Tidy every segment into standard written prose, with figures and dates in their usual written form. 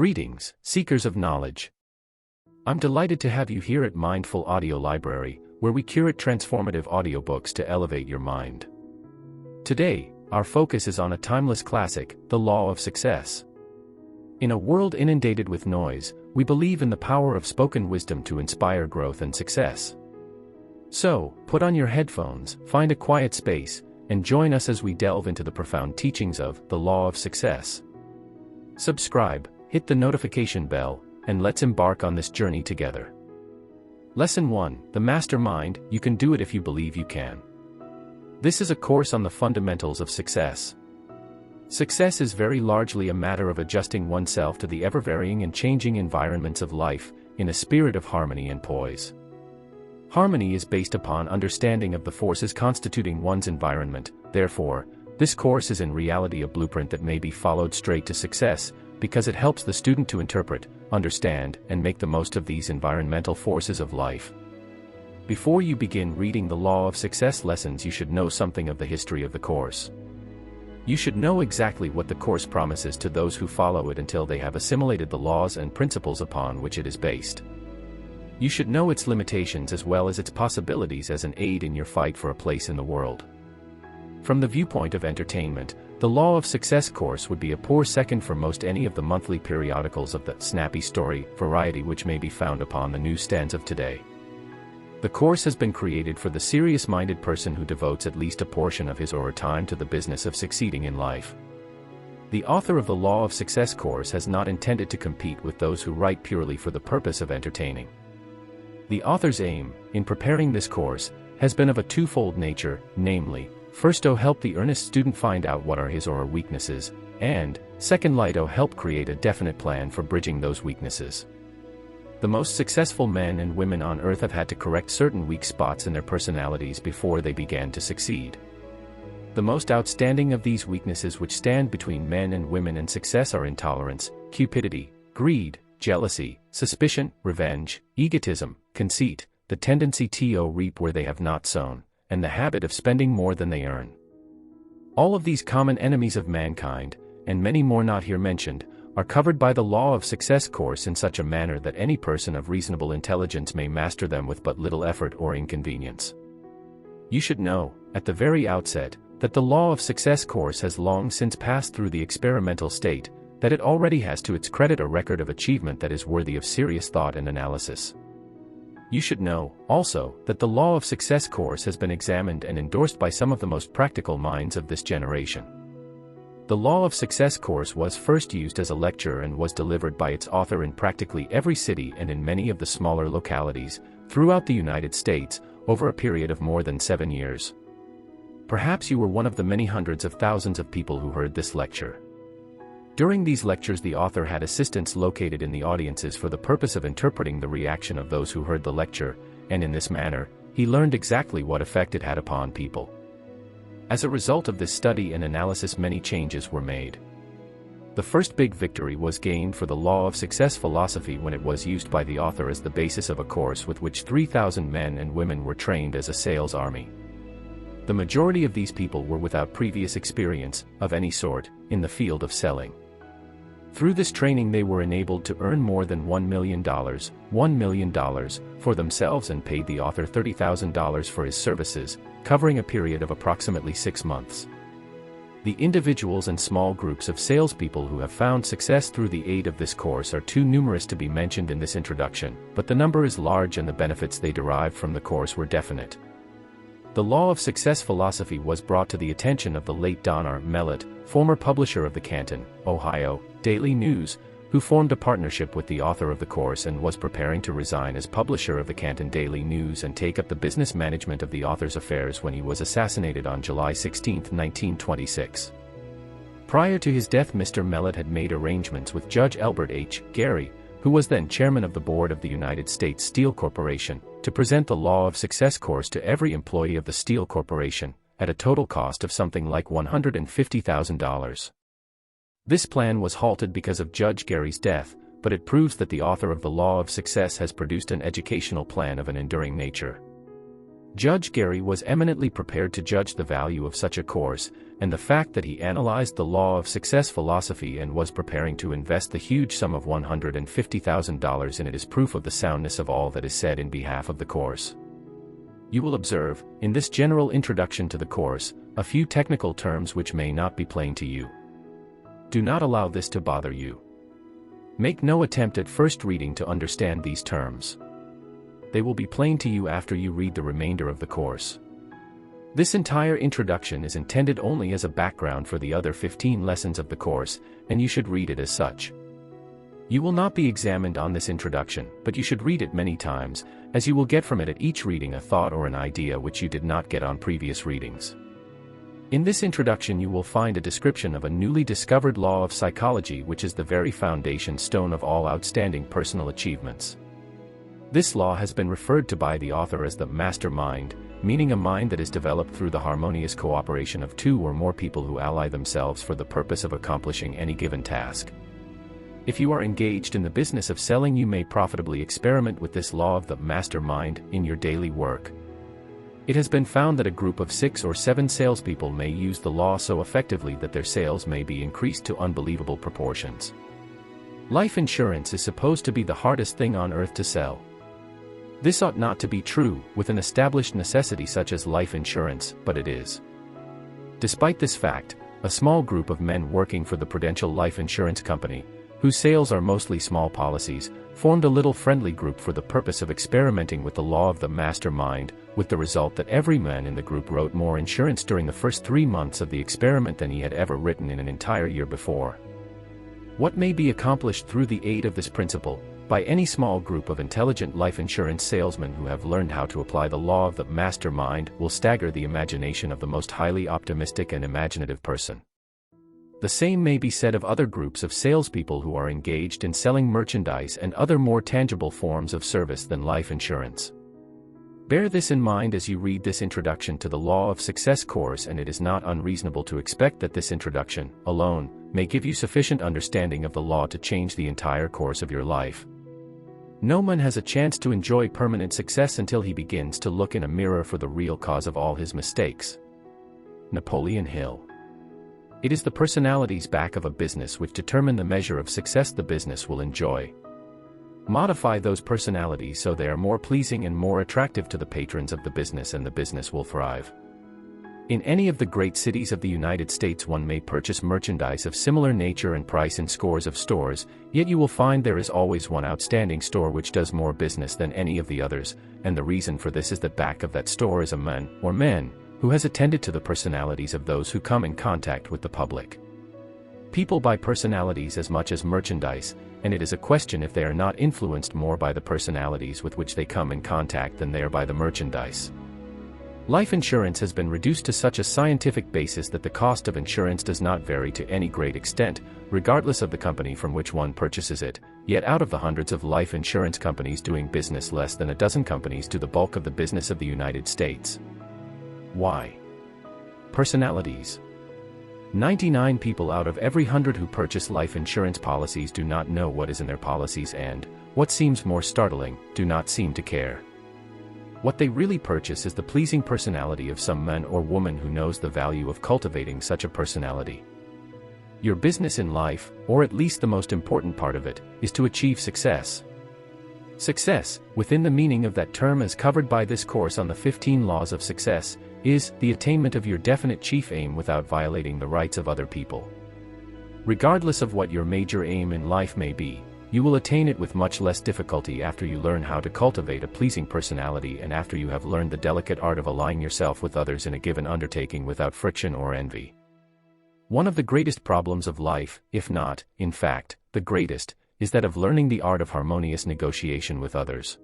Greetings, seekers of knowledge. I'm delighted to have you here at Mindful Audiolibrary, where we curate transformative audiobooks to elevate your mind. Today, our focus is on a timeless classic, The Law of Success. In a world inundated with noise, we believe in the power of spoken wisdom to inspire growth and success. So, put on your headphones, find a quiet space, and join us as we delve into the profound teachings of The Law of Success. Subscribe, hit the notification bell, and let's embark on this journey together. Lesson 1, The Mastermind, You Can Do It If You Believe You Can. This is a course on the fundamentals of success. Success is very largely a matter of adjusting oneself to the ever-varying and changing environments of life, in a spirit of harmony and poise. Harmony is based upon understanding of the forces constituting one's environment. Therefore, this course is in reality a blueprint that may be followed straight to success, because it helps the student to interpret, understand, and make the most of these environmental forces of life. Before you begin reading the Law of Success lessons, you should know something of the history of the course. You should know exactly what the course promises to those who follow it until they have assimilated the laws and principles upon which it is based. You should know its limitations as well as its possibilities as an aid in your fight for a place in the world. From the viewpoint of entertainment, the Law of Success course would be a poor second for most any of the monthly periodicals of the snappy story variety which may be found upon the newsstands of today. The course has been created for the serious-minded person who devotes at least a portion of his or her time to the business of succeeding in life. The author of the Law of Success course has not intended to compete with those who write purely for the purpose of entertaining. The author's aim, in preparing this course, has been of a twofold nature, namely, first to help the earnest student find out what are his or her weaknesses, and, second, to help create a definite plan for bridging those weaknesses. The most successful men and women on earth have had to correct certain weak spots in their personalities before they began to succeed. The most outstanding of these weaknesses which stand between men and women and success are intolerance, cupidity, greed, jealousy, suspicion, revenge, egotism, conceit, the tendency to reap where they have not sown, and the habit of spending more than they earn. All of these common enemies of mankind, and many more not here mentioned, are covered by the Law of Success course in such a manner that any person of reasonable intelligence may master them with but little effort or inconvenience. You should know, at the very outset, that the Law of Success course has long since passed through the experimental state, that it already has to its credit a record of achievement that is worthy of serious thought and analysis. You should know, also, that the Law of Success course has been examined and endorsed by some of the most practical minds of this generation. The Law of Success course was first used as a lecture and was delivered by its author in practically every city and in many of the smaller localities, throughout the United States, over a period of more than 7 years. Perhaps you were one of the many hundreds of thousands of people who heard this lecture. During these lectures, the author had assistants located in the audiences for the purpose of interpreting the reaction of those who heard the lecture, and in this manner, he learned exactly what effect it had upon people. As a result of this study and analysis, many changes were made. The first big victory was gained for the Law of Success philosophy when it was used by the author as the basis of a course with which 3,000 men and women were trained as a sales army. The majority of these people were without previous experience, of any sort, in the field of selling. Through this training they were enabled to earn more than $1 million for themselves and paid the author $30,000 for his services, covering a period of approximately 6 months. The individuals and small groups of salespeople who have found success through the aid of this course are too numerous to be mentioned in this introduction, but the number is large and the benefits they derived from the course were definite. The Law of Success philosophy was brought to the attention of the late Don R. Mellott, former publisher of the Canton, Ohio, Daily News, who formed a partnership with the author of the course and was preparing to resign as publisher of the Canton Daily News and take up the business management of the author's affairs when he was assassinated on July 16, 1926. Prior to his death, Mr. Mellott had made arrangements with Judge Elbert H. Gary, who was then chairman of the board of the United States Steel Corporation, to present the Law of Success course to every employee of the Steel Corporation, at a total cost of something like $150,000. This plan was halted because of Judge Gary's death, but it proves that the author of the Law of Success has produced an educational plan of an enduring nature. Judge Gary was eminently prepared to judge the value of such a course, and the fact that he analyzed the law of success philosophy and was preparing to invest the huge sum of $150,000 in it is proof of the soundness of all that is said in behalf of the course. You will observe, in this general introduction to the course, a few technical terms which may not be plain to you. Do not allow this to bother you. Make no attempt at first reading to understand these terms. They will be plain to you after you read the remainder of the course. This entire introduction is intended only as a background for the other 15 lessons of the course, and you should read it as such. You will not be examined on this introduction, but you should read it many times, as you will get from it at each reading a thought or an idea which you did not get on previous readings. In this introduction you will find a description of a newly discovered law of psychology which is the very foundation stone of all outstanding personal achievements. This law has been referred to by the author as the master mind, meaning a mind that is developed through the harmonious cooperation of two or more people who ally themselves for the purpose of accomplishing any given task. If you are engaged in the business of selling, you may profitably experiment with this law of the master mind in your daily work. It has been found that a group of 6 or 7 salespeople may use the law so effectively that their sales may be increased to unbelievable proportions. Life insurance is supposed to be the hardest thing on earth to sell. This ought not to be true with an established necessity such as life insurance, but it is. Despite this fact, a small group of men working for the Prudential Life Insurance Company, whose sales are mostly small policies, formed a little friendly group for the purpose of experimenting with the law of the master mind, with the result that every man in the group wrote more insurance during the first 3 months of the experiment than he had ever written in an entire year before. What may be accomplished through the aid of this principle, by any small group of intelligent life insurance salesmen who have learned how to apply the law of the master mind, will stagger the imagination of the most highly optimistic and imaginative person. The same may be said of other groups of salespeople who are engaged in selling merchandise and other more tangible forms of service than life insurance. Bear this in mind as you read this introduction to the Law of Success course, and it is not unreasonable to expect that this introduction, alone, may give you sufficient understanding of the law to change the entire course of your life. No man has a chance to enjoy permanent success until he begins to look in a mirror for the real cause of all his mistakes. Napoleon Hill. It is the personalities back of a business which determine the measure of success the business will enjoy. Modify those personalities so they are more pleasing and more attractive to the patrons of the business, and the business will thrive. In any of the great cities of the United States one may purchase merchandise of similar nature and price in scores of stores, yet you will find there is always one outstanding store which does more business than any of the others, and the reason for this is that back of that store is a man, or men, who has attended to the personalities of those who come in contact with the public. People buy personalities as much as merchandise, and it is a question if they are not influenced more by the personalities with which they come in contact than they are by the merchandise. Life insurance has been reduced to such a scientific basis that the cost of insurance does not vary to any great extent, regardless of the company from which one purchases it, yet out of the hundreds of life insurance companies doing business, less than a dozen companies do the bulk of the business of the United States. Why? Personalities. 99 people out of every 100 who purchase life insurance policies do not know what is in their policies and, what seems more startling, do not seem to care. What they really purchase is the pleasing personality of some man or woman who knows the value of cultivating such a personality. Your business in life, or at least the most important part of it, is to achieve success. Success, within the meaning of that term as covered by this course on the 15 laws of success, is the attainment of your definite chief aim without violating the rights of other people. Regardless of what your major aim in life may be, you will attain it with much less difficulty after you learn how to cultivate a pleasing personality and after you have learned the delicate art of aligning yourself with others in a given undertaking without friction or envy. One of the greatest problems of life, if not, in fact, the greatest, is that of learning the art of harmonious negotiation with others.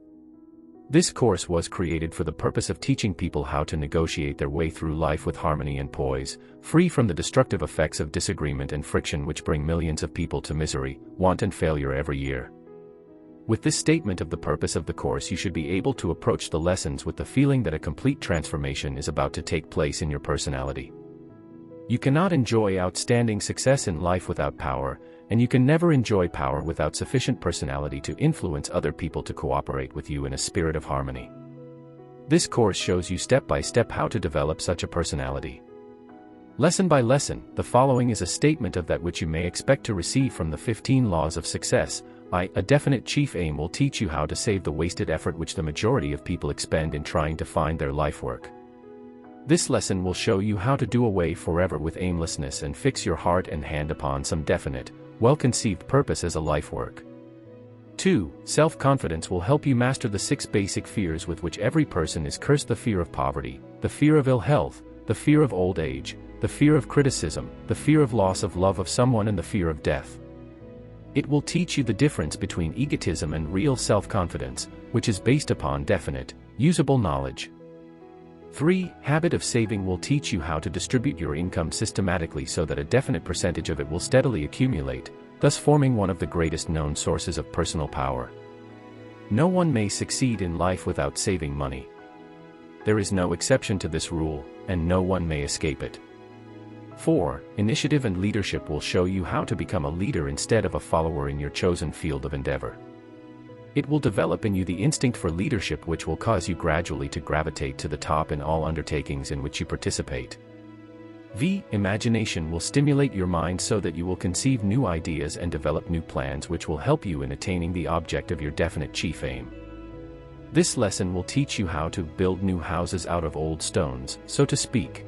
This course was created for the purpose of teaching people how to negotiate their way through life with harmony and poise, free from the destructive effects of disagreement and friction which bring millions of people to misery, want and failure every year. With this statement of the purpose of the course, you should be able to approach the lessons with the feeling that a complete transformation is about to take place in your personality. You cannot enjoy outstanding success in life without power, and you can never enjoy power without sufficient personality to influence other people to cooperate with you in a spirit of harmony. This course shows you step by step how to develop such a personality. Lesson by lesson, the following is a statement of that which you may expect to receive from the 15 laws of success. A definite chief aim will teach you how to save the wasted effort which the majority of people expend in trying to find their life work. This lesson will show you how to do away forever with aimlessness and fix your heart and hand upon some definite, well-conceived purpose as a life work. 2. Self-confidence will help you master the 6 basic fears with which every person is cursed: the fear of poverty, the fear of ill health, the fear of old age, the fear of criticism, the fear of loss of love of someone, and the fear of death. It will teach you the difference between egotism and real self-confidence, which is based upon definite, usable knowledge. 3. Habit of saving will teach you how to distribute your income systematically so that a definite percentage of it will steadily accumulate, thus forming one of the greatest known sources of personal power. No one may succeed in life without saving money. There is no exception to this rule, and no one may escape it. 4. Initiative and leadership will show you how to become a leader instead of a follower in your chosen field of endeavor. It will develop in you the instinct for leadership, which will cause you gradually to gravitate to the top in all undertakings in which you participate. Imagination will stimulate your mind so that you will conceive new ideas and develop new plans which will help you in attaining the object of your definite chief aim. This lesson will teach you how to build new houses out of old stones, so to speak.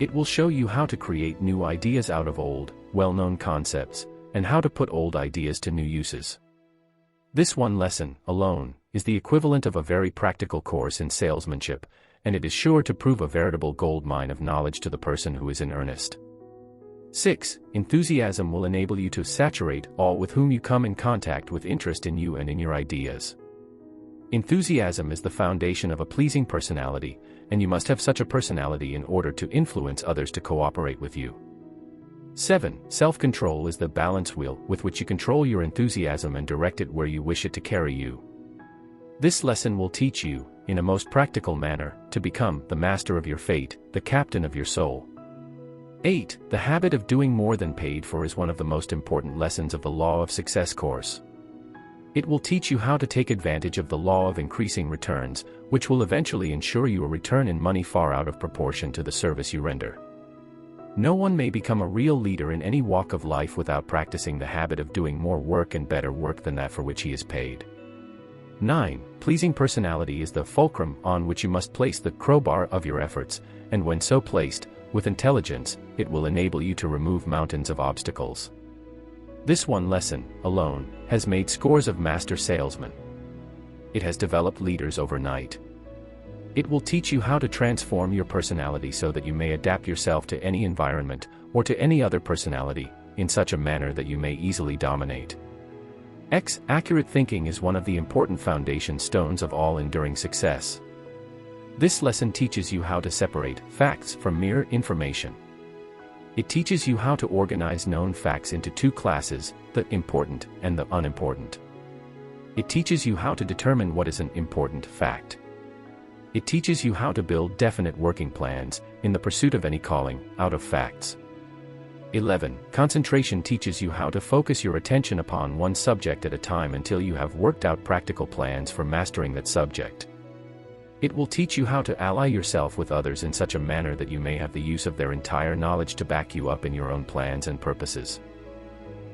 It will show you how to create new ideas out of old, well-known concepts, and how to put old ideas to new uses. This one lesson, alone, is the equivalent of a very practical course in salesmanship, and it is sure to prove a veritable gold mine of knowledge to the person who is in earnest. 6. Enthusiasm will enable you to saturate all with whom you come in contact with interest in you and in your ideas. Enthusiasm is the foundation of a pleasing personality, and you must have such a personality in order to influence others to cooperate with you. 7. Self-control is the balance wheel with which you control your enthusiasm and direct it where you wish it to carry you. This lesson will teach you, in a most practical manner, to become the master of your fate, the captain of your soul. 8. The habit of doing more than paid for is one of the most important lessons of the Law of Success course. It will teach you how to take advantage of the law of increasing returns, which will eventually ensure you a return in money far out of proportion to the service you render. No one may become a real leader in any walk of life without practicing the habit of doing more work and better work than that for which he is paid. 9. Pleasing personality is the fulcrum on which you must place the crowbar of your efforts, and when so placed, with intelligence, it will enable you to remove mountains of obstacles. This one lesson, alone, has made scores of master salesmen. It has developed leaders overnight. It will teach you how to transform your personality so that you may adapt yourself to any environment, or to any other personality, in such a manner that you may easily dominate. Accurate thinking is one of the important foundation stones of all enduring success. This lesson teaches you how to separate facts from mere information. It teaches you how to organize known facts into 2 classes, the important and the unimportant. It teaches you how to determine what is an important fact. It teaches you how to build definite working plans, in the pursuit of any calling, out of facts. 11. Concentration teaches you how to focus your attention upon one subject at a time until you have worked out practical plans for mastering that subject. It will teach you how to ally yourself with others in such a manner that you may have the use of their entire knowledge to back you up in your own plans and purposes.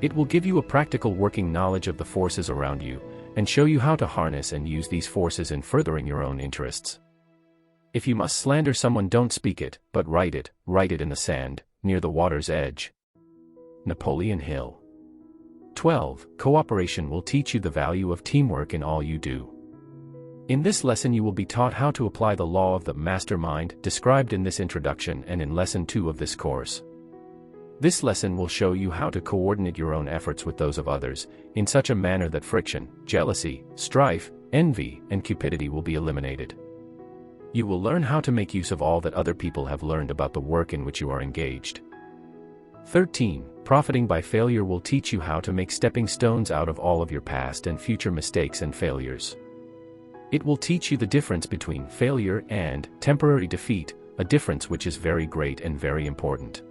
It will give you a practical working knowledge of the forces around you, and show you how to harness and use these forces in furthering your own interests. If you must slander someone, don't speak it, but write it in the sand, near the water's edge. Napoleon Hill. 12. Cooperation will teach you the value of teamwork in all you do. In this lesson you will be taught how to apply the law of the mastermind, described in this introduction and in Lesson 2 of this course. This lesson will show you how to coordinate your own efforts with those of others, in such a manner that friction, jealousy, strife, envy, and cupidity will be eliminated. You will learn how to make use of all that other people have learned about the work in which you are engaged. 13. Profiting by failure will teach you how to make stepping stones out of all of your past and future mistakes and failures. It will teach you the difference between failure and temporary defeat, a difference which is very great and very important.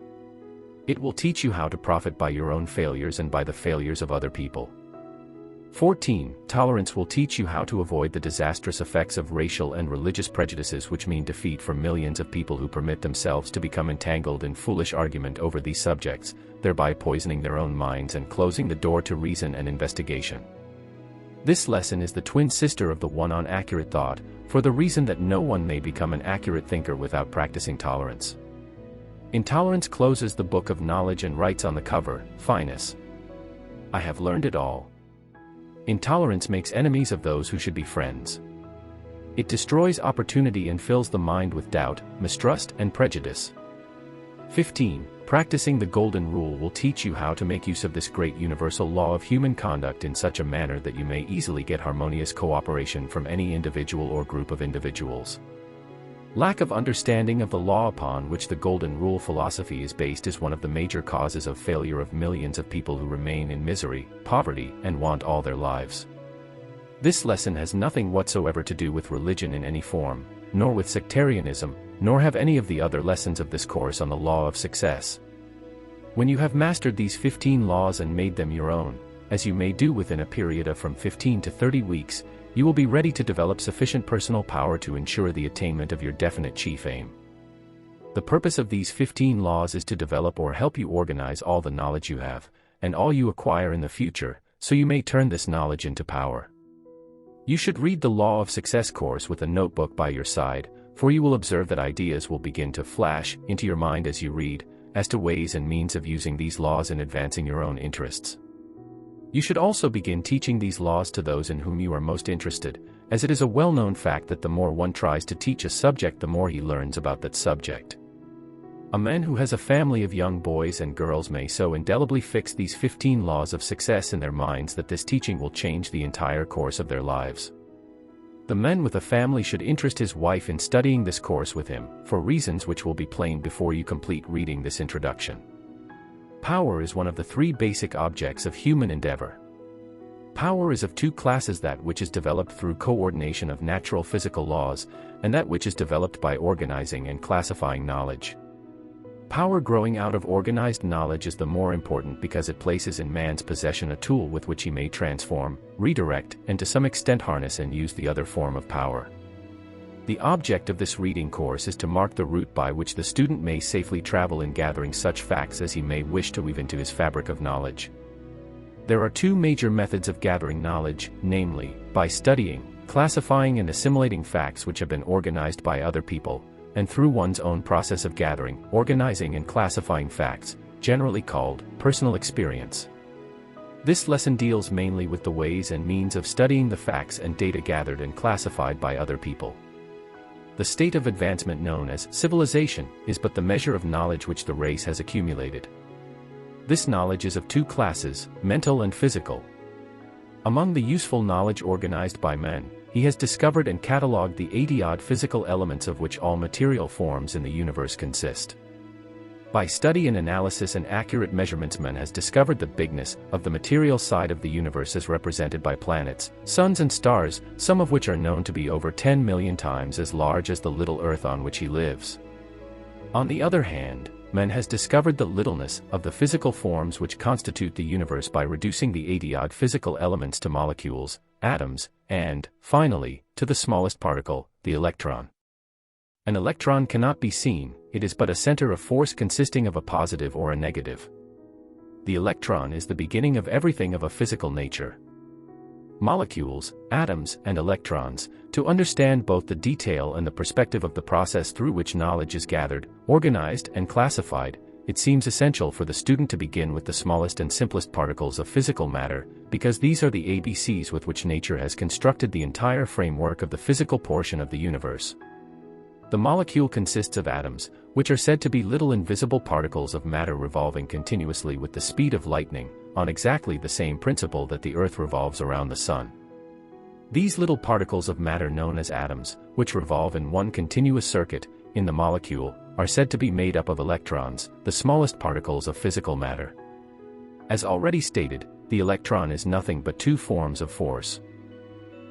It will teach you how to profit by your own failures and by the failures of other people. 14. Tolerance will teach you how to avoid the disastrous effects of racial and religious prejudices, which mean defeat for millions of people who permit themselves to become entangled in foolish argument over these subjects, thereby poisoning their own minds and closing the door to reason and investigation. This lesson is the twin sister of the one on accurate thought, for the reason that no one may become an accurate thinker without practicing tolerance. Intolerance closes the book of knowledge and writes on the cover, "Finus. I have learned it all." Intolerance makes enemies of those who should be friends. It destroys opportunity and fills the mind with doubt, mistrust, and prejudice. 15. Practicing the Golden Rule will teach you how to make use of this great universal law of human conduct in such a manner that you may easily get harmonious cooperation from any individual or group of individuals. Lack of understanding of the law upon which the Golden Rule philosophy is based is one of the major causes of failure of millions of people who remain in misery, poverty, and want all their lives. This lesson has nothing whatsoever to do with religion in any form, nor with sectarianism, nor have any of the other lessons of this course on the law of success. When you have mastered these 15 laws and made them your own, as you may do within a period of from 15 to 30 weeks, you will be ready to develop sufficient personal power to ensure the attainment of your definite chief aim. The purpose of these 15 laws is to develop or help you organize all the knowledge you have, and all you acquire in the future, so you may turn this knowledge into power. You should read the Law of Success course with a notebook by your side, for you will observe that ideas will begin to flash into your mind as you read, as to ways and means of using these laws in advancing your own interests. You should also begin teaching these laws to those in whom you are most interested, as it is a well-known fact that the more one tries to teach a subject, the more he learns about that subject. A man who has a family of young boys and girls may so indelibly fix these 15 laws of success in their minds that this teaching will change the entire course of their lives. The man with a family should interest his wife in studying this course with him, for reasons which will be plain before you complete reading this introduction. Power is one of the three basic objects of human endeavor. Power is of two classes: that which is developed through coordination of natural physical laws, and that which is developed by organizing and classifying knowledge. Power growing out of organized knowledge is the more important because it places in man's possession a tool with which he may transform, redirect, and to some extent harness and use the other form of power. The object of this reading course is to mark the route by which the student may safely travel in gathering such facts as he may wish to weave into his fabric of knowledge. There are two major methods of gathering knowledge, namely, by studying, classifying and assimilating facts which have been organized by other people, and through one's own process of gathering, organizing and classifying facts, generally called personal experience. This lesson deals mainly with the ways and means of studying the facts and data gathered and classified by other people. The state of advancement known as civilization is but the measure of knowledge which the race has accumulated. This knowledge is of two classes, mental and physical. Among the useful knowledge organized by men, he has discovered and catalogued the 80-odd physical elements of which all material forms in the universe consist. By study and analysis and accurate measurements, man has discovered the bigness of the material side of the universe as represented by planets, suns and stars, some of which are known to be over 10 million times as large as the little Earth on which he lives. On the other hand, man has discovered the littleness of the physical forms which constitute the universe by reducing the 80-odd physical elements to molecules, atoms, and, finally, to the smallest particle, the electron. An electron cannot be seen, it is but a center of force consisting of a positive or a negative. The electron is the beginning of everything of a physical nature. Molecules, atoms, and electrons, to understand both the detail and the perspective of the process through which knowledge is gathered, organized, and classified, it seems essential for the student to begin with the smallest and simplest particles of physical matter, because these are the ABCs with which nature has constructed the entire framework of the physical portion of the universe. The molecule consists of atoms, which are said to be little invisible particles of matter revolving continuously with the speed of lightning, on exactly the same principle that the Earth revolves around the Sun. These little particles of matter known as atoms, which revolve in one continuous circuit, in the molecule, are said to be made up of electrons, the smallest particles of physical matter. As already stated, the electron is nothing but two forms of force.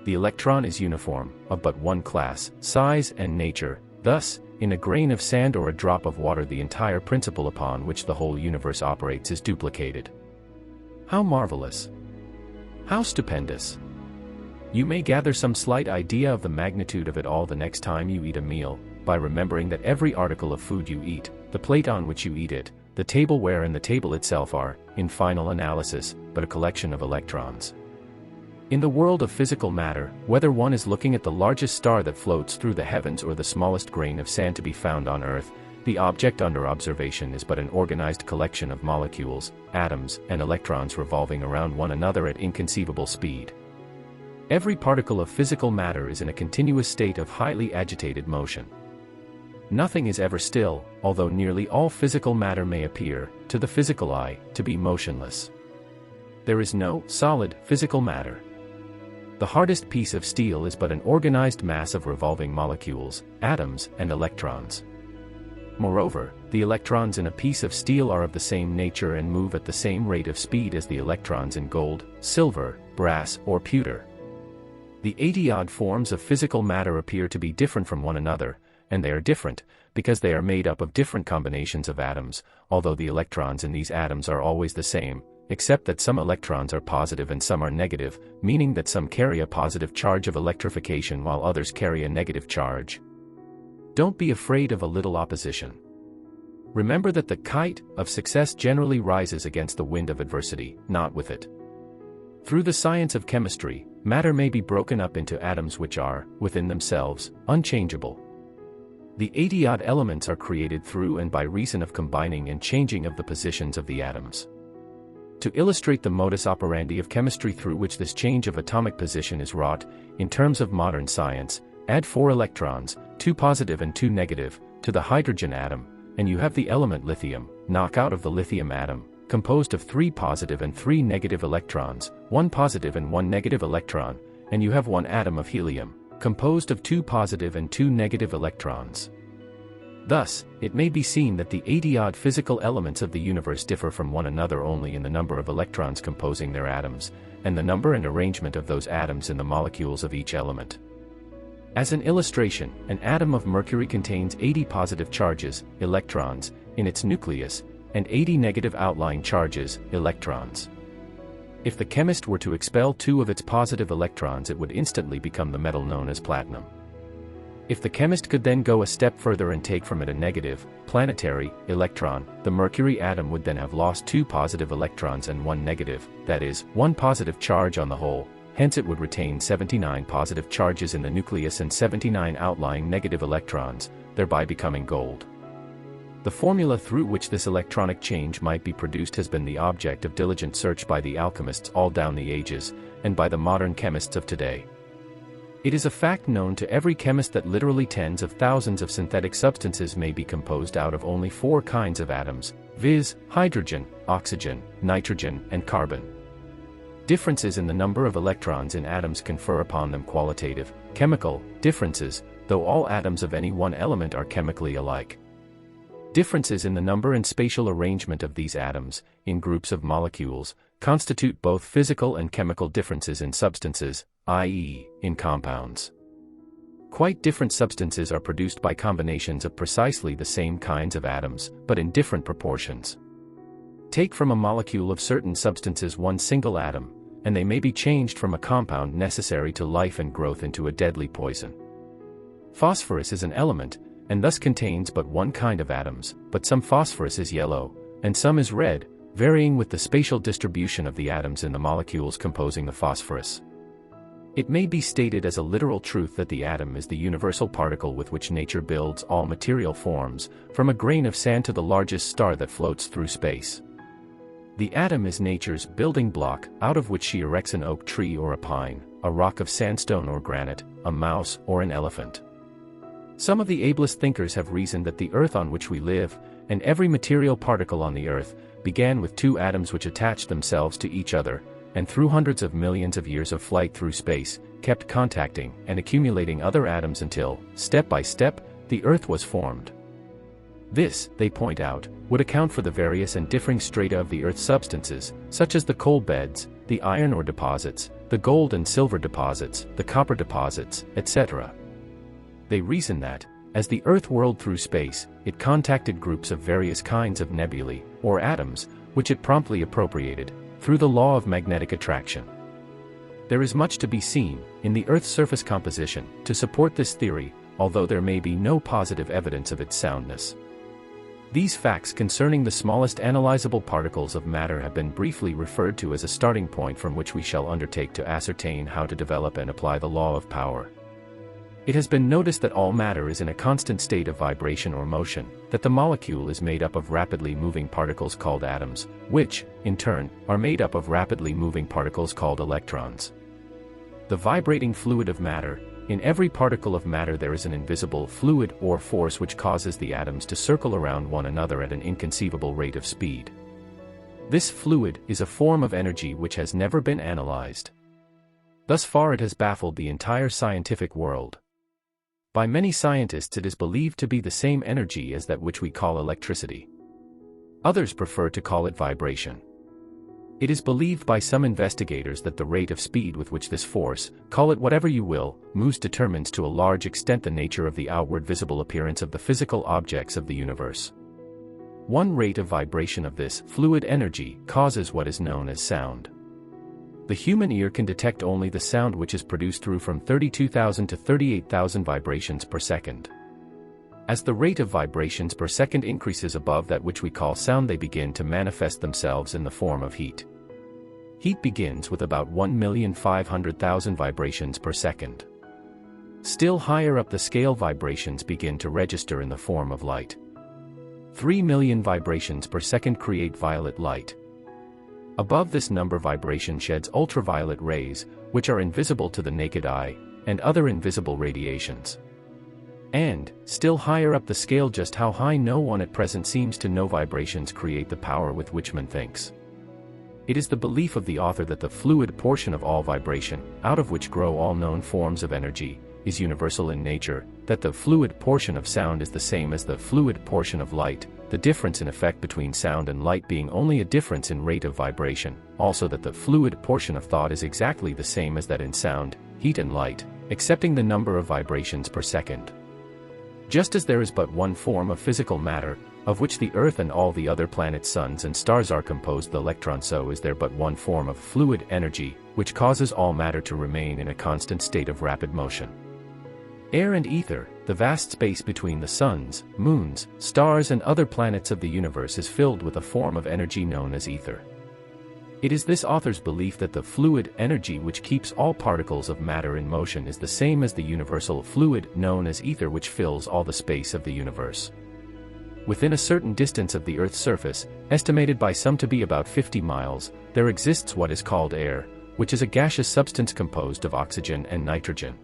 The electron is uniform, of but one class, size, and nature. Thus, in a grain of sand or a drop of water, the entire principle upon which the whole universe operates is duplicated. How marvelous! How stupendous! You may gather some slight idea of the magnitude of it all the next time you eat a meal, by remembering that every article of food you eat, the plate on which you eat it, the tableware and the table itself are, in final analysis, but a collection of electrons. In the world of physical matter, whether one is looking at the largest star that floats through the heavens or the smallest grain of sand to be found on Earth, the object under observation is but an organized collection of molecules, atoms, and electrons revolving around one another at inconceivable speed. Every particle of physical matter is in a continuous state of highly agitated motion. Nothing is ever still, although nearly all physical matter may appear, to the physical eye, to be motionless. There is no solid physical matter. The hardest piece of steel is but an organized mass of revolving molecules, atoms, and electrons. Moreover, the electrons in a piece of steel are of the same nature and move at the same rate of speed as the electrons in gold, silver, brass, or pewter. The 80-odd forms of physical matter appear to be different from one another, and they are different, because they are made up of different combinations of atoms, although the electrons in these atoms are always the same, except that some electrons are positive and some are negative, meaning that some carry a positive charge of electrification while others carry a negative charge. Don't be afraid of a little opposition. Remember that the kite of success generally rises against the wind of adversity, not with it. Through the science of chemistry, matter may be broken up into atoms which are, within themselves, unchangeable. The 80-odd elements are created through and by reason of combining and changing of the positions of the atoms. To illustrate the modus operandi of chemistry through which this change of atomic position is wrought, in terms of modern science, add 4 electrons, 2 positive and 2 negative, to the hydrogen atom, and you have the element lithium. Knock out of the lithium atom, composed of 3 positive and 3 negative electrons, 1 positive and 1 negative electron, and you have 1 atom of helium, composed of 2 positive and 2 negative electrons. Thus, it may be seen that the 80-odd physical elements of the universe differ from one another only in the number of electrons composing their atoms, and the number and arrangement of those atoms in the molecules of each element. As an illustration, an atom of mercury contains 80 positive charges, electrons, in its nucleus, and 80 negative outlying charges, electrons. If the chemist were to expel 2 of its positive electrons, it would instantly become the metal known as platinum. If the chemist could then go a step further and take from it a negative, planetary, electron, the mercury atom would then have lost 2 positive electrons and 1 negative, that is, 1 positive charge on the whole, hence it would retain 79 positive charges in the nucleus and 79 outlying negative electrons, thereby becoming gold. The formula through which this electronic change might be produced has been the object of diligent search by the alchemists all down the ages, and by the modern chemists of today. It is a fact known to every chemist that literally tens of thousands of synthetic substances may be composed out of only 4 kinds of atoms, viz., hydrogen, oxygen, nitrogen, and carbon. Differences in the number of electrons in atoms confer upon them qualitative, chemical, differences, though all atoms of any one element are chemically alike. Differences in the number and spatial arrangement of these atoms, in groups of molecules, constitute both physical and chemical differences in substances, i.e., in compounds. Quite different substances are produced by combinations of precisely the same kinds of atoms, but in different proportions. Take from a molecule of certain substances one single atom, and they may be changed from a compound necessary to life and growth into a deadly poison. Phosphorus is an element, and thus contains but one kind of atoms, but some phosphorus is yellow, and some is red, varying with the spatial distribution of the atoms in the molecules composing the phosphorus. It may be stated as a literal truth that the atom is the universal particle with which nature builds all material forms, from a grain of sand to the largest star that floats through space. The atom is nature's building block, out of which she erects an oak tree or a pine, a rock of sandstone or granite, a mouse or an elephant. Some of the ablest thinkers have reasoned that the earth on which we live, and every material particle on the earth, began with 2 atoms which attached themselves to each other, and through hundreds of millions of years of flight through space, kept contacting and accumulating other atoms until, step by step, the earth was formed. This, they point out, would account for the various and differing strata of the earth's substances, such as the coal beds, the iron ore deposits, the gold and silver deposits, the copper deposits, etc. They reason that, as the earth whirled through space, it contacted groups of various kinds of nebulae, or atoms, which it promptly appropriated, through the law of magnetic attraction. There is much to be seen, in the Earth's surface composition, to support this theory, although there may be no positive evidence of its soundness. These facts concerning the smallest analyzable particles of matter have been briefly referred to as a starting point from which we shall undertake to ascertain how to develop and apply the law of power. It has been noticed that all matter is in a constant state of vibration or motion, that the molecule is made up of rapidly moving particles called atoms, which, in turn, are made up of rapidly moving particles called electrons. The vibrating fluid of matter. In every particle of matter there is an invisible fluid or force which causes the atoms to circle around one another at an inconceivable rate of speed. This fluid is a form of energy which has never been analyzed. Thus far it has baffled the entire scientific world. By many scientists it is believed to be the same energy as that which we call electricity. Others prefer to call it vibration. It is believed by some investigators that the rate of speed with which this force, call it whatever you will, moves determines to a large extent the nature of the outward visible appearance of the physical objects of the universe. One rate of vibration of this fluid energy causes what is known as sound. The human ear can detect only the sound which is produced through from 32,000 to 38,000 vibrations per second. As the rate of vibrations per second increases above that which we call sound, they begin to manifest themselves in the form of heat. Heat begins with about 1,500,000 vibrations per second. Still higher up the scale, vibrations begin to register in the form of light. 3 million vibrations per second create violet light. Above this number, vibration sheds ultraviolet rays, which are invisible to the naked eye, and other invisible radiations. And, still higher up the scale, just how high no one at present seems to know, vibrations create the power with which man thinks. It is the belief of the author that the fluid portion of all vibration, out of which grow all known forms of energy, is universal in nature, that the fluid portion of sound is the same as the fluid portion of light, the difference in effect between sound and light being only a difference in rate of vibration, also that the fluid portion of thought is exactly the same as that in sound, heat and light, excepting the number of vibrations per second. Just as there is but one form of physical matter, of which the Earth and all the other planets, suns and stars are composed, the electron, so is there but one form of fluid energy, which causes all matter to remain in a constant state of rapid motion. Air and ether, the vast space between the suns, moons, stars and other planets of the universe, is filled with a form of energy known as ether. It is this author's belief that the fluid energy which keeps all particles of matter in motion is the same as the universal fluid known as ether which fills all the space of the universe. Within a certain distance of the Earth's surface, estimated by some to be about 50 miles, there exists what is called air, which is a gaseous substance composed of oxygen and nitrogen.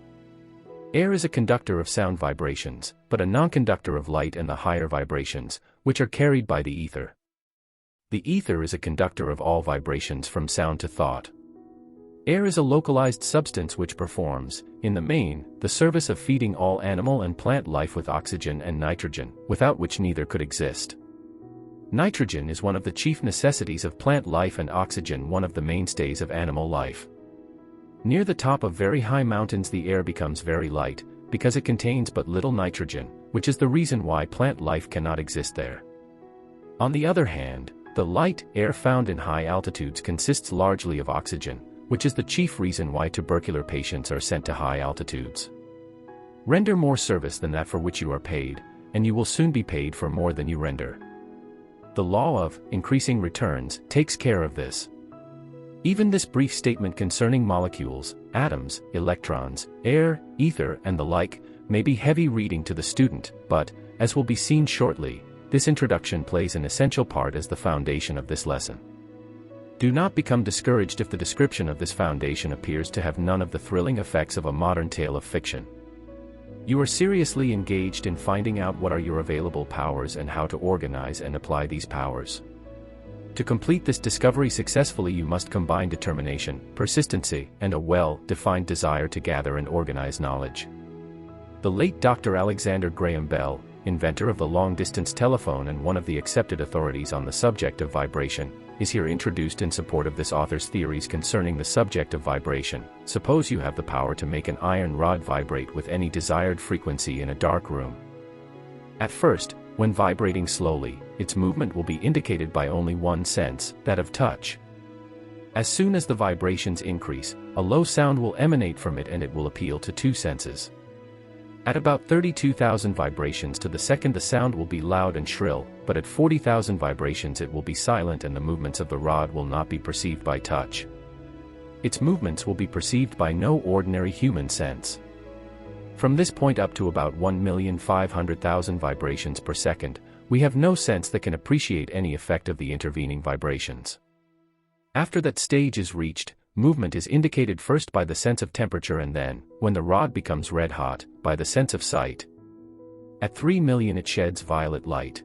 Air is a conductor of sound vibrations, but a non-conductor of light and the higher vibrations, which are carried by the ether. The ether is a conductor of all vibrations from sound to thought. Air is a localized substance which performs, in the main, the service of feeding all animal and plant life with oxygen and nitrogen, without which neither could exist. Nitrogen is one of the chief necessities of plant life and oxygen one of the mainstays of animal life. Near the top of very high mountains the air becomes very light, because it contains but little nitrogen, which is the reason why plant life cannot exist there. On the other hand, the light air found in high altitudes consists largely of oxygen, which is the chief reason why tubercular patients are sent to high altitudes. Render more service than that for which you are paid, and you will soon be paid for more than you render. The law of increasing returns takes care of this. Even this brief statement concerning molecules, atoms, electrons, air, ether, and the like, may be heavy reading to the student, but, as will be seen shortly, this introduction plays an essential part as the foundation of this lesson. Do not become discouraged if the description of this foundation appears to have none of the thrilling effects of a modern tale of fiction. You are seriously engaged in finding out what are your available powers and how to organize and apply these powers. To complete this discovery successfully, you must combine determination, persistency, and a well-defined desire to gather and organize knowledge. The late Dr. Alexander Graham Bell, inventor of the long-distance telephone and one of the accepted authorities on the subject of vibration, is here introduced in support of this author's theories concerning the subject of vibration. Suppose you have the power to make an iron rod vibrate with any desired frequency in a dark room. At first, when vibrating slowly, its movement will be indicated by only one sense, that of touch. As soon as the vibrations increase, a low sound will emanate from it and it will appeal to two senses. At about 32,000 vibrations to the second the sound will be loud and shrill, but at 40,000 vibrations it will be silent and the movements of the rod will not be perceived by touch. Its movements will be perceived by no ordinary human sense. From this point up to about 1,500,000 vibrations per second, we have no sense that can appreciate any effect of the intervening vibrations. After that stage is reached, movement is indicated first by the sense of temperature and then, when the rod becomes red hot, by the sense of sight. At 3 million it sheds violet light.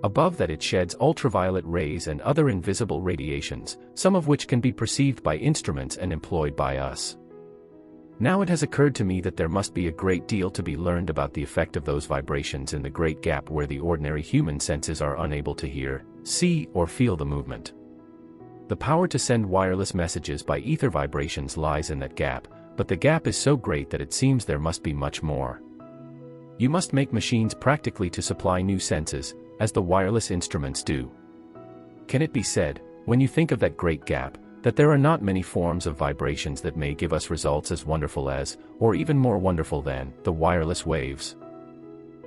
Above that it sheds ultraviolet rays and other invisible radiations, some of which can be perceived by instruments and employed by us. Now it has occurred to me that there must be a great deal to be learned about the effect of those vibrations in the great gap where the ordinary human senses are unable to hear, see, or feel the movement. The power to send wireless messages by ether vibrations lies in that gap, but the gap is so great that it seems there must be much more. You must make machines practically to supply new senses, as the wireless instruments do. Can it be said, when you think of that great gap, that there are not many forms of vibrations that may give us results as wonderful as, or even more wonderful than, the wireless waves?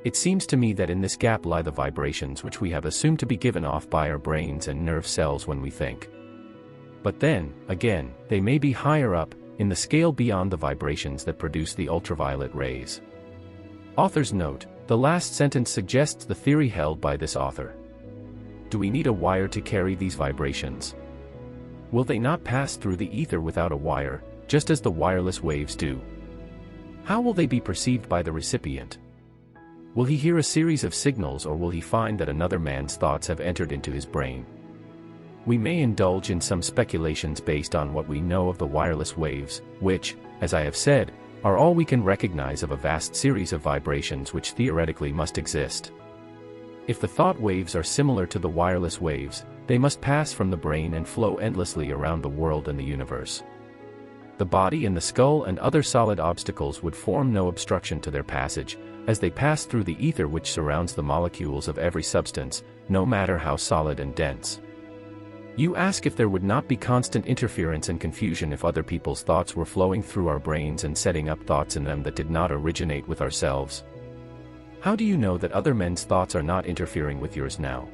It seems to me that in this gap lie the vibrations which we have assumed to be given off by our brains and nerve cells when we think. But then, again, they may be higher up, in the scale beyond the vibrations that produce the ultraviolet rays. Author's note: the last sentence suggests the theory held by this author. Do we need a wire to carry these vibrations? Will they not pass through the ether without a wire, just as the wireless waves do? How will they be perceived by the recipient? Will he hear a series of signals or will he find that another man's thoughts have entered into his brain? We may indulge in some speculations based on what we know of the wireless waves, which, as I have said, are all we can recognize of a vast series of vibrations which theoretically must exist. If the thought waves are similar to the wireless waves, they must pass from the brain and flow endlessly around the world and the universe. The body and the skull and other solid obstacles would form no obstruction to their passage, as they pass through the ether which surrounds the molecules of every substance, no matter how solid and dense. You ask if there would not be constant interference and confusion if other people's thoughts were flowing through our brains and setting up thoughts in them that did not originate with ourselves. How do you know that other men's thoughts are not interfering with yours now?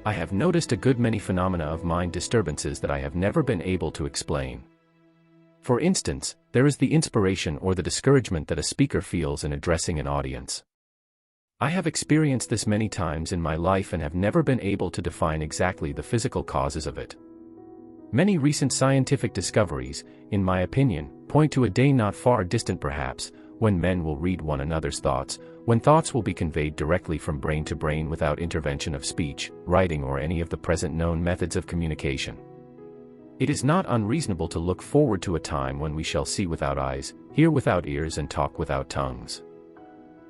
I have noticed a good many phenomena of mind disturbances that I have never been able to explain. For instance, there is the inspiration or the discouragement that a speaker feels in addressing an audience. I have experienced this many times in my life and have never been able to define exactly the physical causes of it. Many recent scientific discoveries, in my opinion, point to a day not far distant perhaps, when men will read one another's thoughts, when thoughts will be conveyed directly from brain to brain without intervention of speech, writing or any of the present known methods of communication. It is not unreasonable to look forward to a time when we shall see without eyes, hear without ears and talk without tongues.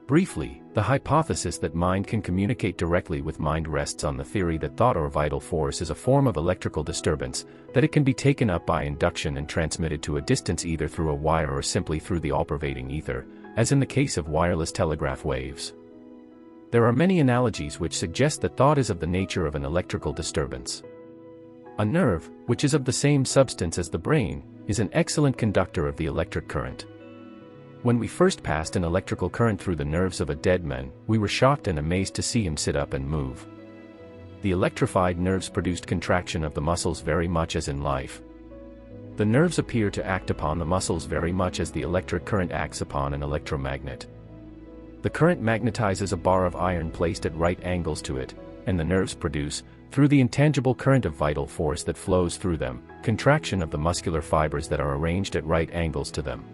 Briefly, the hypothesis that mind can communicate directly with mind rests on the theory that thought or vital force is a form of electrical disturbance, that it can be taken up by induction and transmitted to a distance either through a wire or simply through the all-pervading ether, as in the case of wireless telegraph waves. There are many analogies which suggest that thought is of the nature of an electrical disturbance. A nerve, which is of the same substance as the brain, is an excellent conductor of the electric current. When we first passed an electrical current through the nerves of a dead man, we were shocked and amazed to see him sit up and move. The electrified nerves produced contraction of the muscles very much as in life. The nerves appear to act upon the muscles very much as the electric current acts upon an electromagnet. The current magnetizes a bar of iron placed at right angles to it, and the nerves produce, through the intangible current of vital force that flows through them, contraction of the muscular fibers that are arranged at right angles to them.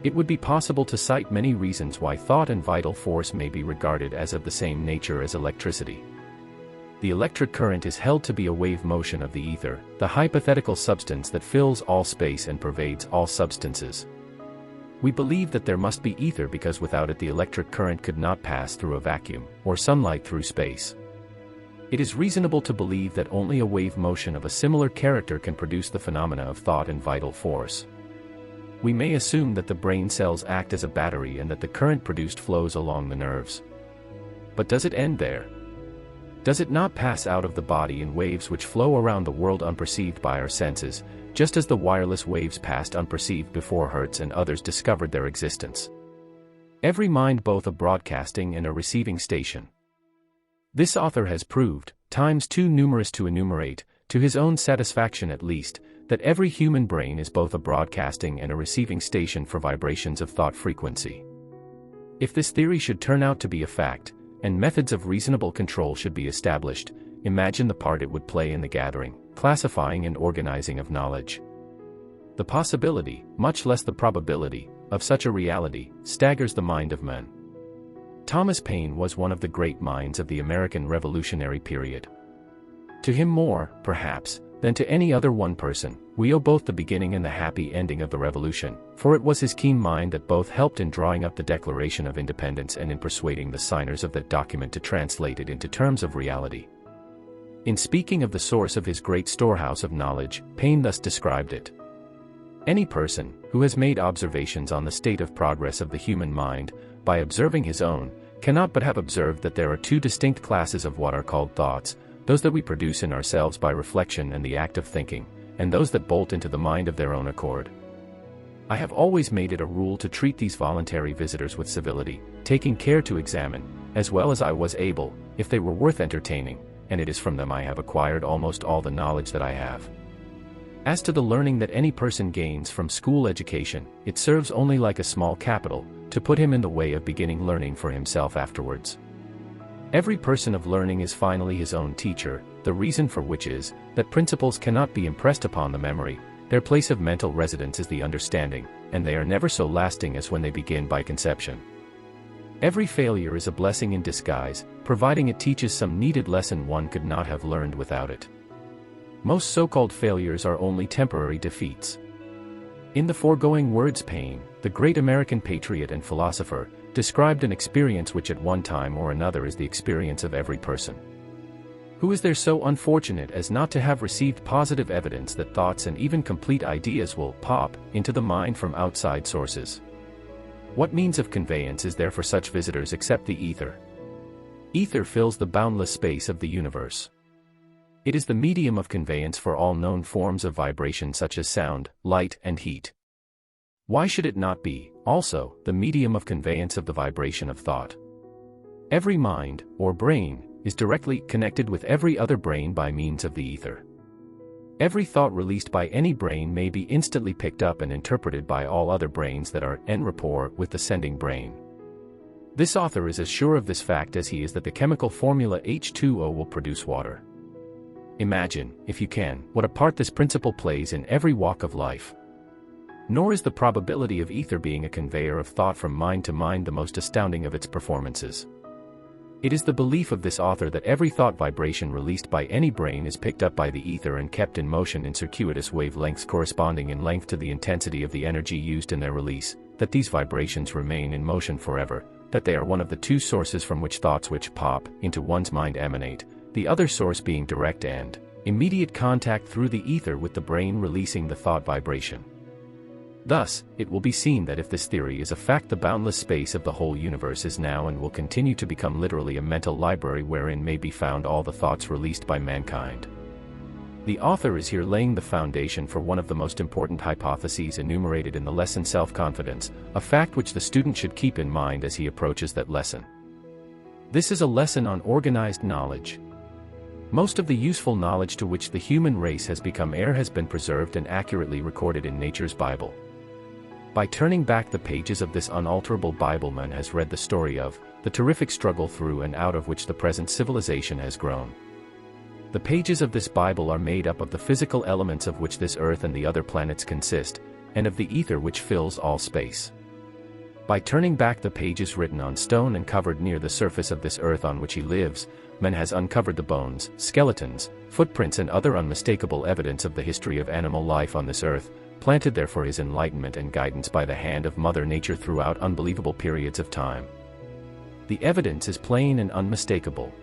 It would be possible to cite many reasons why thought and vital force may be regarded as of the same nature as electricity. The electric current is held to be a wave motion of the ether, the hypothetical substance that fills all space and pervades all substances. We believe that there must be ether because without it the electric current could not pass through a vacuum, or sunlight through space. It is reasonable to believe that only a wave motion of a similar character can produce the phenomena of thought and vital force. We may assume that the brain cells act as a battery and that the current produced flows along the nerves. But does it end there? Does it not pass out of the body in waves which flow around the world unperceived by our senses, just as the wireless waves passed unperceived before Hertz and others discovered their existence? Every mind both a broadcasting and a receiving station. This author has proved, times too numerous to enumerate, to his own satisfaction at least, that every human brain is both a broadcasting and a receiving station for vibrations of thought frequency. If this theory should turn out to be a fact, and methods of reasonable control should be established, imagine the part it would play in the gathering, classifying and organizing of knowledge. The possibility, much less the probability, of such a reality, staggers the mind of men. Thomas Paine was one of the great minds of the American Revolutionary period. To him more, perhaps, than to any other one person, we owe both the beginning and the happy ending of the Revolution, for it was his keen mind that both helped in drawing up the Declaration of Independence and in persuading the signers of that document to translate it into terms of reality. In speaking of the source of his great storehouse of knowledge, Paine thus described it. Any person, who has made observations on the state of progress of the human mind, by observing his own, cannot but have observed that there are two distinct classes of what are called thoughts, those that we produce in ourselves by reflection and the act of thinking, and those that bolt into the mind of their own accord. I have always made it a rule to treat these voluntary visitors with civility, taking care to examine, as well as I was able, if they were worth entertaining, and it is from them I have acquired almost all the knowledge that I have. As to the learning that any person gains from school education, it serves only like a small capital, to put him in the way of beginning learning for himself afterwards. Every person of learning is finally his own teacher, the reason for which is, that principles cannot be impressed upon the memory, their place of mental residence is the understanding, and they are never so lasting as when they begin by conception. Every failure is a blessing in disguise, providing it teaches some needed lesson one could not have learned without it. Most so-called failures are only temporary defeats. In the foregoing words Paine, the great American patriot and philosopher, described an experience which at one time or another is the experience of every person. Who is there so unfortunate as not to have received positive evidence that thoughts and even complete ideas will pop into the mind from outside sources? What means of conveyance is there for such visitors except the ether? Ether fills the boundless space of the universe. It is the medium of conveyance for all known forms of vibration such as sound, light, and heat. Why should it not be, also, the medium of conveyance of the vibration of thought? Every mind, or brain, is directly connected with every other brain by means of the ether. Every thought released by any brain may be instantly picked up and interpreted by all other brains that are en rapport with the sending brain. This author is as sure of this fact as he is that the chemical formula H2O will produce water. Imagine, if you can, what a part this principle plays in every walk of life. Nor is the probability of ether being a conveyor of thought from mind to mind the most astounding of its performances. It is the belief of this author that every thought vibration released by any brain is picked up by the ether and kept in motion in circuitous wavelengths corresponding in length to the intensity of the energy used in their release, that these vibrations remain in motion forever, that they are one of the two sources from which thoughts which pop into one's mind emanate, the other source being direct and immediate contact through the ether with the brain releasing the thought vibration. Thus, it will be seen that if this theory is a fact, the boundless space of the whole universe is now and will continue to become literally a mental library wherein may be found all the thoughts released by mankind. The author is here laying the foundation for one of the most important hypotheses enumerated in the lesson self-confidence, a fact which the student should keep in mind as he approaches that lesson. This is a lesson on organized knowledge. Most of the useful knowledge to which the human race has become heir has been preserved and accurately recorded in nature's Bible. By turning back the pages of this unalterable Bible, man has read the story of the terrific struggle through and out of which the present civilization has grown. The pages of this Bible are made up of the physical elements of which this earth and the other planets consist, and of the ether which fills all space. By turning back the pages written on stone and covered near the surface of this earth on which he lives, man has uncovered the bones, skeletons, footprints and other unmistakable evidence of the history of animal life on this earth, planted there for his enlightenment and guidance by the hand of Mother Nature throughout unbelievable periods of time. The evidence is plain and unmistakable.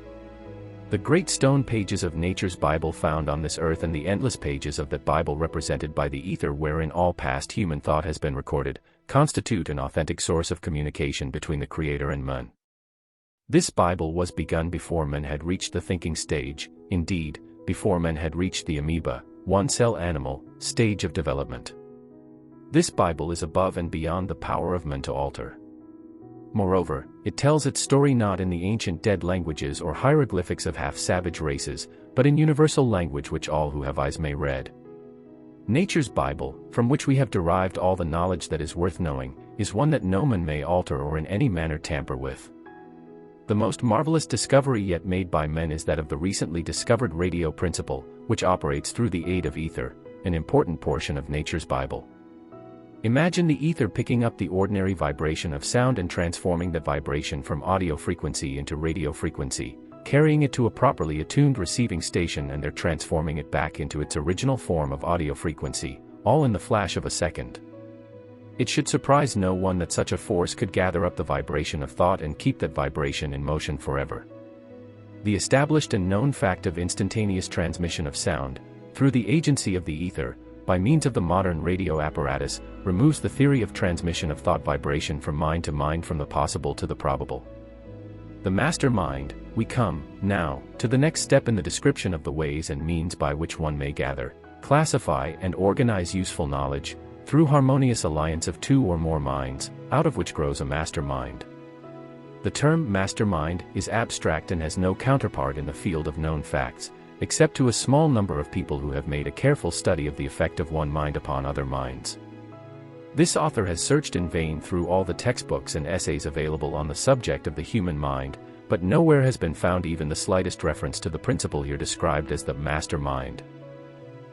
The great stone pages of nature's Bible found on this earth and the endless pages of that Bible represented by the ether wherein all past human thought has been recorded, constitute an authentic source of communication between the Creator and man. This Bible was begun before men had reached the thinking stage, indeed, before men had reached the amoeba, one-cell animal, stage of development. This Bible is above and beyond the power of men to alter. Moreover, it tells its story not in the ancient dead languages or hieroglyphics of half-savage races, but in universal language which all who have eyes may read. Nature's Bible, from which we have derived all the knowledge that is worth knowing, is one that no man may alter or in any manner tamper with. The most marvelous discovery yet made by men is that of the recently discovered radio principle, which operates through the aid of ether, an important portion of nature's Bible. Imagine the ether picking up the ordinary vibration of sound and transforming that vibration from audio frequency into radio frequency, carrying it to a properly attuned receiving station and there transforming it back into its original form of audio frequency, all in the flash of a second. It should surprise no one that such a force could gather up the vibration of thought and keep that vibration in motion forever. The established and known fact of instantaneous transmission of sound, through the agency of the ether, by means of the modern radio apparatus, removes the theory of transmission of thought vibration from mind to mind from the possible to the probable. The master mind, we come, now, to the next step in the description of the ways and means by which one may gather, classify and organize useful knowledge, through harmonious alliance of two or more minds, out of which grows a master mind. The term mastermind is abstract and has no counterpart in the field of known facts, except to a small number of people who have made a careful study of the effect of one mind upon other minds. This author has searched in vain through all the textbooks and essays available on the subject of the human mind, but nowhere has been found even the slightest reference to the principle here described as the master mind.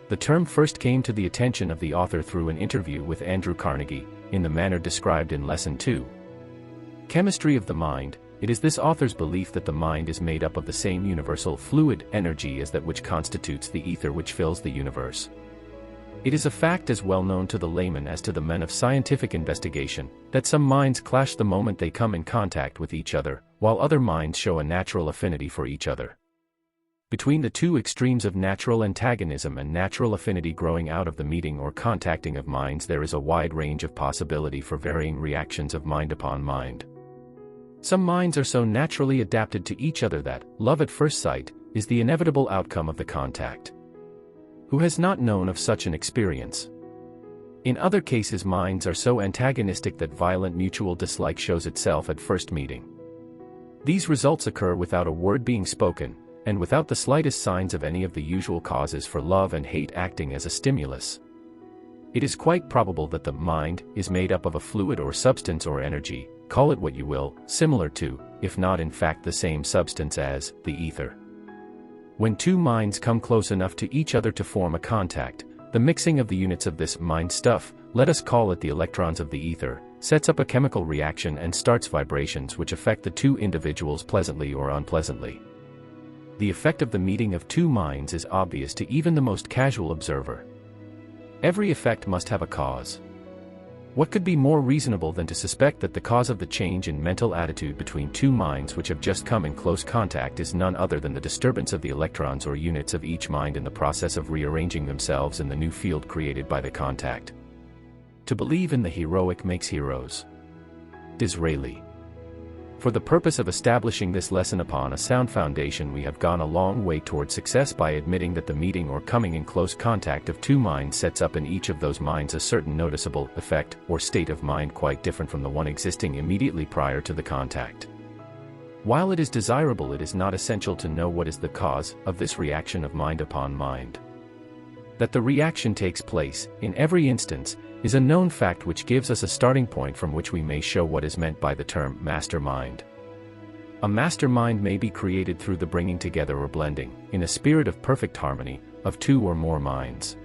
The term first came to the attention of the author through an interview with Andrew Carnegie, in the manner described in Lesson 2. Chemistry of the Mind. It is this author's belief that the mind is made up of the same universal fluid energy as that which constitutes the ether which fills the universe. It is a fact as well known to the layman as to the men of scientific investigation, that some minds clash the moment they come in contact with each other, while other minds show a natural affinity for each other. Between the two extremes of natural antagonism and natural affinity growing out of the meeting or contacting of minds there is a wide range of possibility for varying reactions of mind upon mind. Some minds are so naturally adapted to each other that, love at first sight, is the inevitable outcome of the contact. Who has not known of such an experience? In other cases minds are so antagonistic that violent mutual dislike shows itself at first meeting. These results occur without a word being spoken, and without the slightest signs of any of the usual causes for love and hate acting as a stimulus. It is quite probable that the mind is made up of a fluid or substance or energy, call it what you will, similar to, if not in fact the same substance as, the ether. When two minds come close enough to each other to form a contact, the mixing of the units of this mind stuff, let us call it the electrons of the ether, sets up a chemical reaction and starts vibrations which affect the two individuals pleasantly or unpleasantly. The effect of the meeting of two minds is obvious to even the most casual observer. Every effect must have a cause. What could be more reasonable than to suspect that the cause of the change in mental attitude between two minds which have just come in close contact is none other than the disturbance of the electrons or units of each mind in the process of rearranging themselves in the new field created by the contact? To believe in the heroic makes heroes. Disraeli. For the purpose of establishing this lesson upon a sound foundation, we have gone a long way toward success by admitting that the meeting or coming in close contact of two minds sets up in each of those minds a certain noticeable effect or state of mind quite different from the one existing immediately prior to the contact. While it is desirable, it is not essential to know what is the cause of this reaction of mind upon mind. That the reaction takes place, in every instance, is a known fact which gives us a starting point from which we may show what is meant by the term mastermind. A mastermind may be created through the bringing together or blending, in a spirit of perfect harmony, of two or more minds.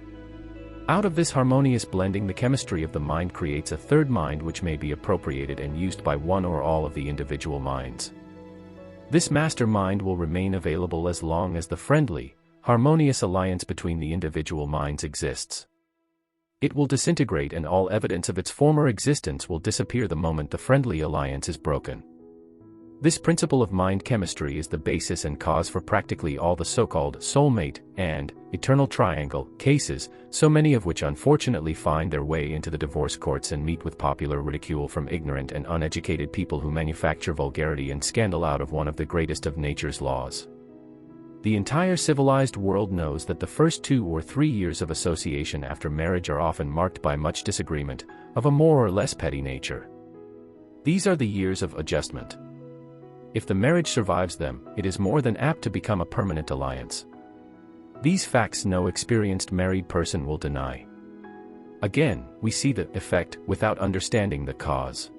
Out of this harmonious blending, the chemistry of the mind creates a third mind which may be appropriated and used by one or all of the individual minds. This mastermind will remain available as long as the friendly, harmonious alliance between the individual minds exists. It will disintegrate and all evidence of its former existence will disappear the moment the friendly alliance is broken. This principle of mind chemistry is the basis and cause for practically all the so-called soulmate and eternal triangle cases, so many of which unfortunately find their way into the divorce courts and meet with popular ridicule from ignorant and uneducated people who manufacture vulgarity and scandal out of one of the greatest of nature's laws. The entire civilized world knows that the first 2 or 3 years of association after marriage are often marked by much disagreement, of a more or less petty nature. These are the years of adjustment. If the marriage survives them, it is more than apt to become a permanent alliance. These facts no experienced married person will deny. Again, we see the effect without understanding the cause.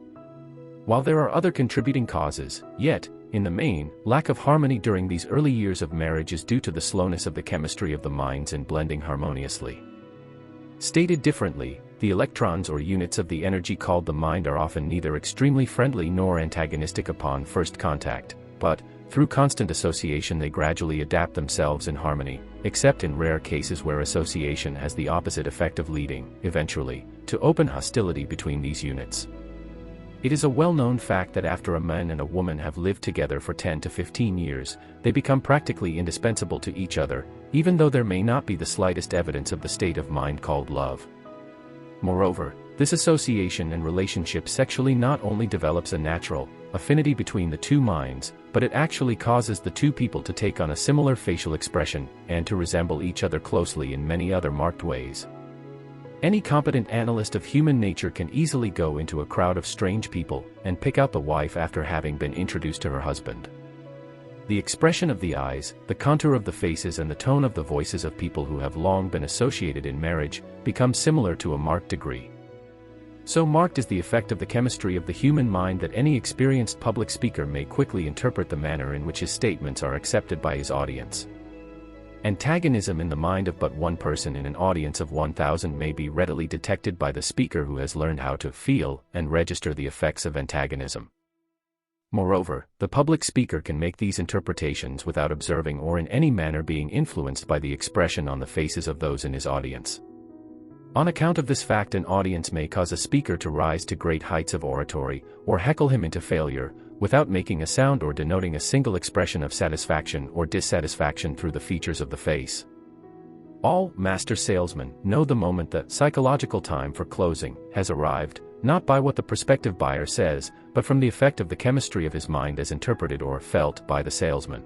While there are other contributing causes, yet, in the main, lack of harmony during these early years of marriage is due to the slowness of the chemistry of the minds in blending harmoniously. Stated differently, the electrons or units of the energy called the mind are often neither extremely friendly nor antagonistic upon first contact, but, through constant association they gradually adapt themselves in harmony, except in rare cases where association has the opposite effect of leading, eventually, to open hostility between these units. It is a well-known fact that after a man and a woman have lived together for 10 to 15 years, they become practically indispensable to each other, even though there may not be the slightest evidence of the state of mind called love. Moreover, this association and relationship sexually not only develops a natural affinity between the two minds, but it actually causes the two people to take on a similar facial expression, and to resemble each other closely in many other marked ways. Any competent analyst of human nature can easily go into a crowd of strange people, and pick out the wife after having been introduced to her husband. The expression of the eyes, the contour of the faces and the tone of the voices of people who have long been associated in marriage, become similar to a marked degree. So marked is the effect of the chemistry of the human mind that any experienced public speaker may quickly interpret the manner in which his statements are accepted by his audience. Antagonism in the mind of but one person in an audience of 1,000 may be readily detected by the speaker who has learned how to feel and register the effects of antagonism. Moreover, the public speaker can make these interpretations without observing or in any manner being influenced by the expression on the faces of those in his audience. On account of this fact, an audience may cause a speaker to rise to great heights of oratory, or heckle him into failure, without making a sound or denoting a single expression of satisfaction or dissatisfaction through the features of the face. All master salesmen know the moment the psychological time for closing has arrived, not by what the prospective buyer says, but from the effect of the chemistry of his mind as interpreted or felt by the salesman.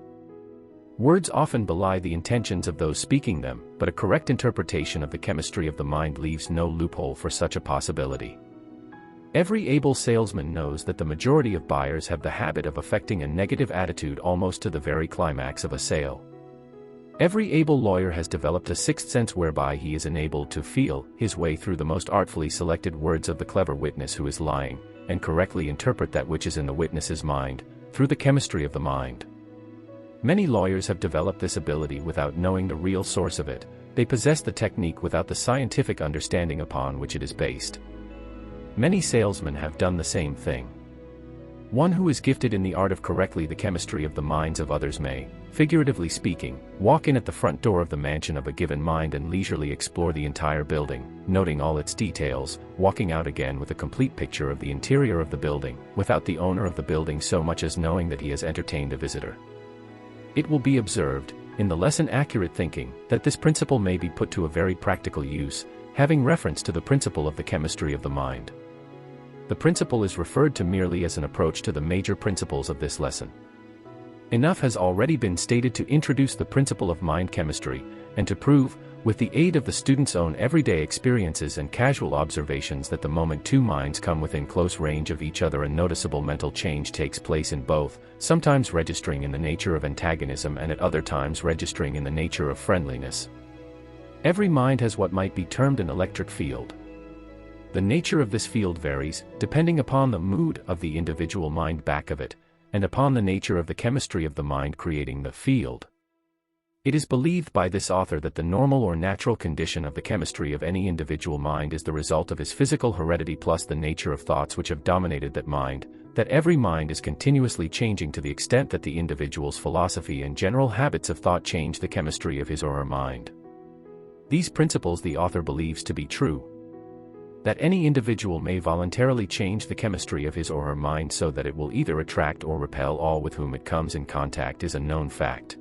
Words often belie the intentions of those speaking them, but a correct interpretation of the chemistry of the mind leaves no loophole for such a possibility. Every able salesman knows that the majority of buyers have the habit of affecting a negative attitude almost to the very climax of a sale. Every able lawyer has developed a sixth sense whereby he is enabled to feel his way through the most artfully selected words of the clever witness who is lying, and correctly interpret that which is in the witness's mind, through the chemistry of the mind. Many lawyers have developed this ability without knowing the real source of it. They possess the technique without the scientific understanding upon which it is based. Many salesmen have done the same thing. One who is gifted in the art of correctly the chemistry of the minds of others may, figuratively speaking, walk in at the front door of the mansion of a given mind and leisurely explore the entire building, noting all its details, walking out again with a complete picture of the interior of the building, without the owner of the building so much as knowing that he has entertained a visitor. It will be observed, in the lesson Accurate Thinking, that this principle may be put to a very practical use, having reference to the principle of the chemistry of the mind. The principle is referred to merely as an approach to the major principles of this lesson. Enough has already been stated to introduce the principle of mind chemistry, and to prove, with the aid of the student's own everyday experiences and casual observations, that the moment two minds come within close range of each other a noticeable mental change takes place in both, sometimes registering in the nature of antagonism and at other times registering in the nature of friendliness. Every mind has what might be termed an electric field. The nature of this field varies, depending upon the mood of the individual mind back of it, and upon the nature of the chemistry of the mind creating the field. It is believed by this author that the normal or natural condition of the chemistry of any individual mind is the result of his physical heredity plus the nature of thoughts which have dominated that mind, that every mind is continuously changing to the extent that the individual's philosophy and general habits of thought change the chemistry of his or her mind. These principles the author believes to be true. that any individual may voluntarily change the chemistry of his or her mind so that it will either attract or repel all with whom it comes in contact is a known fact.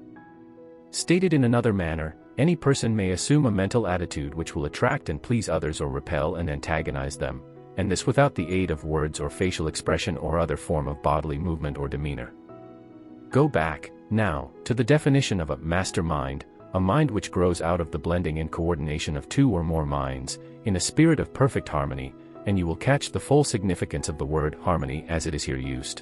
Stated in another manner, any person may assume a mental attitude which will attract and please others or repel and antagonize them, and this without the aid of words or facial expression or other form of bodily movement or demeanor. Go back, now, to the definition of a mastermind, a mind which grows out of the blending and coordination of two or more minds, in a spirit of perfect harmony, and you will catch the full significance of the word harmony as it is here used.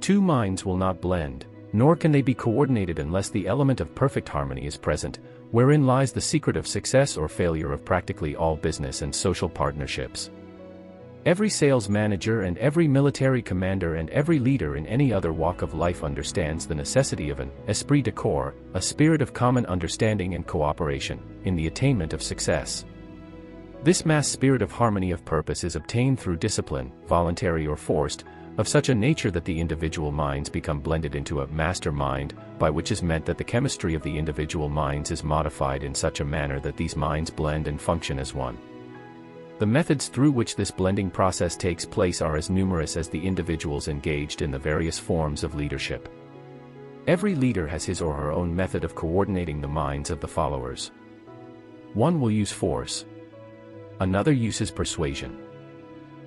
Two minds will not blend, nor can they be coordinated unless the element of perfect harmony is present, wherein lies the secret of success or failure of practically all business and social partnerships. Every sales manager and every military commander and every leader in any other walk of life understands the necessity of an esprit de corps, a spirit of common understanding and cooperation, in the attainment of success. This mass spirit of harmony of purpose is obtained through discipline, voluntary or forced, of such a nature that the individual minds become blended into a master mind, by which is meant that the chemistry of the individual minds is modified in such a manner that these minds blend and function as one. The methods through which this blending process takes place are as numerous as the individuals engaged in the various forms of leadership. Every leader has his or her own method of coordinating the minds of the followers. One will use force. Another uses persuasion.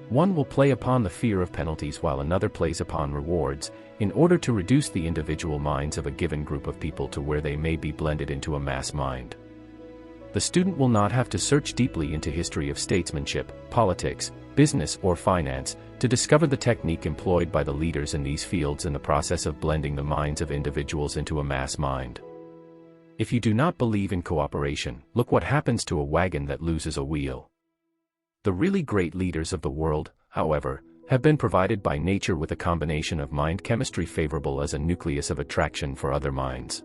One will play upon the fear of penalties while another plays upon rewards, in order to reduce the individual minds of a given group of people to where they may be blended into a mass mind. The student will not have to search deeply into history of statesmanship, politics, business or finance, to discover the technique employed by the leaders in these fields in the process of blending the minds of individuals into a mass mind. If you do not believe in cooperation, look what happens to a wagon that loses a wheel. The really great leaders of the world, however, have been provided by nature with a combination of mind chemistry favorable as a nucleus of attraction for other minds.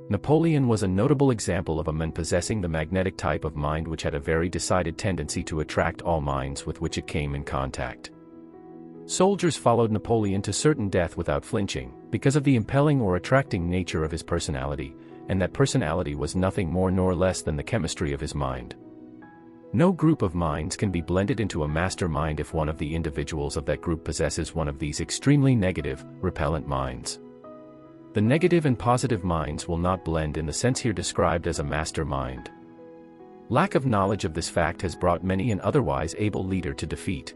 Napoleon was a notable example of a man possessing the magnetic type of mind which had a very decided tendency to attract all minds with which it came in contact. Soldiers followed Napoleon to certain death without flinching, because of the impelling or attracting nature of his personality, and that personality was nothing more nor less than the chemistry of his mind. No group of minds can be blended into a master mind if one of the individuals of that group possesses one of these extremely negative, repellent minds. The negative and positive minds will not blend in the sense here described as a master mind. Lack of knowledge of this fact has brought many an otherwise able leader to defeat.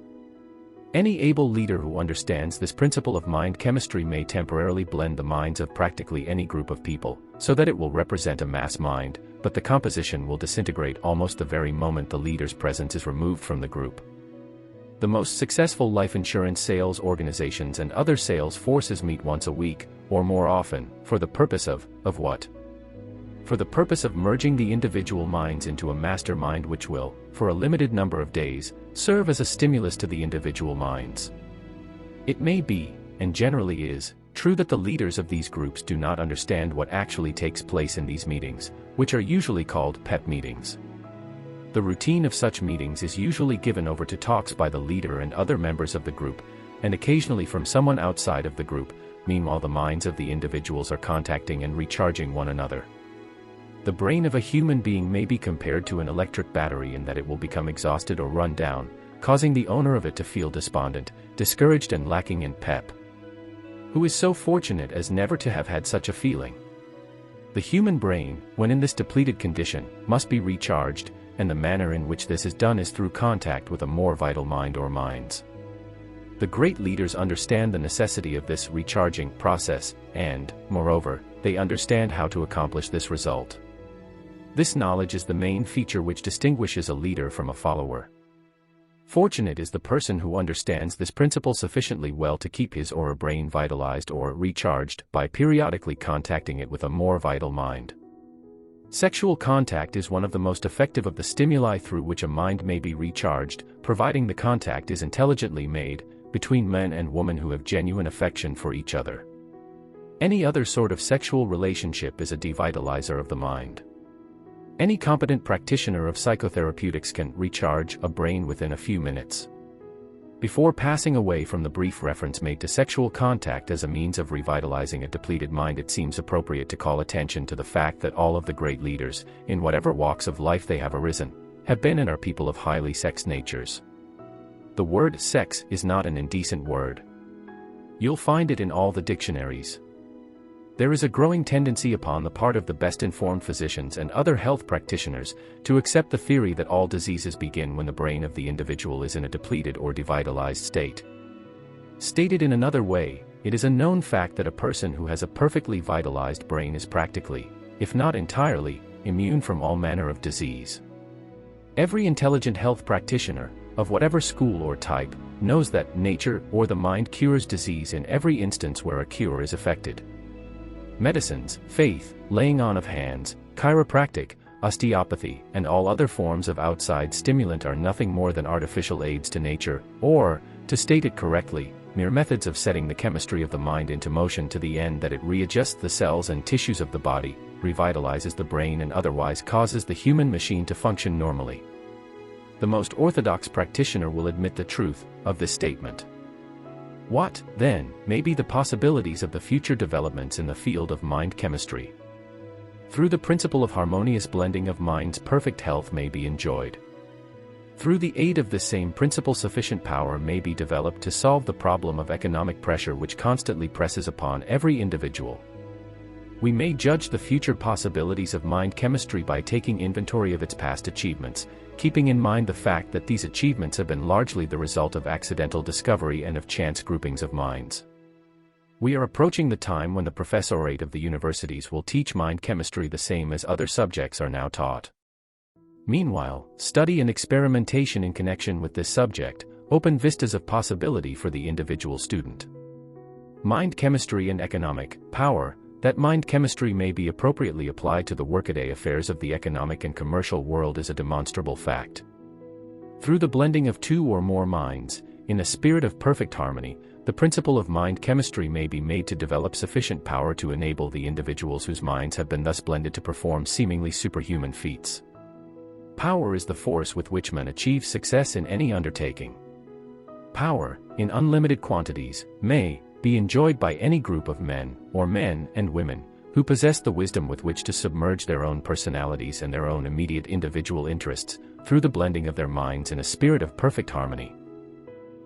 Any able leader who understands this principle of mind chemistry may temporarily blend the minds of practically any group of people, so that it will represent a mass mind, but the composition will disintegrate almost the very moment the leader's presence is removed from the group. The most successful life insurance sales organizations and other sales forces meet once a week, or more often, for the purpose of what? For the purpose of merging the individual minds into a master mind which will, for a limited number of days, serve as a stimulus to the individual minds. It may be, and generally is, true that the leaders of these groups do not understand what actually takes place in these meetings, which are usually called pep meetings. The routine of such meetings is usually given over to talks by the leader and other members of the group, and occasionally from someone outside of the group. Meanwhile, the minds of the individuals are contacting and recharging one another. The brain of a human being may be compared to an electric battery in that it will become exhausted or run down, causing the owner of it to feel despondent, discouraged and lacking in pep. Who is so fortunate as never to have had such a feeling? The human brain, when in this depleted condition, must be recharged, and the manner in which this is done is through contact with a more vital mind or minds. The great leaders understand the necessity of this recharging process, and, moreover, they understand how to accomplish this result. This knowledge is the main feature which distinguishes a leader from a follower. Fortunate is the person who understands this principle sufficiently well to keep his or her brain vitalized or recharged by periodically contacting it with a more vital mind. Sexual contact is one of the most effective of the stimuli through which a mind may be recharged, providing the contact is intelligently made, between man and woman who have genuine affection for each other. Any other sort of sexual relationship is a devitalizer of the mind. Any competent practitioner of psychotherapeutics can recharge a brain within a few minutes. Before passing away from the brief reference made to sexual contact as a means of revitalizing a depleted mind, it seems appropriate to call attention to the fact that all of the great leaders, in whatever walks of life they have arisen, have been and are people of highly sexed natures. The word sex is not an indecent word. You'll find it in all the dictionaries. There is a growing tendency upon the part of the best-informed physicians and other health practitioners to accept the theory that all diseases begin when the brain of the individual is in a depleted or devitalized state. Stated in another way, it is a known fact that a person who has a perfectly vitalized brain is practically, if not entirely, immune from all manner of disease. Every intelligent health practitioner, of whatever school or type, knows that nature or the mind cures disease in every instance where a cure is effected. Medicines, faith, laying on of hands, chiropractic, osteopathy, and all other forms of outside stimulant are nothing more than artificial aids to nature, or, to state it correctly, mere methods of setting the chemistry of the mind into motion to the end that it readjusts the cells and tissues of the body, revitalizes the brain and otherwise causes the human machine to function normally. The most orthodox practitioner will admit the truth of this statement. What, then, may be the possibilities of the future developments in the field of mind chemistry? Through the principle of harmonious blending of minds, perfect health may be enjoyed. Through the aid of this same principle, sufficient power may be developed to solve the problem of economic pressure which constantly presses upon every individual. We may judge the future possibilities of mind chemistry by taking inventory of its past achievements, keeping in mind the fact that these achievements have been largely the result of accidental discovery and of chance groupings of minds. We are approaching the time when the professorate of the universities will teach mind chemistry the same as other subjects are now taught. Meanwhile, study and experimentation in connection with this subject open vistas of possibility for the individual student. Mind chemistry and economic power. That mind chemistry may be appropriately applied to the workaday affairs of the economic and commercial world is a demonstrable fact. Through the blending of two or more minds, in a spirit of perfect harmony, the principle of mind chemistry may be made to develop sufficient power to enable the individuals whose minds have been thus blended to perform seemingly superhuman feats. Power is the force with which men achieve success in any undertaking. Power, in unlimited quantities, may be enjoyed by any group of men, or men and women, who possess the wisdom with which to submerge their own personalities and their own immediate individual interests, through the blending of their minds in a spirit of perfect harmony.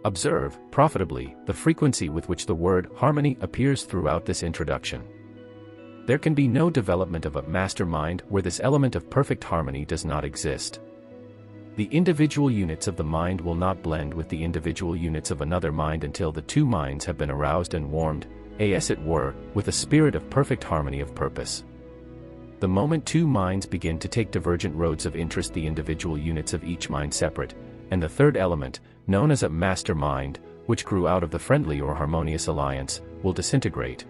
Observe, profitably, the frequency with which the word harmony appears throughout this introduction. There can be no development of a mastermind where this element of perfect harmony does not exist. The individual units of the mind will not blend with the individual units of another mind until the two minds have been aroused and warmed, as it were, with a spirit of perfect harmony of purpose. The moment two minds begin to take divergent roads of interest, the individual units of each mind separate, and the third element, known as a master mind, which grew out of the friendly or harmonious alliance, will disintegrate.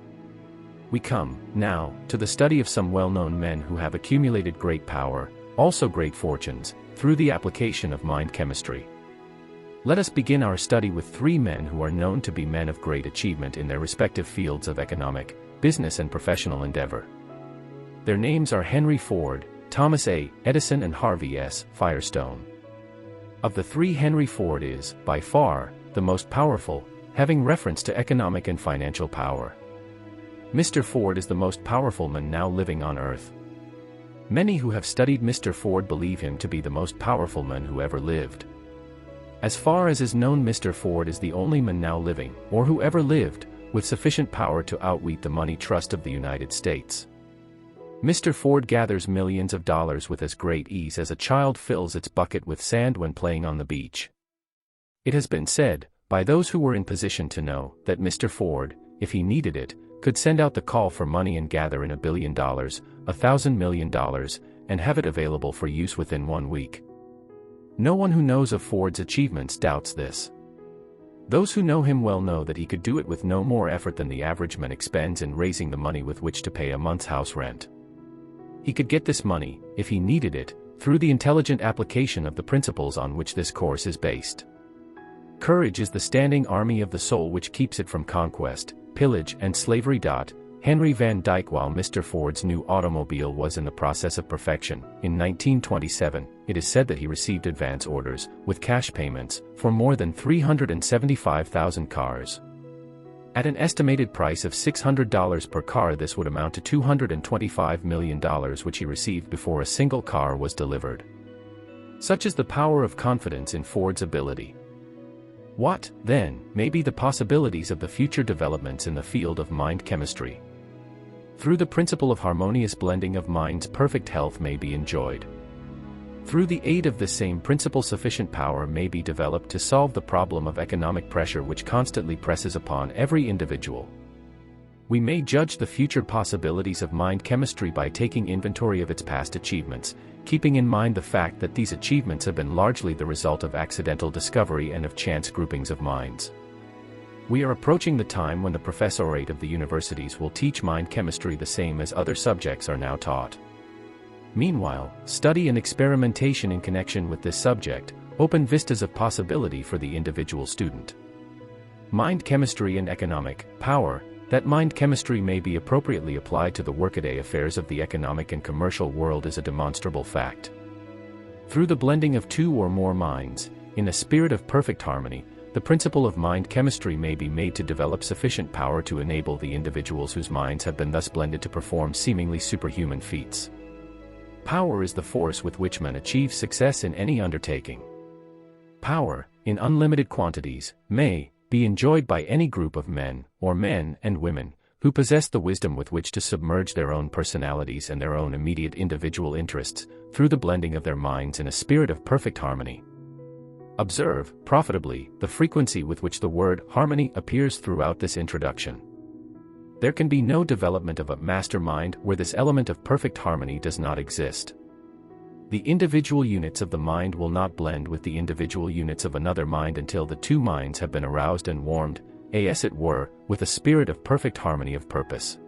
We come, now, to the study of some well-known men who have accumulated great power, also great fortunes, through the application of mind chemistry. Let us begin our study with three men who are known to be men of great achievement in their respective fields of economic, business and professional endeavor. Their names are Henry Ford, Thomas A. Edison and Harvey S. Firestone. Of the three, Henry Ford is, by far, the most powerful, having reference to economic and financial power. Mr. Ford is the most powerful man now living on Earth. Many who have studied Mr. Ford believe him to be the most powerful man who ever lived. As far as is known, Mr. Ford is the only man now living, or who ever lived, with sufficient power to outweigh the money trust of the United States. Mr. Ford gathers millions of dollars with as great ease as a child fills its bucket with sand when playing on the beach. It has been said, by those who were in position to know, that Mr. Ford, if he needed it, could send out the call for money and gather in $1 billion, $1,000 million, and have it available for use within 1 week. No one who knows of Ford's achievements doubts this. Those who know him well know that he could do it with no more effort than the average man expends in raising the money with which to pay a month's house rent. He could get this money, if he needed it, through the intelligent application of the principles on which this course is based. Courage is the standing army of the soul which keeps it from conquest, pillage and slavery. Henry Van Dyke. While Mr. Ford's new automobile was in the process of perfection, in 1927, it is said that he received advance orders, with cash payments, for more than 375,000 cars. At an estimated price of $600 per car, this would amount to $225 million, which he received before a single car was delivered. such as the power of confidence in Ford's ability. What, then, may be the possibilities of the future developments in the field of mind chemistry? Through the principle of harmonious blending of minds, perfect health may be enjoyed. Through the aid of this same principle, sufficient power may be developed to solve the problem of economic pressure which constantly presses upon every individual. We may judge the future possibilities of mind chemistry by taking inventory of its past achievements, keeping in mind the fact that these achievements have been largely the result of accidental discovery and of chance groupings of minds. We are approaching the time when the professorate of the universities will teach mind chemistry the same as other subjects are now taught. Meanwhile, study and experimentation in connection with this subject open vistas of possibility for the individual student. Mind chemistry and economic power. That mind chemistry may be appropriately applied to the workaday affairs of the economic and commercial world is a demonstrable fact. Through the blending of two or more minds, in a spirit of perfect harmony, the principle of mind chemistry may be made to develop sufficient power to enable the individuals whose minds have been thus blended to perform seemingly superhuman feats. Power is the force with which men achieve success in any undertaking. Power, in unlimited quantities, may be enjoyed by any group of men, or men and women, who possess the wisdom with which to submerge their own personalities and their own immediate individual interests, through the blending of their minds in a spirit of perfect harmony. Observe, profitably, the frequency with which the word harmony appears throughout this introduction. There can be no development of a mastermind where this element of perfect harmony does not exist. The individual units of the mind will not blend with the individual units of another mind until the two minds have been aroused and warmed, as it were, with a spirit of perfect harmony of purpose.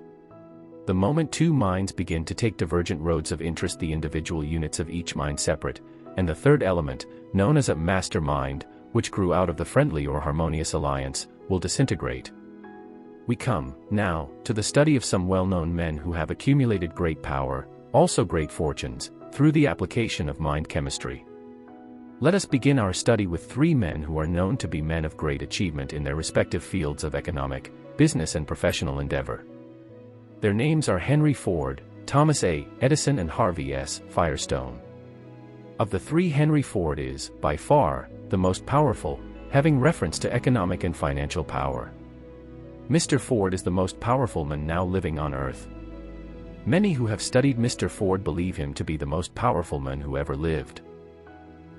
The moment two minds begin to take divergent roads of interest, the individual units of each mind separate, and the third element, known as a master mind, which grew out of the friendly or harmonious alliance, will disintegrate. We come, now, to the study of some well-known men who have accumulated great power, also great fortunes, through the application of mind chemistry. Let us begin our study with three men who are known to be men of great achievement in their respective fields of economic, business and professional endeavor. Their names are Henry Ford, Thomas A. Edison and Harvey S. Firestone. Of the three, Henry Ford is, by far, the most powerful, having reference to economic and financial power. Mr. Ford is the most powerful man now living on Earth. Many who have studied Mr. Ford believe him to be the most powerful man who ever lived.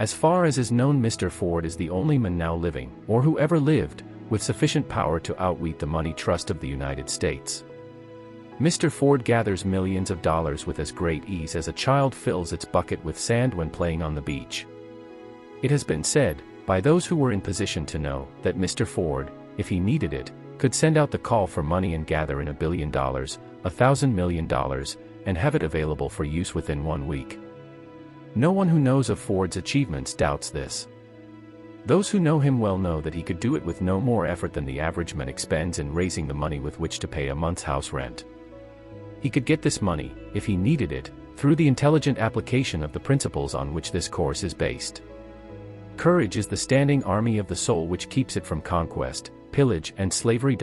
As far as is known, Mr. Ford is the only man now living, or who ever lived, with sufficient power to outweigh the money trust of the United States. Mr. Ford gathers millions of dollars with as great ease as a child fills its bucket with sand when playing on the beach. It has been said, by those who were in position to know, that Mr. Ford, if he needed it, could send out the call for money and gather in $1 billion, $1,000 million, and have it available for use within 1 week. No one who knows of Ford's achievements doubts this. Those who know him well know that he could do it with no more effort than the average man expends in raising the money with which to pay a month's house rent. He could get this money, if he needed it, through the intelligent application of the principles on which this course is based. Courage is the standing army of the soul which keeps it from conquest, pillage and slavery.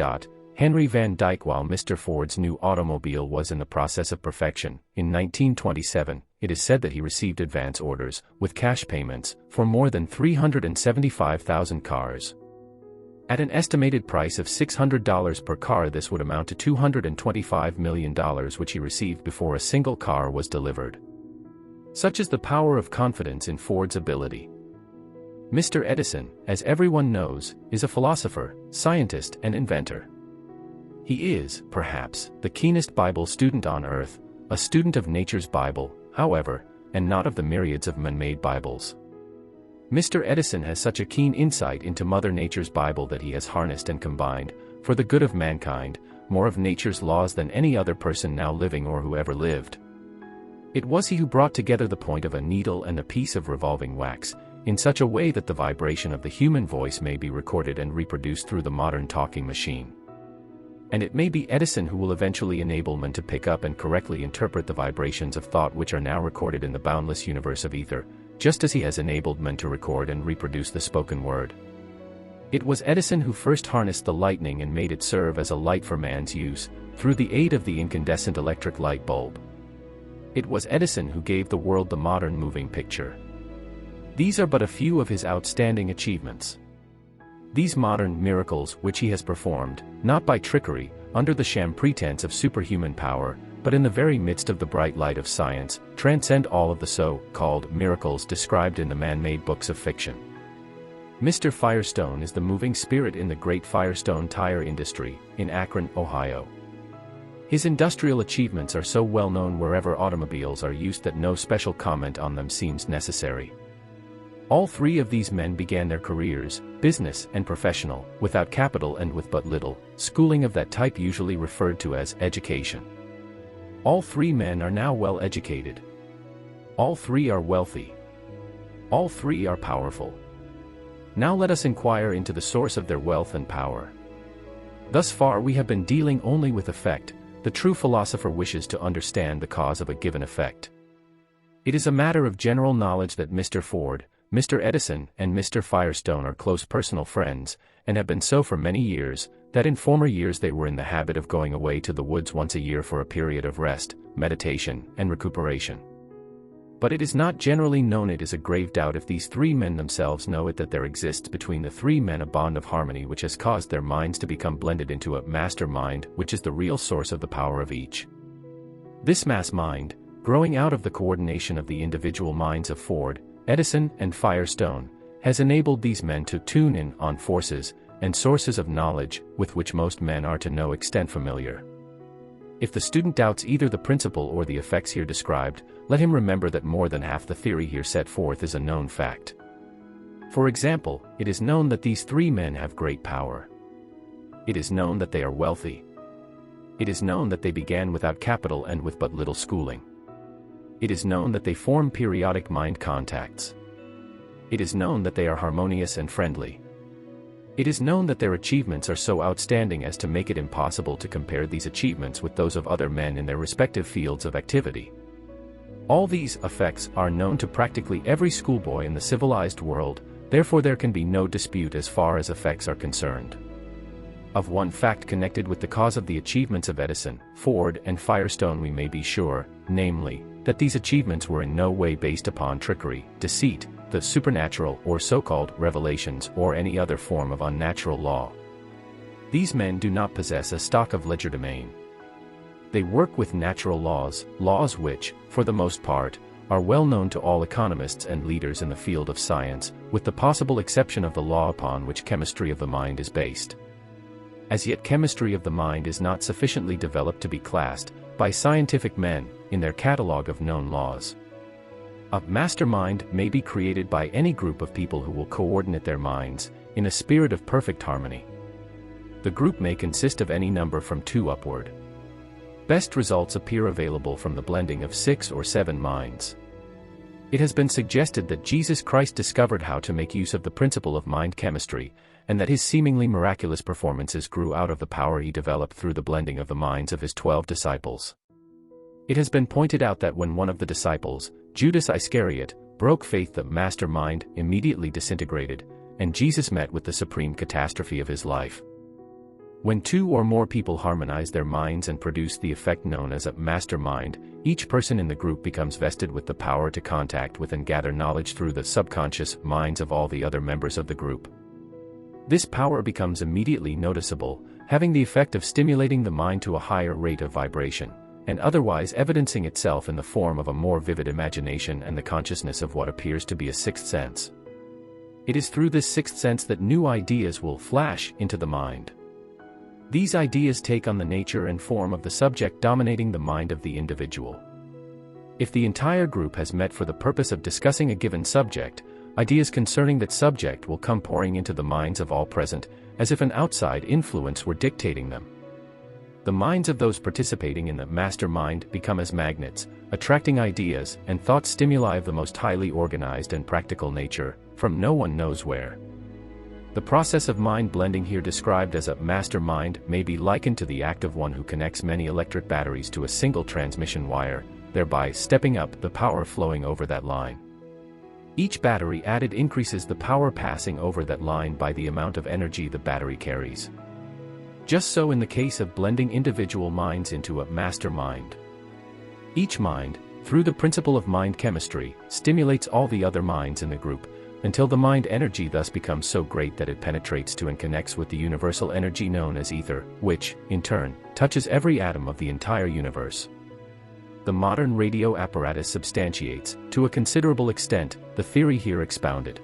Henry Van Dyke. While Mr. Ford's new automobile was in the process of perfection, in 1927, it is said that he received advance orders, with cash payments, for more than 375,000 cars. At an estimated price of $600 per car, this would amount to $225 million, which he received before a single car was delivered. Such is the power of confidence in Ford's ability. Mr. Edison, as everyone knows, is a philosopher, scientist, and inventor. He is, perhaps, the keenest Bible student on earth, a student of nature's Bible, however, and not of the myriads of man-made Bibles. Mr. Edison has such a keen insight into Mother Nature's Bible that he has harnessed and combined, for the good of mankind, more of nature's laws than any other person now living or who ever lived. It was he who brought together the point of a needle and a piece of revolving wax, in such a way that the vibration of the human voice may be recorded and reproduced through the modern talking machine. And it may be Edison who will eventually enable men to pick up and correctly interpret the vibrations of thought which are now recorded in the boundless universe of ether, just as he has enabled men to record and reproduce the spoken word. It was Edison who first harnessed the lightning and made it serve as a light for man's use, through the aid of the incandescent electric light bulb. It was Edison who gave the world the modern moving picture. These are but a few of his outstanding achievements. These modern miracles which he has performed, not by trickery, under the sham pretense of superhuman power, but in the very midst of the bright light of science, transcend all of the so-called miracles described in the man-made books of fiction. Mr. Firestone is the moving spirit in the great Firestone tire industry, in Akron, Ohio. His industrial achievements are so well known wherever automobiles are used that no special comment on them seems necessary. All three of these men began their careers, business and professional, without capital and with but little schooling of that type usually referred to as education. All three men are now well educated. All three are wealthy. All three are powerful. Now let us inquire into the source of their wealth and power. Thus far we have been dealing only with effect. The true philosopher wishes to understand the cause of a given effect. It is a matter of general knowledge that Mr. Ford, Mr. Edison, and Mr. Firestone are close personal friends, and have been so for many years, that in former years they were in the habit of going away to the woods once a year for a period of rest, meditation, and recuperation. But it is not generally known. It is a grave doubt if these three men themselves know it that there exists between the three men a bond of harmony which has caused their minds to become blended into a master mind which is the real source of the power of each. This mass mind, growing out of the coordination of the individual minds of Ford, Edison, and Firestone, has enabled these men to tune in on forces and sources of knowledge with which most men are to no extent familiar. If the student doubts either the principle or the effects here described, let him remember that more than half the theory here set forth is a known fact. For example, it is known that these three men have great power. It is known that they are wealthy. It is known that they began without capital and with but little schooling. It is known that they form periodic mind contacts. It is known that they are harmonious and friendly. It is known that their achievements are so outstanding as to make it impossible to compare these achievements with those of other men in their respective fields of activity. All these effects are known to practically every schoolboy in the civilized world, therefore there can be no dispute as far as effects are concerned. Of one fact connected with the cause of the achievements of Edison, Ford, and Firestone we may be sure, namely, that these achievements were in no way based upon trickery, deceit, the supernatural or so-called revelations or any other form of unnatural law. These men do not possess a stock of legerdemain. They work with natural laws, laws which, for the most part, are well known to all economists and leaders in the field of science, with the possible exception of the law upon which chemistry of the mind is based. As yet chemistry of the mind is not sufficiently developed to be classed, by scientific men, in their catalogue of known laws. A mastermind may be created by any group of people who will coordinate their minds, in a spirit of perfect harmony. The group may consist of any number from 2 upward. Best results appear available from the blending of 6 or 7 minds. It has been suggested that Jesus Christ discovered how to make use of the principle of mind chemistry, and that his seemingly miraculous performances grew out of the power he developed through the blending of the minds of his 12 disciples. It has been pointed out that when one of the disciples, Judas Iscariot, broke faith, the master mind immediately disintegrated, and Jesus met with the supreme catastrophe of his life. When 2 or more people harmonize their minds and produce the effect known as a master mind, each person in the group becomes vested with the power to contact with and gather knowledge through the subconscious minds of all the other members of the group. This power becomes immediately noticeable, having the effect of stimulating the mind to a higher rate of vibration, and otherwise evidencing itself in the form of a more vivid imagination and the consciousness of what appears to be a sixth sense. It is through this sixth sense that new ideas will flash into the mind. These ideas take on the nature and form of the subject dominating the mind of the individual. If the entire group has met for the purpose of discussing a given subject, ideas concerning that subject will come pouring into the minds of all present, as if an outside influence were dictating them. The minds of those participating in the master mind become as magnets, attracting ideas and thought stimuli of the most highly organized and practical nature, from no one knows where. The process of mind blending here described as a master mind may be likened to the act of one who connects many electric batteries to a single transmission wire, thereby stepping up the power flowing over that line. Each battery added increases the power passing over that line by the amount of energy the battery carries. Just so in the case of blending individual minds into a master mind. Each mind, through the principle of mind chemistry, stimulates all the other minds in the group, until the mind energy thus becomes so great that it penetrates to and connects with the universal energy known as ether, which, in turn, touches every atom of the entire universe. The modern radio apparatus substantiates, to a considerable extent, the theory here expounded.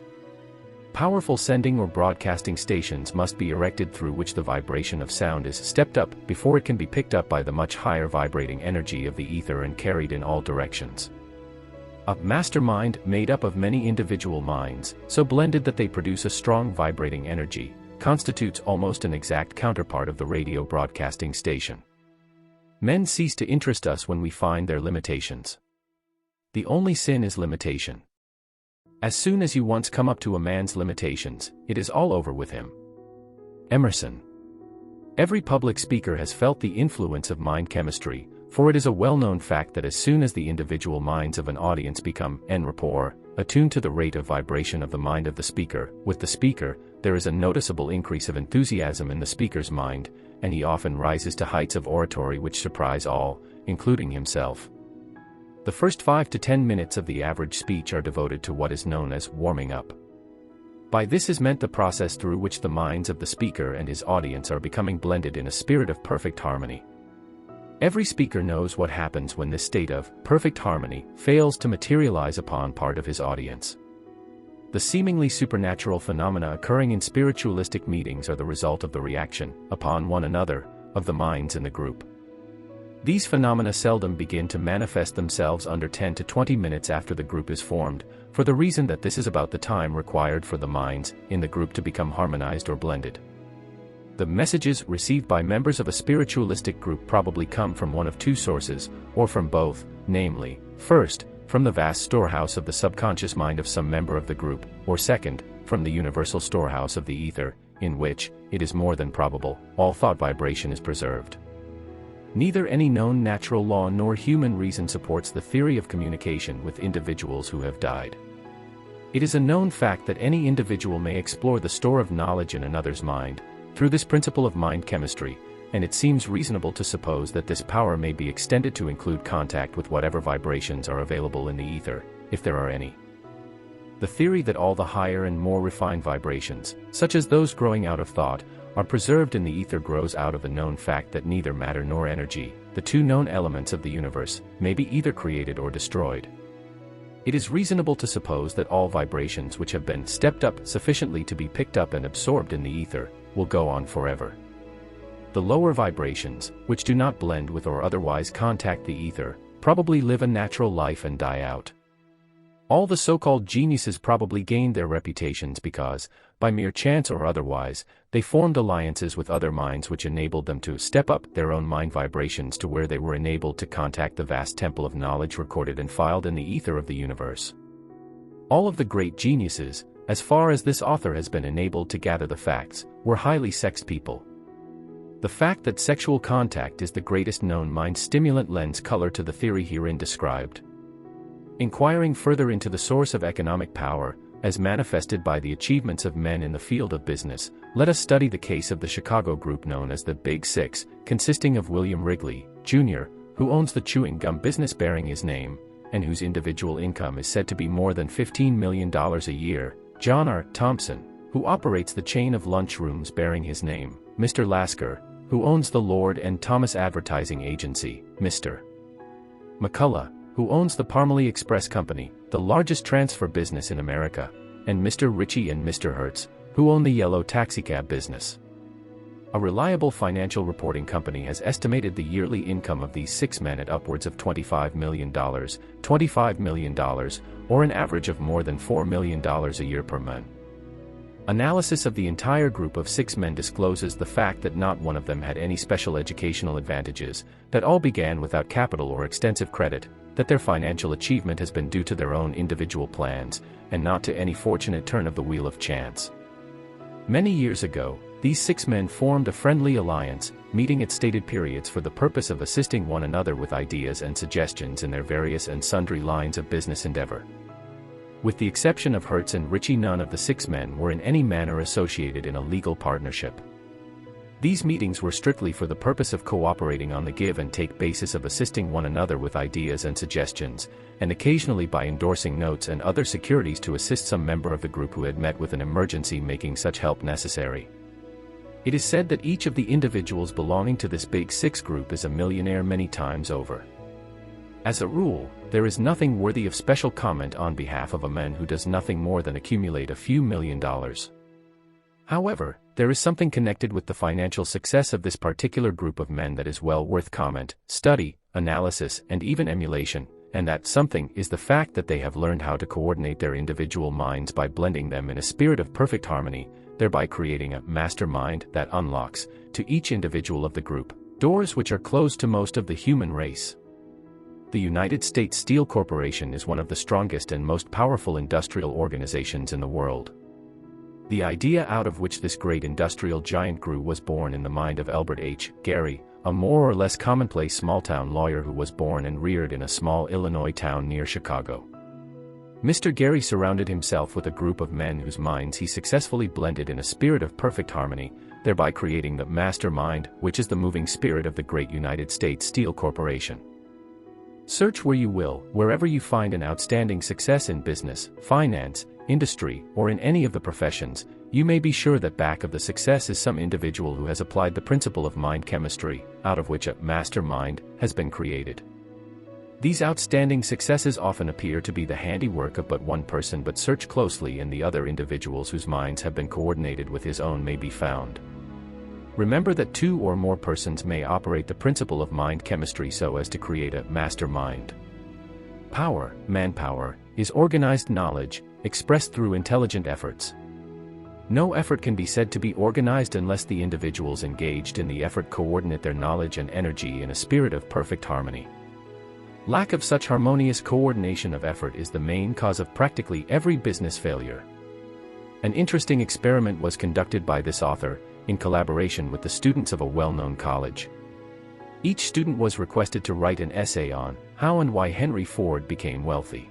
Powerful sending or broadcasting stations must be erected through which the vibration of sound is stepped up before it can be picked up by the much higher vibrating energy of the ether and carried in all directions. A mastermind made up of many individual minds, so blended that they produce a strong vibrating energy, constitutes almost an exact counterpart of the radio broadcasting station. Men cease to interest us when we find their limitations. The only sin is limitation. As soon as you once come up to a man's limitations, it is all over with him. Emerson. Every public speaker has felt the influence of mind chemistry, for it is a well-known fact that as soon as the individual minds of an audience become en rapport, attuned to the rate of vibration of the mind of the speaker, with the speaker, there is a noticeable increase of enthusiasm in the speaker's mind, and he often rises to heights of oratory which surprise all, including himself. The first 5 to 10 minutes of the average speech are devoted to what is known as warming up. By this is meant the process through which the minds of the speaker and his audience are becoming blended in a spirit of perfect harmony. Every speaker knows what happens when this state of perfect harmony fails to materialize upon part of his audience. The seemingly supernatural phenomena occurring in spiritualistic meetings are the result of the reaction, upon one another, of the minds in the group. These phenomena seldom begin to manifest themselves under 10 to 20 minutes after the group is formed, for the reason that this is about the time required for the minds in the group to become harmonized or blended. The messages received by members of a spiritualistic group probably come from one of two sources, or from both, namely, first, from the vast storehouse of the subconscious mind of some member of the group, or second, from the universal storehouse of the ether, in which, it is more than probable, all thought vibration is preserved. Neither any known natural law nor human reason supports the theory of communication with individuals who have died. It is a known fact that any individual may explore the store of knowledge in another's mind, through this principle of mind chemistry, and it seems reasonable to suppose that this power may be extended to include contact with whatever vibrations are available in the ether, if there are any. The theory that all the higher and more refined vibrations, such as those growing out of thought, are preserved in the ether grows out of the known fact that neither matter nor energy, the two known elements of the universe, may be either created or destroyed. It is reasonable to suppose that all vibrations which have been stepped up sufficiently to be picked up and absorbed in the ether, will go on forever. The lower vibrations, which do not blend with or otherwise contact the ether, probably live a natural life and die out. All the so-called geniuses probably gained their reputations because, by mere chance or otherwise, they formed alliances with other minds which enabled them to step up their own mind vibrations to where they were enabled to contact the vast temple of knowledge recorded and filed in the ether of the universe. All of the great geniuses, as far as this author has been enabled to gather the facts, were highly sexed people. The fact that sexual contact is the greatest known mind stimulant lends color to the theory herein described. Inquiring further into the source of economic power, as manifested by the achievements of men in the field of business, let us study the case of the Chicago group known as the Big Six, consisting of William Wrigley, Jr., who owns the chewing gum business bearing his name, and whose individual income is said to be more than $15 million a year, John R. Thompson, who operates the chain of lunchrooms bearing his name, Mr. Lasker, who owns the Lord and Thomas Advertising Agency, Mr. McCullough, who owns the Parmalee Express Company, the largest transfer business in America, and Mr. Ritchie and Mr. Hertz, who own the yellow taxicab business. A reliable financial reporting company has estimated the yearly income of these six men at upwards of $25 million, or an average of more than $4 million a year per man. Analysis of the entire group of six men discloses the fact that not one of them had any special educational advantages, that all began without capital or extensive credit, that their financial achievement has been due to their own individual plans, and not to any fortunate turn of the wheel of chance. Many years ago, these six men formed a friendly alliance, meeting at stated periods for the purpose of assisting one another with ideas and suggestions in their various and sundry lines of business endeavor. With the exception of Hertz and Ritchie, none of the six men were in any manner associated in a legal partnership. These meetings were strictly for the purpose of cooperating on the give and take basis of assisting one another with ideas and suggestions, and occasionally by endorsing notes and other securities to assist some member of the group who had met with an emergency, making such help necessary. It is said that each of the individuals belonging to this Big Six group is a millionaire many times over. As a rule, there is nothing worthy of special comment on behalf of a man who does nothing more than accumulate a few $1,000,000. However, there is something connected with the financial success of this particular group of men that is well worth comment, study, analysis, and even emulation, and that something is the fact that they have learned how to coordinate their individual minds by blending them in a spirit of perfect harmony, thereby creating a mastermind that unlocks, to each individual of the group, doors which are closed to most of the human race. The United States Steel Corporation is one of the strongest and most powerful industrial organizations in the world. The idea out of which this great industrial giant grew was born in the mind of Albert H. Gary, a more or less commonplace small-town lawyer who was born and reared in a small Illinois town near Chicago. Mr. Gary surrounded himself with a group of men whose minds he successfully blended in a spirit of perfect harmony, thereby creating the mastermind, which is the moving spirit of the great United States Steel Corporation. Search where you will, wherever you find an outstanding success in business, finance, industry, or in any of the professions, you may be sure that back of the success is some individual who has applied the principle of mind chemistry, out of which a mastermind has been created. These outstanding successes often appear to be the handiwork of but one person, but search closely and the other individuals whose minds have been coordinated with his own may be found. Remember that two or more persons may operate the principle of mind chemistry so as to create a mastermind. Power, manpower, is organized knowledge, expressed through intelligent efforts. No effort can be said to be organized unless the individuals engaged in the effort coordinate their knowledge and energy in a spirit of perfect harmony. Lack of such harmonious coordination of effort is the main cause of practically every business failure. An interesting experiment was conducted by this author, in collaboration with the students of a well-known college. Each student was requested to write an essay on how and why Henry Ford became wealthy.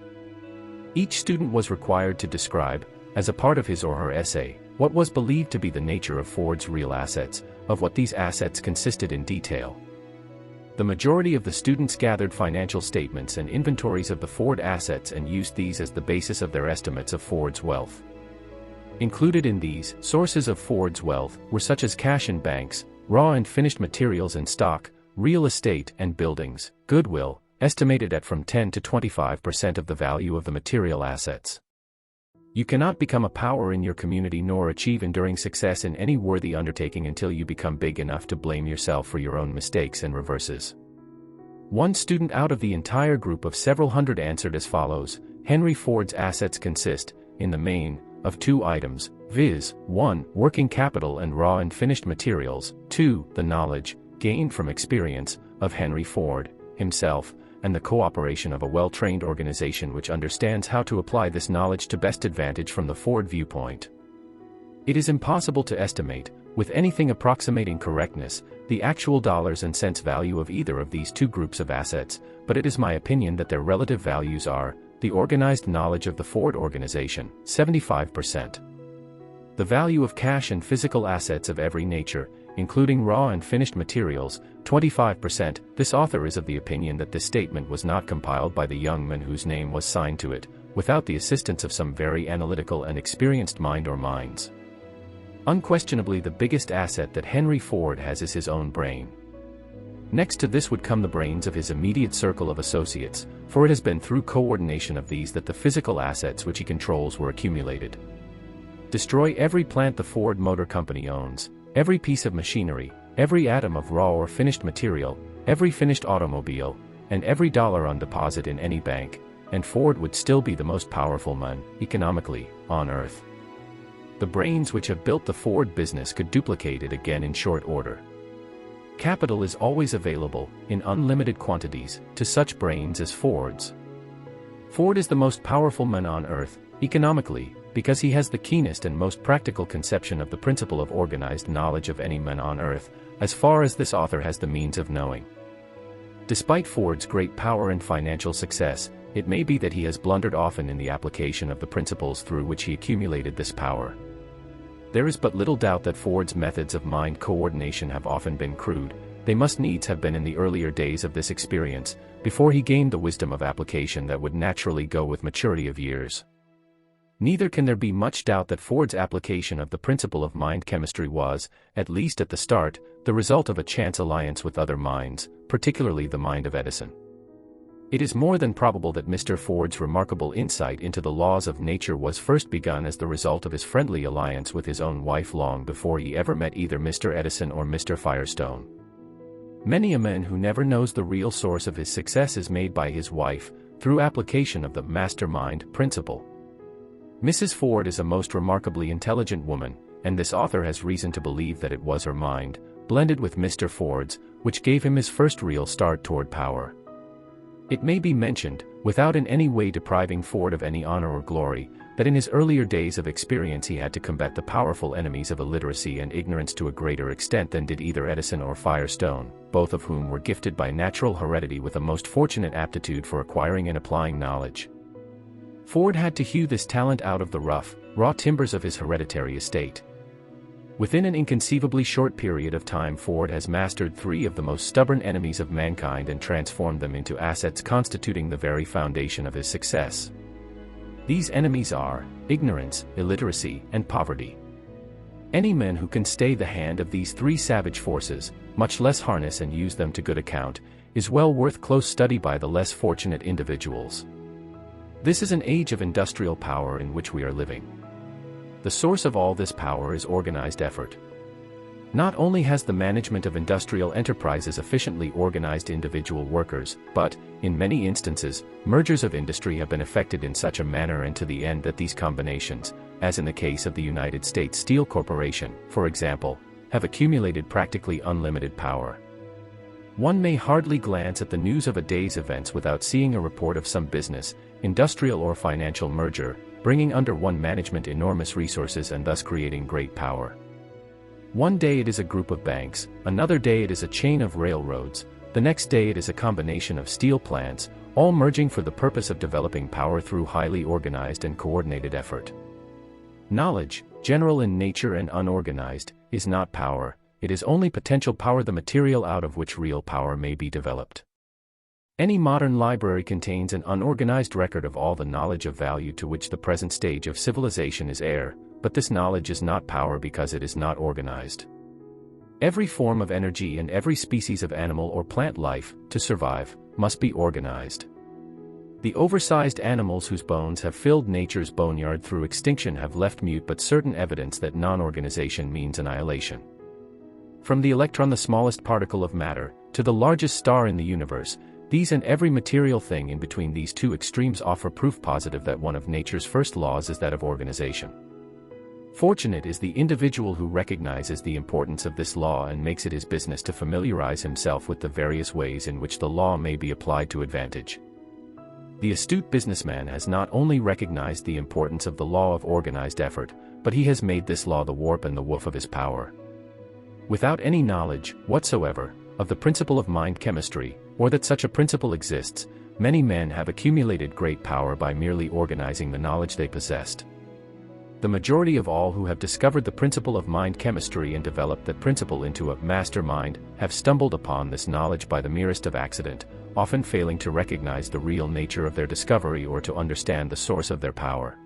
Each student was required to describe, as a part of his or her essay, what was believed to be the nature of Ford's real assets, of what these assets consisted in detail. The majority of the students gathered financial statements and inventories of the Ford assets and used these as the basis of their estimates of Ford's wealth. Included in these sources of Ford's wealth were such as cash in banks, raw and finished materials and stock, real estate and buildings, goodwill, estimated at from 10 to 25% of the value of the material assets. You cannot become a power in your community nor achieve enduring success in any worthy undertaking until you become big enough to blame yourself for your own mistakes and reverses. One student out of the entire group of several hundred answered as follows: Henry Ford's assets consist, in the main, of two items, viz., 1. Working capital and raw and finished materials, 2. The knowledge, gained from experience, of Henry Ford himself, and the cooperation of a well-trained organization which understands how to apply this knowledge to best advantage from the Ford viewpoint. It is impossible to estimate, with anything approximating correctness, the actual dollars and cents value of either of these two groups of assets, but it is my opinion that their relative values are: the organized knowledge of the Ford organization, 75%. The value of cash and physical assets of every nature, including raw and finished materials, 25%. This author is of the opinion that this statement was not compiled by the young man whose name was signed to it, without the assistance of some very analytical and experienced mind or minds. Unquestionably, the biggest asset that Henry Ford has is his own brain. Next to this would come the brains of his immediate circle of associates, for it has been through coordination of these that the physical assets which he controls were accumulated. Destroy every plant the Ford Motor Company owns, every piece of machinery, every atom of raw or finished material, every finished automobile, and every dollar on deposit in any bank, and Ford would still be the most powerful man, economically, on earth. The brains which have built the Ford business could duplicate it again in short order. Capital is always available, in unlimited quantities, to such brains as Ford's. Ford is the most powerful man on earth, economically, because he has the keenest and most practical conception of the principle of organized knowledge of any man on earth, as far as this author has the means of knowing. Despite Ford's great power and financial success, it may be that he has blundered often in the application of the principles through which he accumulated this power. There is but little doubt that Ford's methods of mind coordination have often been crude. They must needs have been in the earlier days of this experience, before he gained the wisdom of application that would naturally go with maturity of years. Neither can there be much doubt that Ford's application of the principle of mind chemistry was, at least at the start, the result of a chance alliance with other minds, particularly the mind of Edison. It is more than probable that Mr. Ford's remarkable insight into the laws of nature was first begun as the result of his friendly alliance with his own wife long before he ever met either Mr. Edison or Mr. Firestone. Many a man who never knows the real source of his success is made by his wife, through application of the mastermind principle. Mrs. Ford is a most remarkably intelligent woman, and this author has reason to believe that it was her mind, blended with Mr. Ford's, which gave him his first real start toward power. It may be mentioned, without in any way depriving Ford of any honor or glory, that in his earlier days of experience he had to combat the powerful enemies of illiteracy and ignorance to a greater extent than did either Edison or Firestone, both of whom were gifted by natural heredity with a most fortunate aptitude for acquiring and applying knowledge. Ford had to hew this talent out of the rough, raw timbers of his hereditary estate. Within an inconceivably short period of time, Ford has mastered three of the most stubborn enemies of mankind and transformed them into assets constituting the very foundation of his success. These enemies are ignorance, illiteracy, and poverty. Any man who can stay the hand of these three savage forces, much less harness and use them to good account, is well worth close study by the less fortunate individuals. This is an age of industrial power in which we are living. The source of all this power is organized effort. Not only has the management of industrial enterprises efficiently organized individual workers, but, in many instances, mergers of industry have been effected in such a manner and to the end that these combinations, as in the case of the United States Steel Corporation, for example, have accumulated practically unlimited power. One may hardly glance at the news of a day's events without seeing a report of some business, industrial or financial merger, bringing under one management enormous resources and thus creating great power. One day it is a group of banks, another day it is a chain of railroads, the next day it is a combination of steel plants, all merging for the purpose of developing power through highly organized and coordinated effort. Knowledge, general in nature and unorganized, is not power, it is only potential power, the material out of which real power may be developed. Any modern library contains an unorganized record of all the knowledge of value to which the present stage of civilization is heir, but this knowledge is not power because it is not organized. Every form of energy and every species of animal or plant life, to survive, must be organized. The oversized animals whose bones have filled nature's boneyard through extinction have left mute but certain evidence that non-organization means annihilation. From the electron, the smallest particle of matter, to the largest star in the universe, these and every material thing in between these two extremes offer proof positive that one of nature's first laws is that of organization. Fortunate is the individual who recognizes the importance of this law and makes it his business to familiarize himself with the various ways in which the law may be applied to advantage. The astute businessman has not only recognized the importance of the law of organized effort, but he has made this law the warp and the woof of his power. Without any knowledge whatsoever of the principle of mind chemistry, or that such a principle exists, many men have accumulated great power by merely organizing the knowledge they possessed. The majority of all who have discovered the principle of mind chemistry and developed that principle into a mastermind have stumbled upon this knowledge by the merest of accident, often failing to recognize the real nature of their discovery or to understand the source of their power.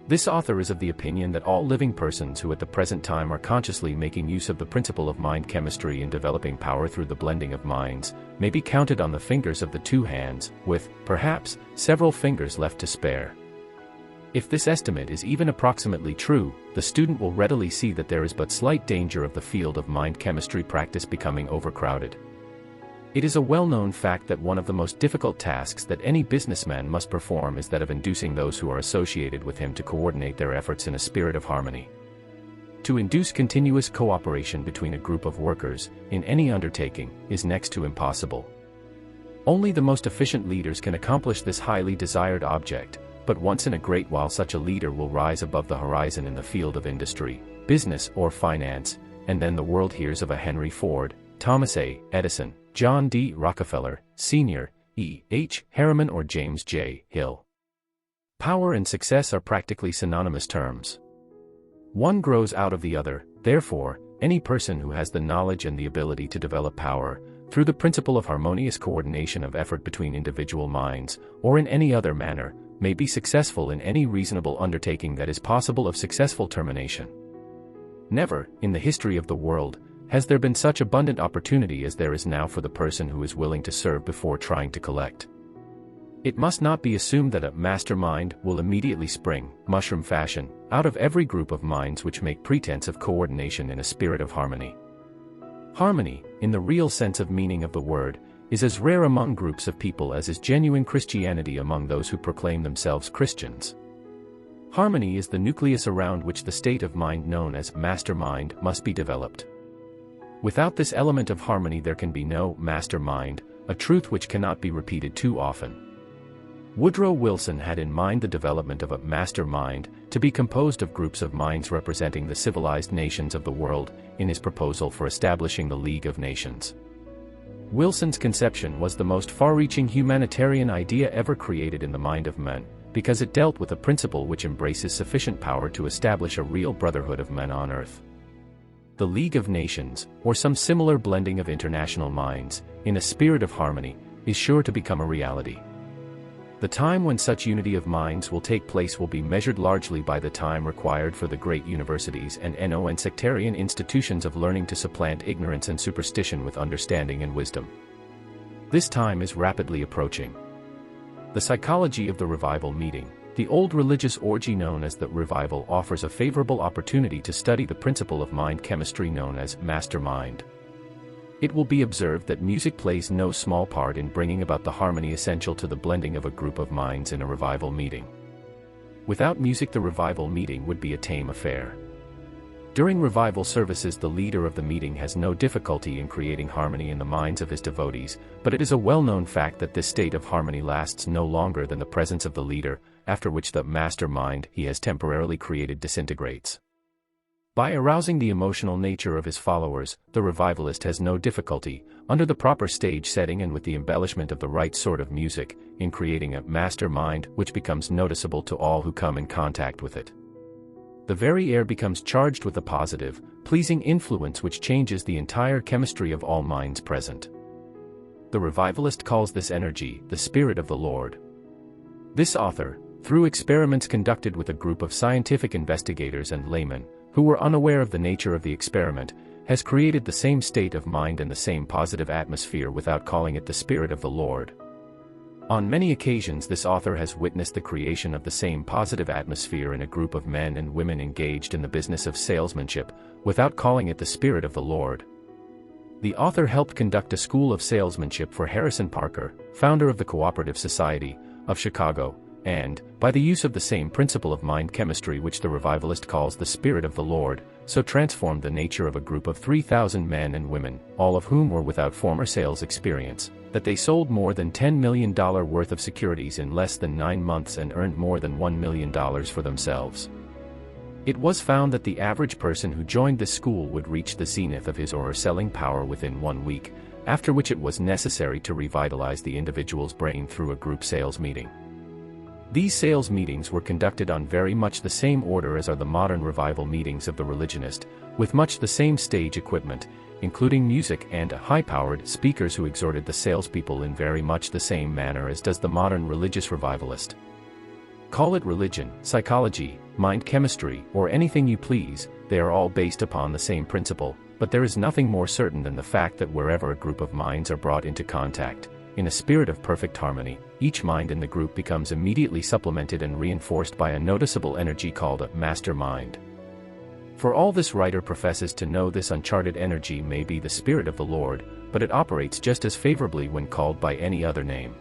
This author is of the opinion that all living persons who at the present time are consciously making use of the principle of mind chemistry in developing power through the blending of minds, may be counted on the fingers of the two hands, with, perhaps, several fingers left to spare. If this estimate is even approximately true, the student will readily see that there is but slight danger of the field of mind chemistry practice becoming overcrowded. It is a well-known fact that one of the most difficult tasks that any businessman must perform is that of inducing those who are associated with him to coordinate their efforts in a spirit of harmony. To induce continuous cooperation between a group of workers, in any undertaking, is next to impossible. Only the most efficient leaders can accomplish this highly desired object, but once in a great while such a leader will rise above the horizon in the field of industry, business, or finance, and then the world hears of a Henry Ford, Thomas A. Edison, John D. Rockefeller, Sr., E. H. Harriman or James J. Hill. Power and success are practically synonymous terms. One grows out of the other. Therefore, any person who has the knowledge and the ability to develop power, through the principle of harmonious coordination of effort between individual minds, or in any other manner, may be successful in any reasonable undertaking that is possible of successful termination. Never, in the history of the world, has there been such abundant opportunity as there is now for the person who is willing to serve before trying to collect. It must not be assumed that a mastermind will immediately spring, mushroom fashion, out of every group of minds which make pretense of coordination in a spirit of harmony. Harmony, in the real sense of meaning of the word, is as rare among groups of people as is genuine Christianity among those who proclaim themselves Christians. Harmony is the nucleus around which the state of mind known as mastermind must be developed. Without this element of harmony there can be no mastermind, a truth which cannot be repeated too often. Woodrow Wilson had in mind the development of a mastermind to be composed of groups of minds representing the civilized nations of the world in his proposal for establishing the League of Nations. Wilson's conception was the most far-reaching humanitarian idea ever created in the mind of men, because it dealt with a principle which embraces sufficient power to establish a real brotherhood of men on earth. The League of Nations, or some similar blending of international minds, in a spirit of harmony, is sure to become a reality. The time when such unity of minds will take place will be measured largely by the time required for the great universities and sectarian institutions of learning to supplant ignorance and superstition with understanding and wisdom. This time is rapidly approaching. The psychology of the revival meeting, the old religious orgy known as the revival, offers a favorable opportunity to study the principle of mind chemistry known as mastermind. It will be observed that music plays no small part in bringing about the harmony essential to the blending of a group of minds in a revival meeting. Without music the revival meeting would be a tame affair. During revival services the leader of the meeting has no difficulty in creating harmony in the minds of his devotees, but it is a well-known fact that this state of harmony lasts no longer than the presence of the leader, after which the mastermind he has temporarily created disintegrates. By arousing the emotional nature of his followers, the revivalist has no difficulty, under the proper stage setting and with the embellishment of the right sort of music, in creating a mastermind which becomes noticeable to all who come in contact with it. The very air becomes charged with a positive, pleasing influence which changes the entire chemistry of all minds present. The revivalist calls this energy the Spirit of the Lord. This author, through experiments conducted with a group of scientific investigators and laymen, who were unaware of the nature of the experiment, has created the same state of mind and the same positive atmosphere without calling it the Spirit of the Lord. On many occasions this author has witnessed the creation of the same positive atmosphere in a group of men and women engaged in the business of salesmanship, without calling it the Spirit of the Lord. The author helped conduct a school of salesmanship for Harrison Parker, founder of the Cooperative Society of Chicago, and, by the use of the same principle of mind chemistry which the revivalist calls the Spirit of the Lord, so transformed the nature of a group of 3,000 men and women, all of whom were without former sales experience, that they sold more than $10 million worth of securities in less than 9 months and earned more than $1 million for themselves. It was found that the average person who joined this school would reach the zenith of his or her selling power within 1 week, after which it was necessary to revitalize the individual's brain through a group sales meeting. These sales meetings were conducted on very much the same order as are the modern revival meetings of the religionist, with much the same stage equipment, including music and high-powered speakers who exhorted the salespeople in very much the same manner as does the modern religious revivalist. Call it religion, psychology, mind chemistry, or anything you please, they are all based upon the same principle, but there is nothing more certain than the fact that wherever a group of minds are brought into contact, in a spirit of perfect harmony, each mind in the group becomes immediately supplemented and reinforced by a noticeable energy called a master mind. For all this writer professes to know this uncharted energy may be the Spirit of the Lord, but it operates just as favorably when called by any other name.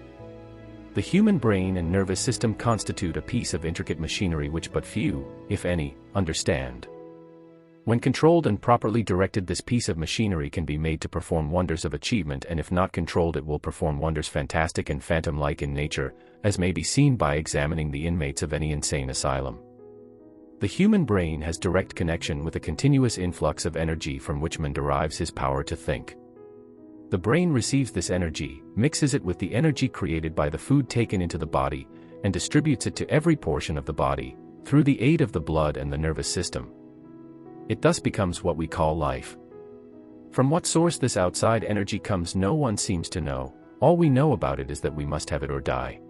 The human brain and nervous system constitute a piece of intricate machinery which but few, if any, understand. When controlled and properly directed, this piece of machinery can be made to perform wonders of achievement, and if not controlled it will perform wonders fantastic and phantom-like in nature, as may be seen by examining the inmates of any insane asylum. The human brain has direct connection with a continuous influx of energy from which man derives his power to think. The brain receives this energy, mixes it with the energy created by the food taken into the body, and distributes it to every portion of the body, through the aid of the blood and the nervous system. It thus becomes what we call life. From what source this outside energy comes no one seems to know, all we know about it is that we must have it or die.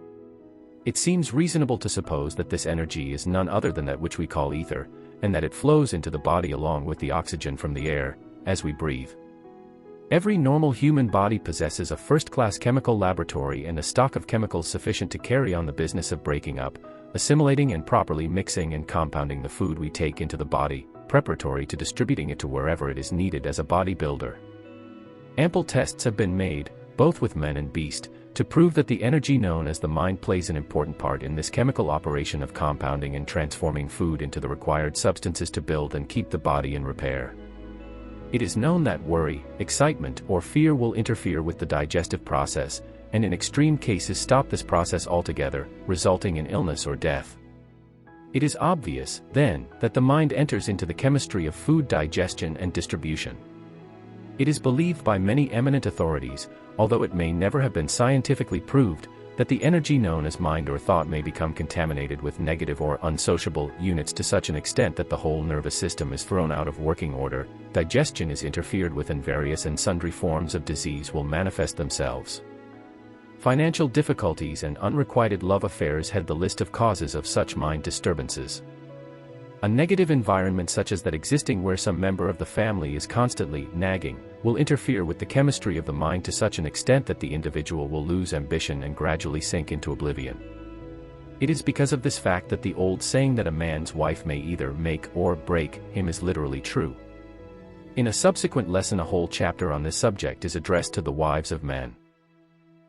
It seems reasonable to suppose that this energy is none other than that which we call ether, and that it flows into the body along with the oxygen from the air, as we breathe. Every normal human body possesses a first-class chemical laboratory and a stock of chemicals sufficient to carry on the business of breaking up, assimilating and properly mixing and compounding the food we take into the body, preparatory to distributing it to wherever it is needed as a bodybuilder. Ample tests have been made, both with man and beast, to prove that the energy known as the mind plays an important part in this chemical operation of compounding and transforming food into the required substances to build and keep the body in repair. It is known that worry, excitement, or fear will interfere with the digestive process, and in extreme cases stop this process altogether, resulting in illness or death. It is obvious, then, that the mind enters into the chemistry of food digestion and distribution. It is believed by many eminent authorities, although it may never have been scientifically proved, that the energy known as mind or thought may become contaminated with negative or unsociable units to such an extent that the whole nervous system is thrown out of working order, digestion is interfered with, and various and sundry forms of disease will manifest themselves. Financial difficulties and unrequited love affairs head the list of causes of such mind disturbances. A negative environment such as that existing where some member of the family is constantly nagging, will interfere with the chemistry of the mind to such an extent that the individual will lose ambition and gradually sink into oblivion. It is because of this fact that the old saying that a man's wife may either make or break him is literally true. In a subsequent lesson, a whole chapter on this subject is addressed to the wives of men.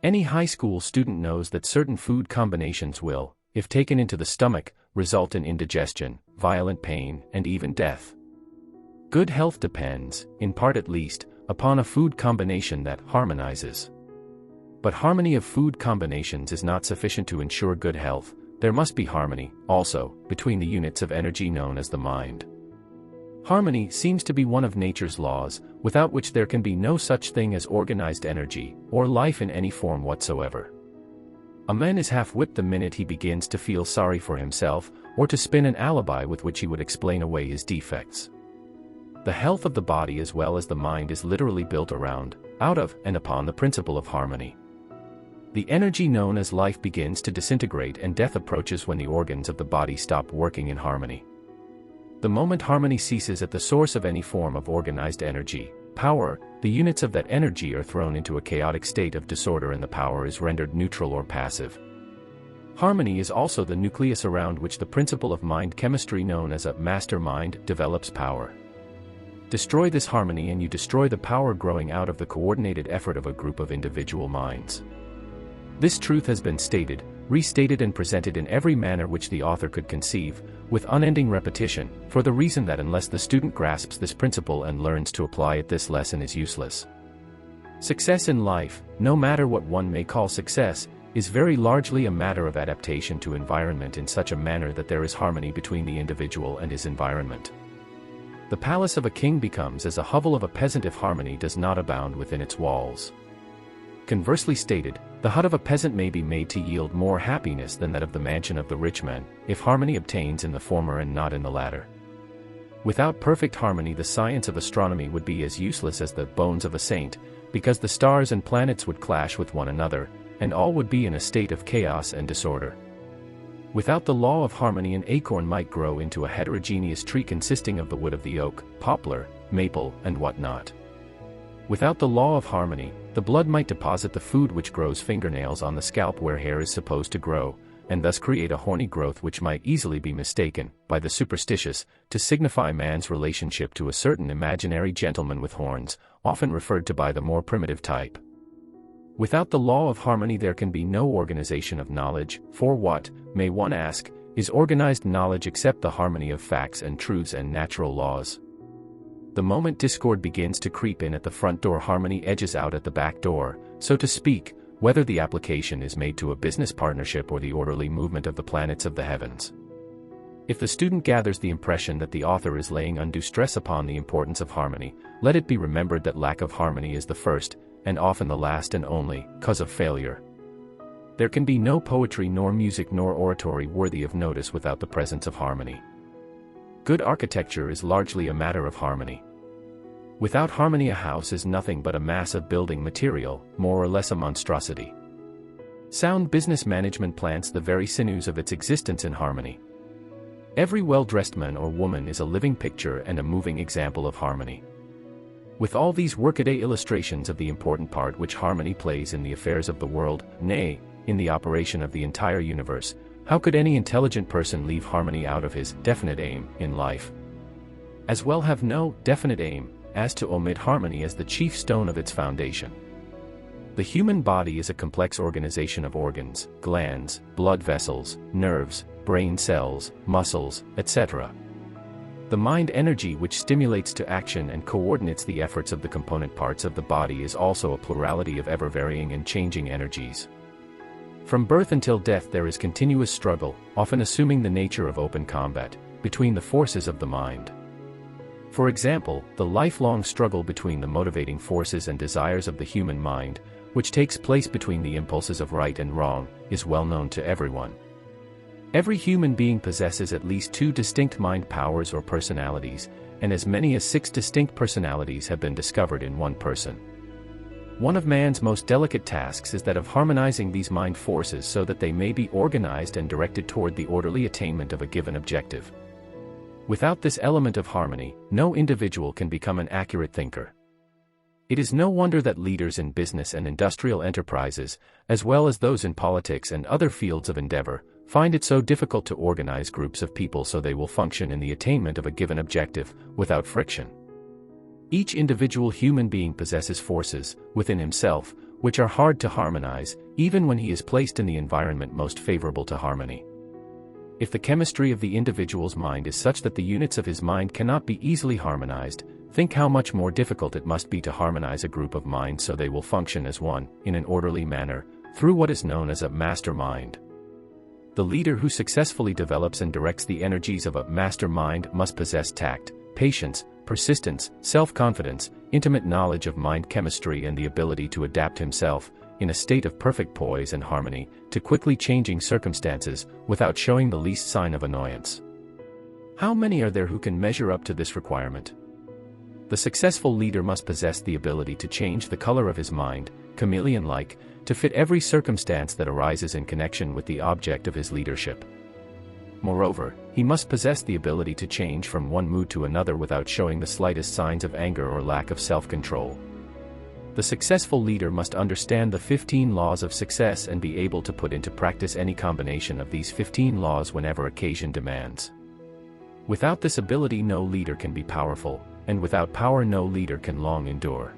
Any high school student knows that certain food combinations will, if taken into the stomach, result in indigestion, violent pain, and even death. Good health depends, in part at least, upon a food combination that harmonizes. But harmony of food combinations is not sufficient to ensure good health. There must be harmony, also, between the units of energy known as the mind. Harmony seems to be one of nature's laws, without which there can be no such thing as organized energy, or life in any form whatsoever. A man is half-witted the minute he begins to feel sorry for himself, or to spin an alibi with which he would explain away his defects. The health of the body as well as the mind is literally built around, out of, and upon the principle of harmony. The energy known as life begins to disintegrate and death approaches when the organs of the body stop working in harmony. The moment harmony ceases at the source of any form of organized energy, power, the units of that energy are thrown into a chaotic state of disorder and the power is rendered neutral or passive. Harmony is also the nucleus around which the principle of mind chemistry known as a master mind develops power. Destroy this harmony and you destroy the power growing out of the coordinated effort of a group of individual minds. This truth has been stated, restated and presented in every manner which the author could conceive, with unending repetition, for the reason that unless the student grasps this principle and learns to apply it, this lesson is useless. Success in life, no matter what one may call success, is very largely a matter of adaptation to environment in such a manner that there is harmony between the individual and his environment. The palace of a king becomes as a hovel of a peasant if harmony does not abound within its walls. Conversely stated, the hut of a peasant may be made to yield more happiness than that of the mansion of the rich man, if harmony obtains in the former and not in the latter. Without perfect harmony, the science of astronomy would be as useless as the bones of a saint, because the stars and planets would clash with one another, and all would be in a state of chaos and disorder. Without the law of harmony, an acorn might grow into a heterogeneous tree consisting of the wood of the oak, poplar, maple, and whatnot. Without the law of harmony, the blood might deposit the food which grows fingernails on the scalp where hair is supposed to grow, and thus create a horny growth which might easily be mistaken, by the superstitious, to signify man's relationship to a certain imaginary gentleman with horns, often referred to by the more primitive type. Without the law of harmony there can be no organization of knowledge, for what, may one ask, is organized knowledge except the harmony of facts and truths and natural laws? The moment discord begins to creep in at the front door, harmony edges out at the back door, so to speak, whether the application is made to a business partnership or the orderly movement of the planets of the heavens. If the student gathers the impression that the author is laying undue stress upon the importance of harmony, let it be remembered that lack of harmony is the first, and often the last and only, cause of failure. There can be no poetry nor music nor oratory worthy of notice without the presence of harmony. Good architecture is largely a matter of harmony. Without harmony, a house is nothing but a mass of building material, more or less a monstrosity. Sound business management plants the very sinews of its existence in harmony. Every well-dressed man or woman is a living picture and a moving example of harmony. With all these workaday illustrations of the important part which harmony plays in the affairs of the world, nay, in the operation of the entire universe, how could any intelligent person leave harmony out of his definite aim in life? As well have no definite aim as to omit harmony as the chief stone of its foundation. The human body is a complex organization of organs, glands, blood vessels, nerves, brain cells, muscles, etc. The mind energy which stimulates to action and coordinates the efforts of the component parts of the body is also a plurality of ever-varying and changing energies. From birth until death there is continuous struggle, often assuming the nature of open combat, between the forces of the mind. For example, the lifelong struggle between the motivating forces and desires of the human mind, which takes place between the impulses of right and wrong, is well known to everyone. Every human being possesses at least 2 distinct mind powers or personalities, and as many as 6 distinct personalities have been discovered in one person. One of man's most delicate tasks is that of harmonizing these mind forces so that they may be organized and directed toward the orderly attainment of a given objective. Without this element of harmony, no individual can become an accurate thinker. It is no wonder that leaders in business and industrial enterprises, as well as those in politics and other fields of endeavor, find it so difficult to organize groups of people so they will function in the attainment of a given objective, without friction. Each individual human being possesses forces, within himself, which are hard to harmonize, even when he is placed in the environment most favorable to harmony. If the chemistry of the individual's mind is such that the units of his mind cannot be easily harmonized, think how much more difficult it must be to harmonize a group of minds so they will function as one, in an orderly manner, through what is known as a mastermind. The leader who successfully develops and directs the energies of a mastermind must possess tact, patience, persistence, self-confidence, intimate knowledge of mind chemistry and the ability to adapt himself, in a state of perfect poise and harmony, to quickly changing circumstances, without showing the least sign of annoyance. How many are there who can measure up to this requirement? The successful leader must possess the ability to change the color of his mind, chameleon-like, to fit every circumstance that arises in connection with the object of his leadership. Moreover, he must possess the ability to change from one mood to another without showing the slightest signs of anger or lack of self-control. The successful leader must understand the 15 laws of success and be able to put into practice any combination of these 15 laws whenever occasion demands. Without this ability no leader can be powerful, and without power no leader can long endure.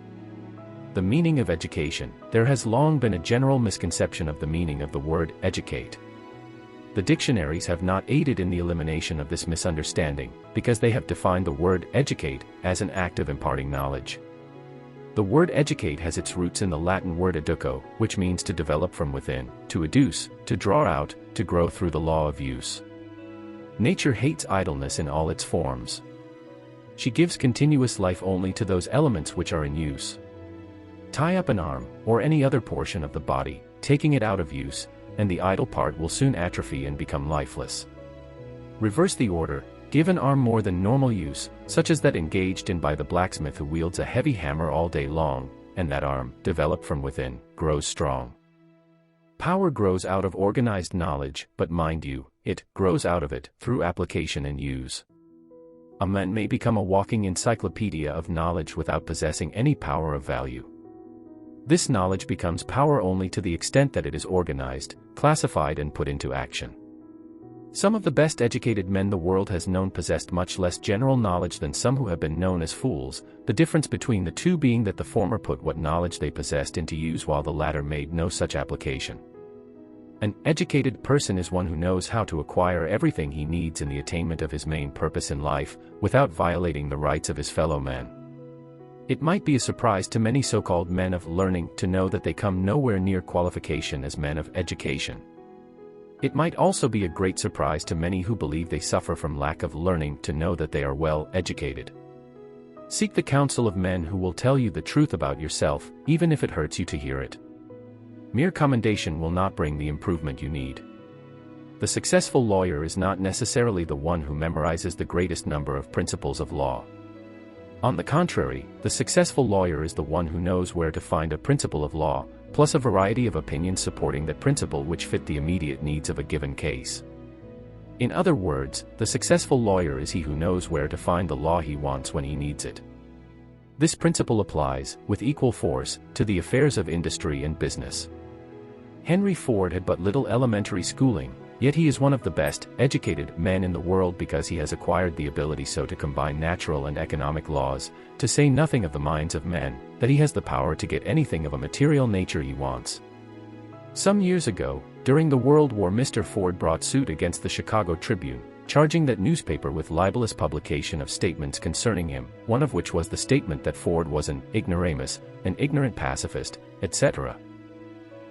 The meaning of education. There has long been a general misconception of the meaning of the word educate. The dictionaries have not aided in the elimination of this misunderstanding, because they have defined the word educate as an act of imparting knowledge. The word educate has its roots in the Latin word educo, which means to develop from within, to educe, to draw out, to grow through the law of use. Nature hates idleness in all its forms. She gives continuous life only to those elements which are in use. Tie up an arm, or any other portion of the body, taking it out of use, and the idle part will soon atrophy and become lifeless. Reverse the order. Give an arm more than normal use, such as that engaged in by the blacksmith who wields a heavy hammer all day long, and that arm, developed from within, grows strong. Power grows out of organized knowledge, but mind you, it grows out of it through application and use. A man may become a walking encyclopedia of knowledge without possessing any power of value. This knowledge becomes power only to the extent that it is organized, classified and put into action. Some of the best educated men the world has known possessed much less general knowledge than some who have been known as fools, the difference between the two being that the former put what knowledge they possessed into use while the latter made no such application. An educated person is one who knows how to acquire everything he needs in the attainment of his main purpose in life, without violating the rights of his fellow men. It might be a surprise to many so-called men of learning to know that they come nowhere near qualification as men of education. It might also be a great surprise to many who believe they suffer from lack of learning to know that they are well educated. Seek the counsel of men who will tell you the truth about yourself, even if it hurts you to hear it. Mere commendation will not bring the improvement you need. the successful lawyer is not necessarily the one who memorizes the greatest number of principles of law. On the contrary, the successful lawyer is the one who knows where to find a principle of law, plus a variety of opinions supporting that principle which fit the immediate needs of a given case. In other words, the successful lawyer is he who knows where to find the law he wants when he needs it. This principle applies, with equal force, to the affairs of industry and business. Henry Ford had but little elementary schooling, yet he is one of the best educated men in the world because he has acquired the ability so to combine natural and economic laws, to say nothing of the minds of men, that he has the power to get anything of a material nature he wants. Some years ago, during the World War, Mr. Ford brought suit against the Chicago Tribune, charging that newspaper with libelous publication of statements concerning him, one of which was the statement that Ford was an ignoramus, an ignorant pacifist, etc.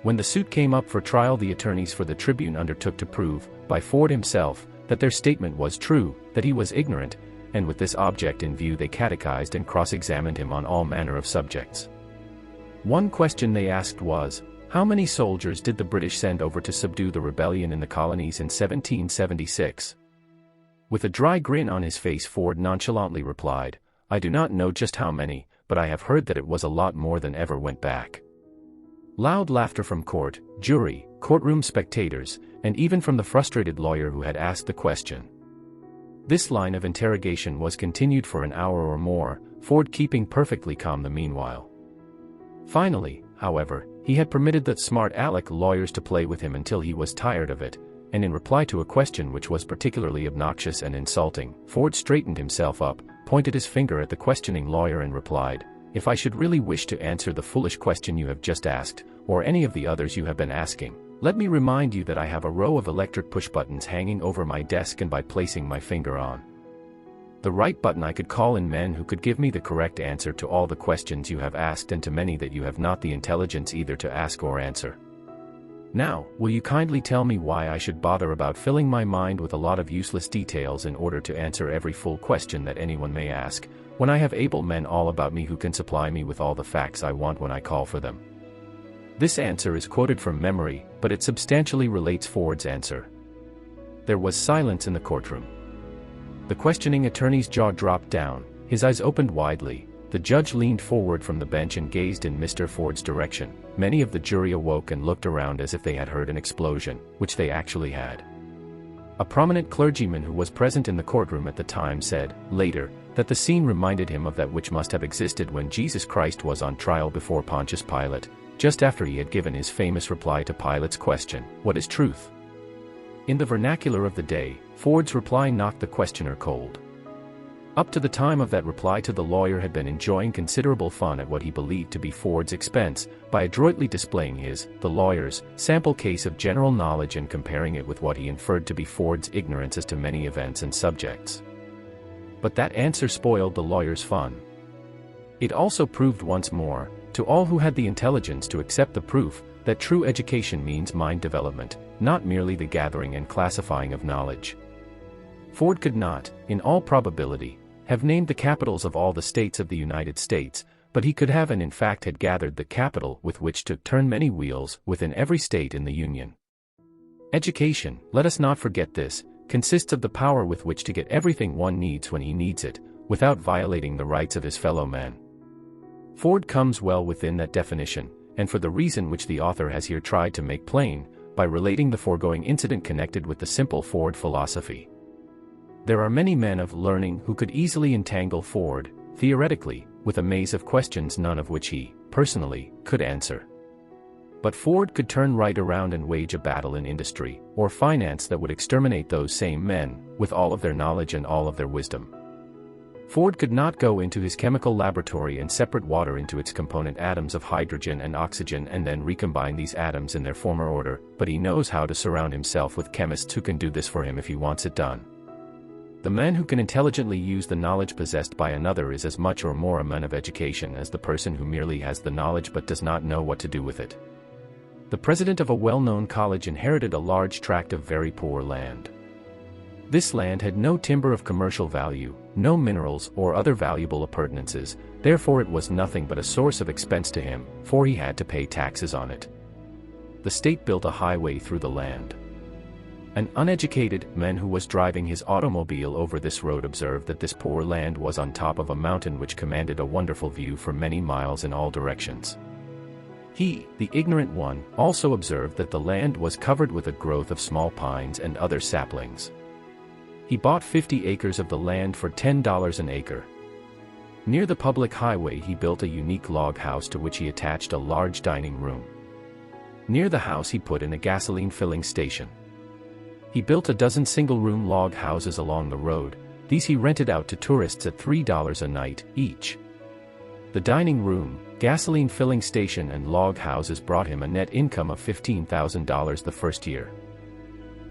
When the suit came up for trial, the attorneys for the Tribune undertook to prove, by Ford himself, that their statement was true, that he was ignorant, and with this object in view they catechized and cross-examined him on all manner of subjects. One question they asked was, how many soldiers did the British send over to subdue the rebellion in the colonies in 1776? With a dry grin on his face, Ford nonchalantly replied, I do not know just how many, but I have heard that it was a lot more than ever went back. Loud laughter from court, jury, courtroom spectators, and even from the frustrated lawyer who had asked the question. This line of interrogation was continued for an hour or more, Ford keeping perfectly calm the meanwhile. Finally, however, he had permitted the smart aleck lawyers to play with him until he was tired of it, and in reply to a question which was particularly obnoxious and insulting, Ford straightened himself up, pointed his finger at the questioning lawyer and replied, if I should really wish to answer the foolish question you have just asked, or any of the others you have been asking, let me remind you that I have a row of electric push buttons hanging over my desk, and by placing my finger on the right button I could call in men who could give me the correct answer to all the questions you have asked and to many that you have not the intelligence either to ask or answer. Now, will you kindly tell me why I should bother about filling my mind with a lot of useless details in order to answer every full question that anyone may ask, when I have able men all about me who can supply me with all the facts I want when I call for them? This answer is quoted from memory, but it substantially relates Ford's answer. There was silence in the courtroom. The questioning attorney's jaw dropped down, his eyes opened widely, the judge leaned forward from the bench and gazed in Mr. Ford's direction. Many of the jury awoke and looked around as if they had heard an explosion, which they actually had. A prominent clergyman who was present in the courtroom at the time said, later, that the scene reminded him of that which must have existed when Jesus Christ was on trial before Pontius Pilate, just after he had given his famous reply to Pilate's question, "What is truth?" In the vernacular of the day, Ford's reply knocked the questioner cold. Up to the time of that reply the lawyer had been enjoying considerable fun at what he believed to be Ford's expense, by adroitly displaying the lawyer's, sample case of general knowledge and comparing it with what he inferred to be Ford's ignorance as to many events and subjects. But that answer spoiled the lawyer's fun. It also proved once more, to all who had the intelligence to accept the proof, that true education means mind development, not merely the gathering and classifying of knowledge. Ford could not, in all probability, have named the capitals of all the states of the United States, but he could have and in fact had gathered the capital with which to turn many wheels within every state in the Union. Education, let us not forget this, consists of the power with which to get everything one needs when he needs it, without violating the rights of his fellow men. Ford comes well within that definition, and for the reason which the author has here tried to make plain, by relating the foregoing incident connected with the simple Ford philosophy. There are many men of learning who could easily entangle Ford, theoretically, with a maze of questions none of which he, personally, could answer. But Ford could turn right around and wage a battle in industry, or finance that would exterminate those same men, with all of their knowledge and all of their wisdom. Ford could not go into his chemical laboratory and separate water into its component atoms of hydrogen and oxygen and then recombine these atoms in their former order, but he knows how to surround himself with chemists who can do this for him if he wants it done. The man who can intelligently use the knowledge possessed by another is as much or more a man of education as the person who merely has the knowledge but does not know what to do with it. The president of a well-known college inherited a large tract of very poor land. This land had no timber of commercial value, no minerals or other valuable appurtenances, therefore it was nothing but a source of expense to him, for he had to pay taxes on it. The state built a highway through the land. An uneducated man who was driving his automobile over this road observed that this poor land was on top of a mountain which commanded a wonderful view for many miles in all directions. He, the ignorant one, also observed that the land was covered with a growth of small pines and other saplings. He bought 50 acres of the land for $10 an acre. Near the public highway he built a unique log house to which he attached a large dining room. Near the house he put in a gasoline filling station. He built a dozen single-room log houses along the road. These he rented out to tourists at $3 a night each. The dining room, gasoline filling station and log houses brought him a net income of $15,000 the first year.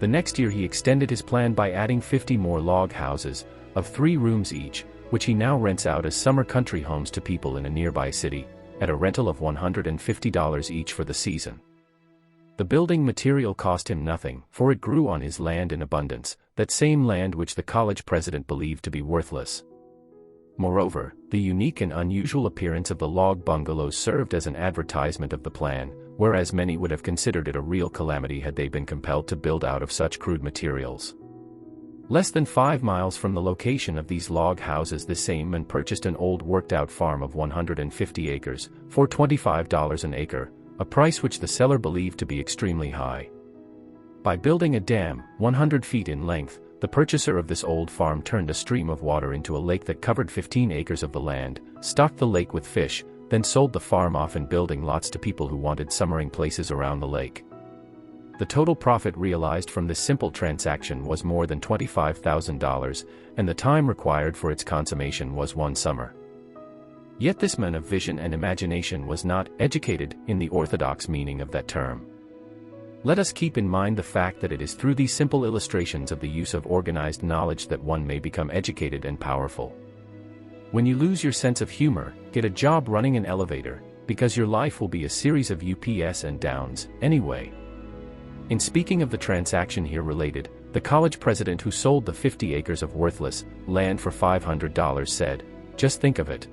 The next year he extended his plan by adding 50 more log houses, of 3 rooms each, which he now rents out as summer country homes to people in a nearby city, at a rental of $150 each for the season. The building material cost him nothing, for it grew on his land in abundance, that same land which the college president believed to be worthless. Moreover, the unique and unusual appearance of the log bungalows served as an advertisement of the plan, whereas many would have considered it a real calamity had they been compelled to build out of such crude materials. Less than 5 miles from the location of these log houses, the same man purchased an old worked-out farm of 150 acres, for $25 an acre, a price which the seller believed to be extremely high. By building a dam, 100 feet in length, the purchaser of this old farm turned a stream of water into a lake that covered 15 acres of the land, stocked the lake with fish, then sold the farm off in building lots to people who wanted summering places around the lake. The total profit realized from this simple transaction was more than $25,000, and the time required for its consummation was 1 summer. Yet this man of vision and imagination was not educated in the orthodox meaning of that term. Let us keep in mind the fact that it is through these simple illustrations of the use of organized knowledge that one may become educated and powerful. When you lose your sense of humor, get a job running an elevator, because your life will be a series of ups and downs, anyway. In speaking of the transaction here related, the college president who sold the 50 acres of worthless land for $500 said, "Just think of it.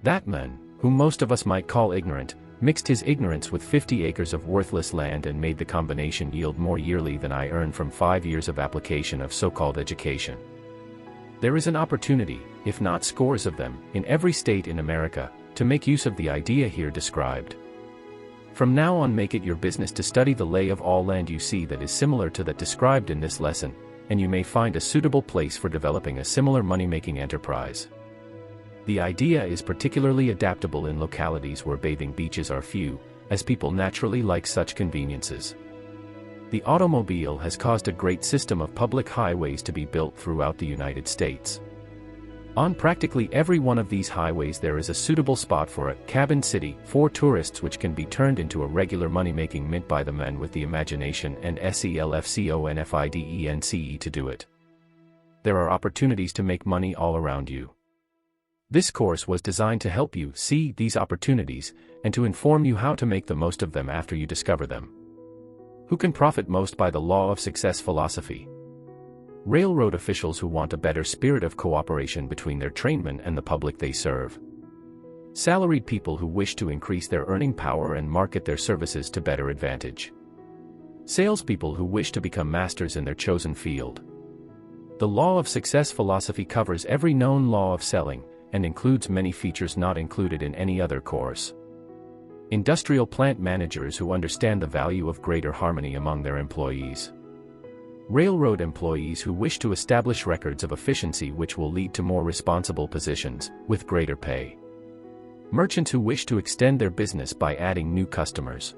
That man, whom most of us might call ignorant, mixed his ignorance with 50 acres of worthless land and made the combination yield more yearly than I earn from 5 years of application of so-called education." There is an opportunity, if not scores of them, in every state in America, to make use of the idea here described. From now on, make it your business to study the lay of all land you see that is similar to that described in this lesson, and you may find a suitable place for developing a similar money-making enterprise. The idea is particularly adaptable in localities where bathing beaches are few, as people naturally like such conveniences. The automobile has caused a great system of public highways to be built throughout the United States. On practically every one of these highways there is a suitable spot for a cabin city for tourists, which can be turned into a regular money-making mint by the men with the imagination and SELFCONFIDENCE to do it. There are opportunities to make money all around you. This course was designed to help you see these opportunities, and to inform you how to make the most of them after you discover them. Who can profit most by the law of success philosophy? Railroad officials who want a better spirit of cooperation between their trainmen and the public they serve. Salaried people who wish to increase their earning power and market their services to better advantage. Salespeople who wish to become masters in their chosen field. The law of success philosophy covers every known law of selling, and includes many features not included in any other course. Industrial plant managers who understand the value of greater harmony among their employees. Railroad employees who wish to establish records of efficiency which will lead to more responsible positions, with greater pay. Merchants who wish to extend their business by adding new customers.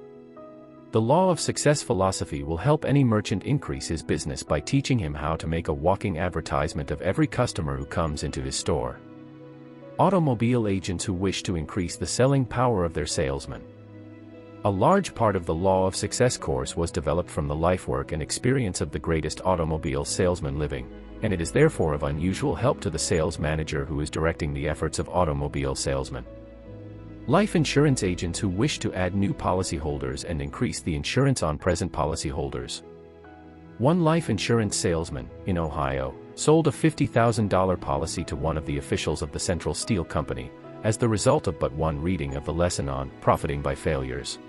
The law of success philosophy will help any merchant increase his business by teaching him how to make a walking advertisement of every customer who comes into his store. Automobile agents who wish to increase the selling power of their salesmen. A large part of the Law of Success course was developed from the life work and experience of the greatest automobile salesman living, and it is therefore of unusual help to the sales manager who is directing the efforts of automobile salesmen. Life insurance agents who wish to add new policyholders and increase the insurance on present policyholders. One life insurance salesman, in Ohio, sold a $50,000 policy to one of the officials of the Central Steel Company, as the result of but one reading of the lesson on profiting by failures.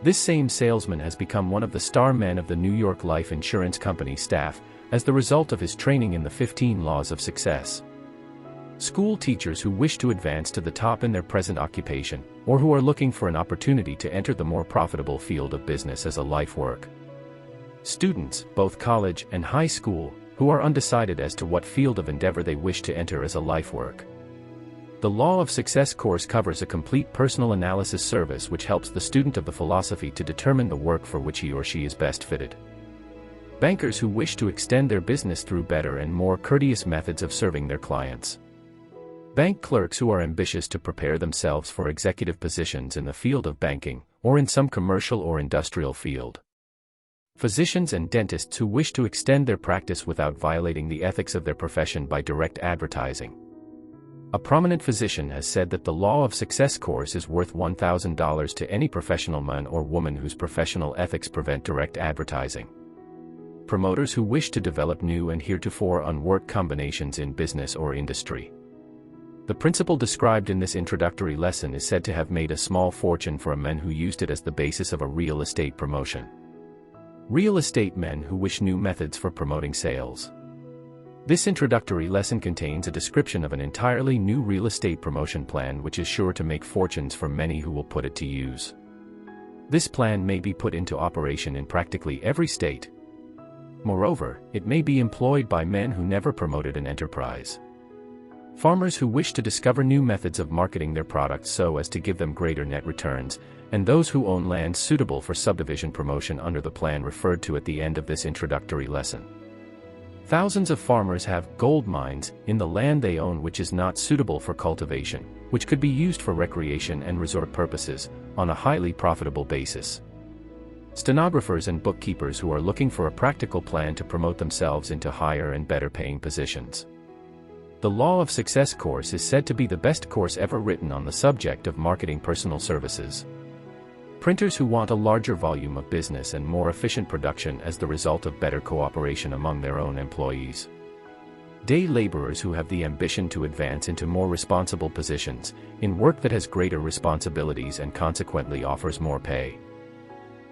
This same salesman has become one of the star men of the New York Life Insurance Company staff, as the result of his training in the 15 Laws of Success. School teachers who wish to advance to the top in their present occupation, or who are looking for an opportunity to enter the more profitable field of business as a life work. Students, both college and high school, who are undecided as to what field of endeavor they wish to enter as a life work. The Law of Success course covers a complete personal analysis service which helps the student of the philosophy to determine the work for which he or she is best fitted. Bankers who wish to extend their business through better and more courteous methods of serving their clients. Bank clerks who are ambitious to prepare themselves for executive positions in the field of banking, or in some commercial or industrial field. Physicians and dentists who wish to extend their practice without violating the ethics of their profession by direct advertising. A prominent physician has said that the Law of Success course is worth $1,000 to any professional man or woman whose professional ethics prevent direct advertising. Promoters who wish to develop new and heretofore unworked combinations in business or industry. The principle described in this introductory lesson is said to have made a small fortune for a man who used it as the basis of a real estate promotion. Real estate men who wish new methods for promoting sales. This introductory lesson contains a description of an entirely new real estate promotion plan which is sure to make fortunes for many who will put it to use. This plan may be put into operation in practically every state. Moreover, it may be employed by men who never promoted an enterprise. Farmers who wish to discover new methods of marketing their products so as to give them greater net returns, and those who own land suitable for subdivision promotion under the plan referred to at the end of this introductory lesson. Thousands of farmers have gold mines in the land they own which is not suitable for cultivation, which could be used for recreation and resort purposes, on a highly profitable basis. Stenographers and bookkeepers who are looking for a practical plan to promote themselves into higher and better paying positions. The Law of Success course is said to be the best course ever written on the subject of marketing personal services. Printers who want a larger volume of business and more efficient production as the result of better cooperation among their own employees. Day laborers who have the ambition to advance into more responsible positions, in work that has greater responsibilities and consequently offers more pay.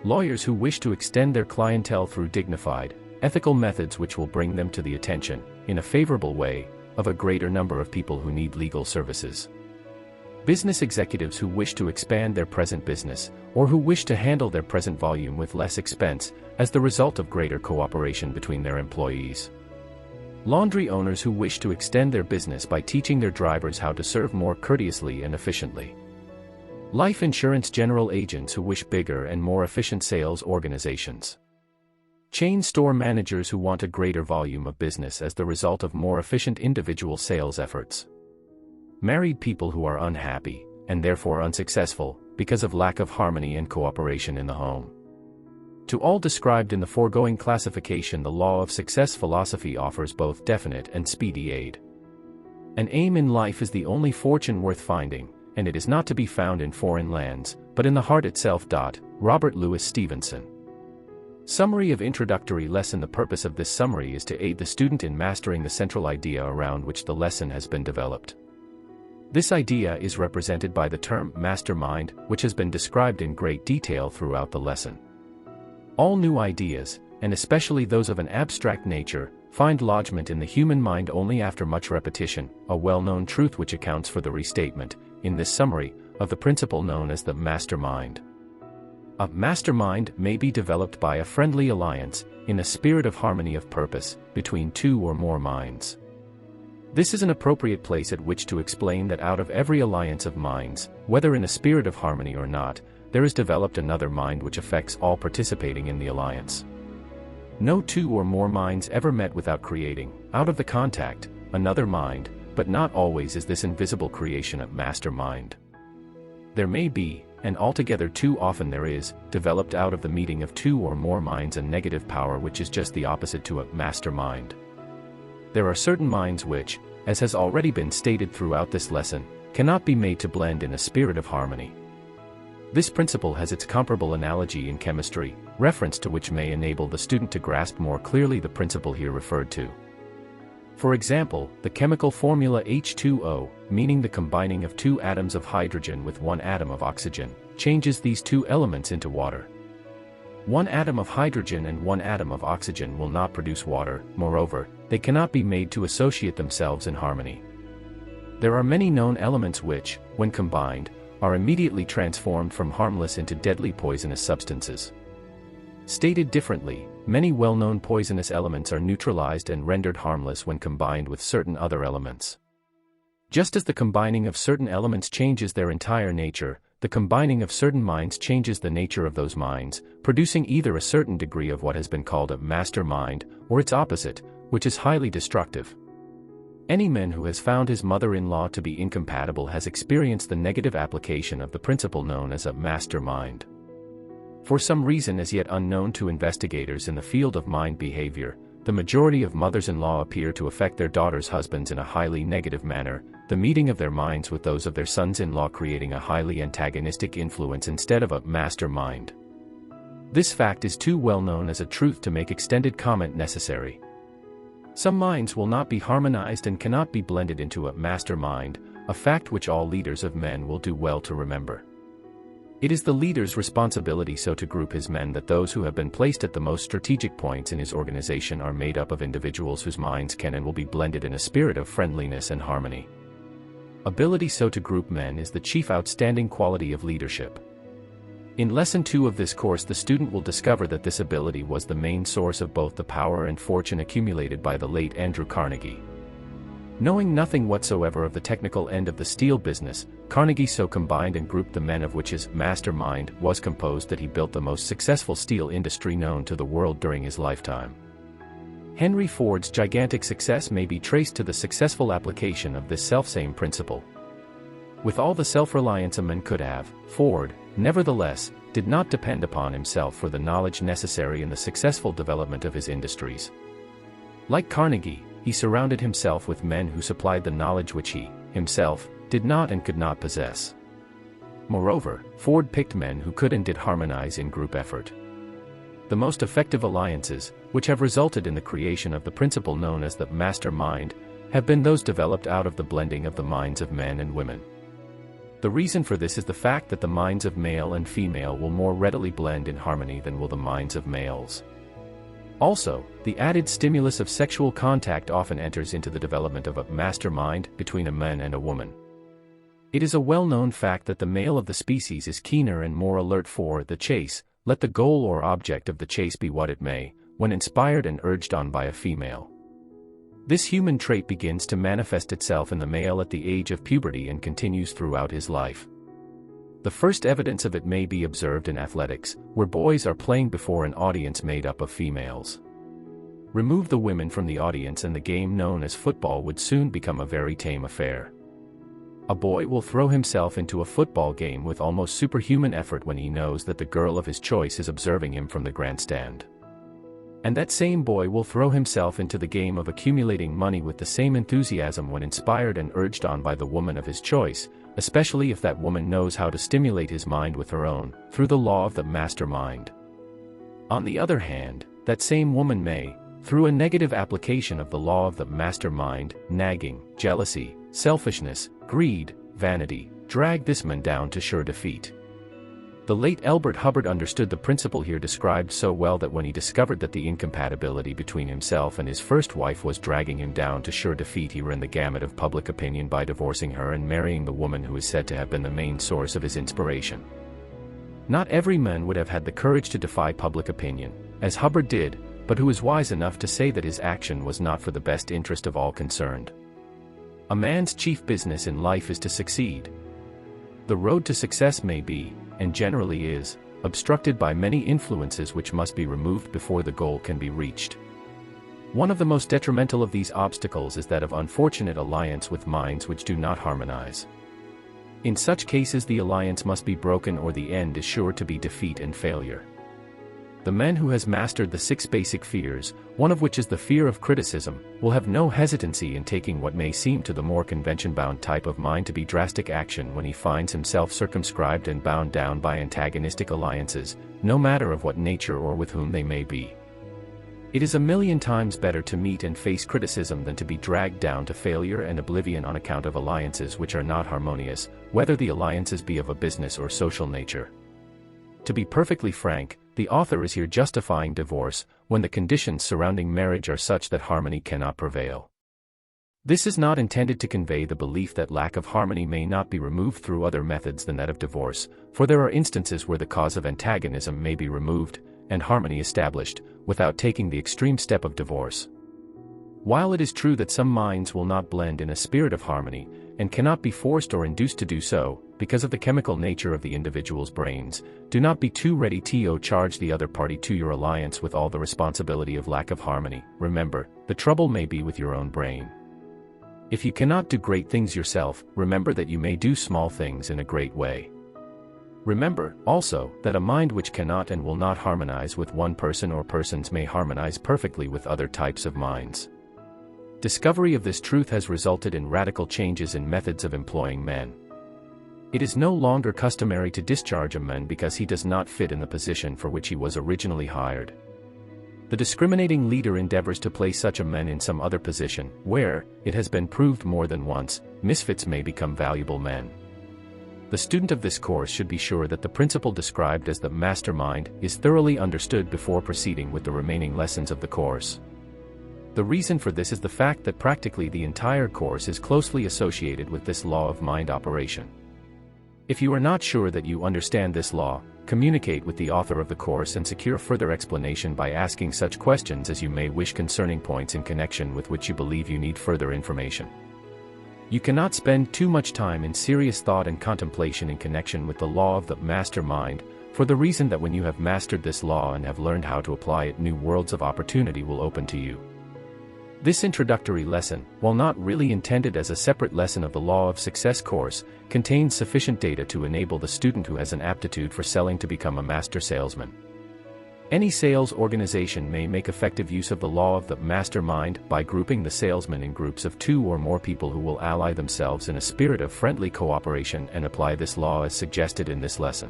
Lawyers who wish to extend their clientele through dignified, ethical methods which will bring them to the attention, in a favorable way, of a greater number of people who need legal services. Business executives who wish to expand their present business, or who wish to handle their present volume with less expense, as the result of greater cooperation between their employees. Laundry owners who wish to extend their business by teaching their drivers how to serve more courteously and efficiently. Life insurance general agents who wish bigger and more efficient sales organizations. Chain store managers who want a greater volume of business as the result of more efficient individual sales efforts. Married people who are unhappy, and therefore unsuccessful, because of lack of harmony and cooperation in the home. To all described in the foregoing classification, the Law of Success philosophy offers both definite and speedy aid. An aim in life is the only fortune worth finding, and it is not to be found in foreign lands, but in the heart itself. Robert Louis Stevenson. Summary of introductory lesson. The purpose of this summary is to aid the student in mastering the central idea around which the lesson has been developed. This idea is represented by the term mastermind, which has been described in great detail throughout the lesson. All new ideas, and especially those of an abstract nature, find lodgment in the human mind only after much repetition, a well-known truth which accounts for the restatement, in this summary, of the principle known as the mastermind. A mastermind may be developed by a friendly alliance, in a spirit of harmony of purpose, between two or more minds. This is an appropriate place at which to explain that out of every alliance of minds, whether in a spirit of harmony or not, there is developed another mind which affects all participating in the alliance. No two or more minds ever met without creating, out of the contact, another mind, but not always is this invisible creation a mastermind. There may be, and altogether too often there is, developed out of the meeting of two or more minds a negative power which is just the opposite to a mastermind. There are certain minds which, as has already been stated throughout this lesson, cannot be made to blend in a spirit of harmony. This principle has its comparable analogy in chemistry, reference to which may enable the student to grasp more clearly the principle here referred to. For example, the chemical formula H2O, meaning the combining of two atoms of hydrogen with one atom of oxygen, changes these two elements into water. One atom of hydrogen and one atom of oxygen will not produce water. Moreover, they cannot be made to associate themselves in harmony. There are many known elements which, when combined, are immediately transformed from harmless into deadly poisonous substances. Stated differently, many well-known poisonous elements are neutralized and rendered harmless when combined with certain other elements. Just as the combining of certain elements changes their entire nature, the combining of certain minds changes the nature of those minds, producing either a certain degree of what has been called a master mind, or its opposite, which is highly destructive. Any man who has found his mother-in-law to be incompatible has experienced the negative application of the principle known as a master mind. For some reason as yet unknown to investigators in the field of mind behavior, the majority of mothers-in-law appear to affect their daughters' husbands in a highly negative manner, the meeting of their minds with those of their sons-in-law creating a highly antagonistic influence instead of a master mind. This fact is too well known as a truth to make extended comment necessary. Some minds will not be harmonized and cannot be blended into a master mind, a fact which all leaders of men will do well to remember. It is the leader's responsibility so to group his men that those who have been placed at the most strategic points in his organization are made up of individuals whose minds can and will be blended in a spirit of friendliness and harmony. Ability so to group men is the chief outstanding quality of leadership. In Lesson 2 of this course, the student will discover that this ability was the main source of both the power and fortune accumulated by the late Andrew Carnegie. Knowing nothing whatsoever of the technical end of the steel business, Carnegie so combined and grouped the men of which his mastermind was composed that he built the most successful steel industry known to the world during his lifetime. Henry Ford's gigantic success may be traced to the successful application of this selfsame principle. With all the self-reliance a man could have, Ford, nevertheless, did not depend upon himself for the knowledge necessary in the successful development of his industries. Like Carnegie, he surrounded himself with men who supplied the knowledge which he, himself, did not and could not possess. Moreover, Ford picked men who could and did harmonize in group effort. The most effective alliances, which have resulted in the creation of the principle known as the master mind, have been those developed out of the blending of the minds of men and women. The reason for this is the fact that the minds of male and female will more readily blend in harmony than will the minds of males. Also, the added stimulus of sexual contact often enters into the development of a master mind between a man and a woman. It is a well-known fact that the male of the species is keener and more alert for the chase, let the goal or object of the chase be what it may, when inspired and urged on by a female. This human trait begins to manifest itself in the male at the age of puberty and continues throughout his life. The first evidence of it may be observed in athletics, where boys are playing before an audience made up of females. Remove the women from the audience and the game known as football would soon become a very tame affair. A boy will throw himself into a football game with almost superhuman effort when he knows that the girl of his choice is observing him from the grandstand. And that same boy will throw himself into the game of accumulating money with the same enthusiasm when inspired and urged on by the woman of his choice, especially if that woman knows how to stimulate his mind with her own, through the law of the master mind. On the other hand, that same woman may, through a negative application of the law of the master mind, nagging, jealousy, selfishness, greed, vanity, drag this man down to sure defeat. The late Elbert Hubbard understood the principle here described so well that when he discovered that the incompatibility between himself and his first wife was dragging him down to sure defeat, he ran the gamut of public opinion by divorcing her and marrying the woman who is said to have been the main source of his inspiration. Not every man would have had the courage to defy public opinion, as Hubbard did, but who is wise enough to say that his action was not for the best interest of all concerned. A man's chief business in life is to succeed. The road to success may be, and generally is, obstructed by many influences which must be removed before the goal can be reached. One of the most detrimental of these obstacles is that of unfortunate alliance with minds which do not harmonize. In such cases the alliance must be broken or the end is sure to be defeat and failure. The man who has mastered the 6 basic fears, one of which is the fear of criticism, will have no hesitancy in taking what may seem to the more convention-bound type of mind to be drastic action when he finds himself circumscribed and bound down by antagonistic alliances, no matter of what nature or with whom they may be. It is a million times better to meet and face criticism than to be dragged down to failure and oblivion on account of alliances which are not harmonious, whether the alliances be of a business or social nature. To be perfectly frank, the author is here justifying divorce when the conditions surrounding marriage are such that harmony cannot prevail. This is not intended to convey the belief that lack of harmony may not be removed through other methods than that of divorce, for there are instances where the cause of antagonism may be removed, and harmony established, without taking the extreme step of divorce. While it is true that some minds will not blend in a spirit of harmony, and cannot be forced or induced to do so, because of the chemical nature of the individual's brains, do not be too ready to charge the other party to your alliance with all the responsibility of lack of harmony. Remember, the trouble may be with your own brain. If you cannot do great things yourself, remember that you may do small things in a great way. Remember, also, that a mind which cannot and will not harmonize with one person or persons may harmonize perfectly with other types of minds. Discovery of this truth has resulted in radical changes in methods of employing men. It is no longer customary to discharge a man because he does not fit in the position for which he was originally hired. The discriminating leader endeavors to place such a man in some other position, where, it has been proved more than once, misfits may become valuable men. The student of this course should be sure that the principle described as the mastermind is thoroughly understood before proceeding with the remaining lessons of the course. The reason for this is the fact that practically the entire course is closely associated with this law of mind operation. If you are not sure that you understand this law, communicate with the author of the course and secure further explanation by asking such questions as you may wish concerning points in connection with which you believe you need further information. You cannot spend too much time in serious thought and contemplation in connection with the law of the mastermind, for the reason that when you have mastered this law and have learned how to apply it, new worlds of opportunity will open to you. This introductory lesson, while not really intended as a separate lesson of the Law of Success course, contains sufficient data to enable the student who has an aptitude for selling to become a master salesman. Any sales organization may make effective use of the law of the mastermind by grouping the salesmen in groups of 2 or more people who will ally themselves in a spirit of friendly cooperation and apply this law as suggested in this lesson.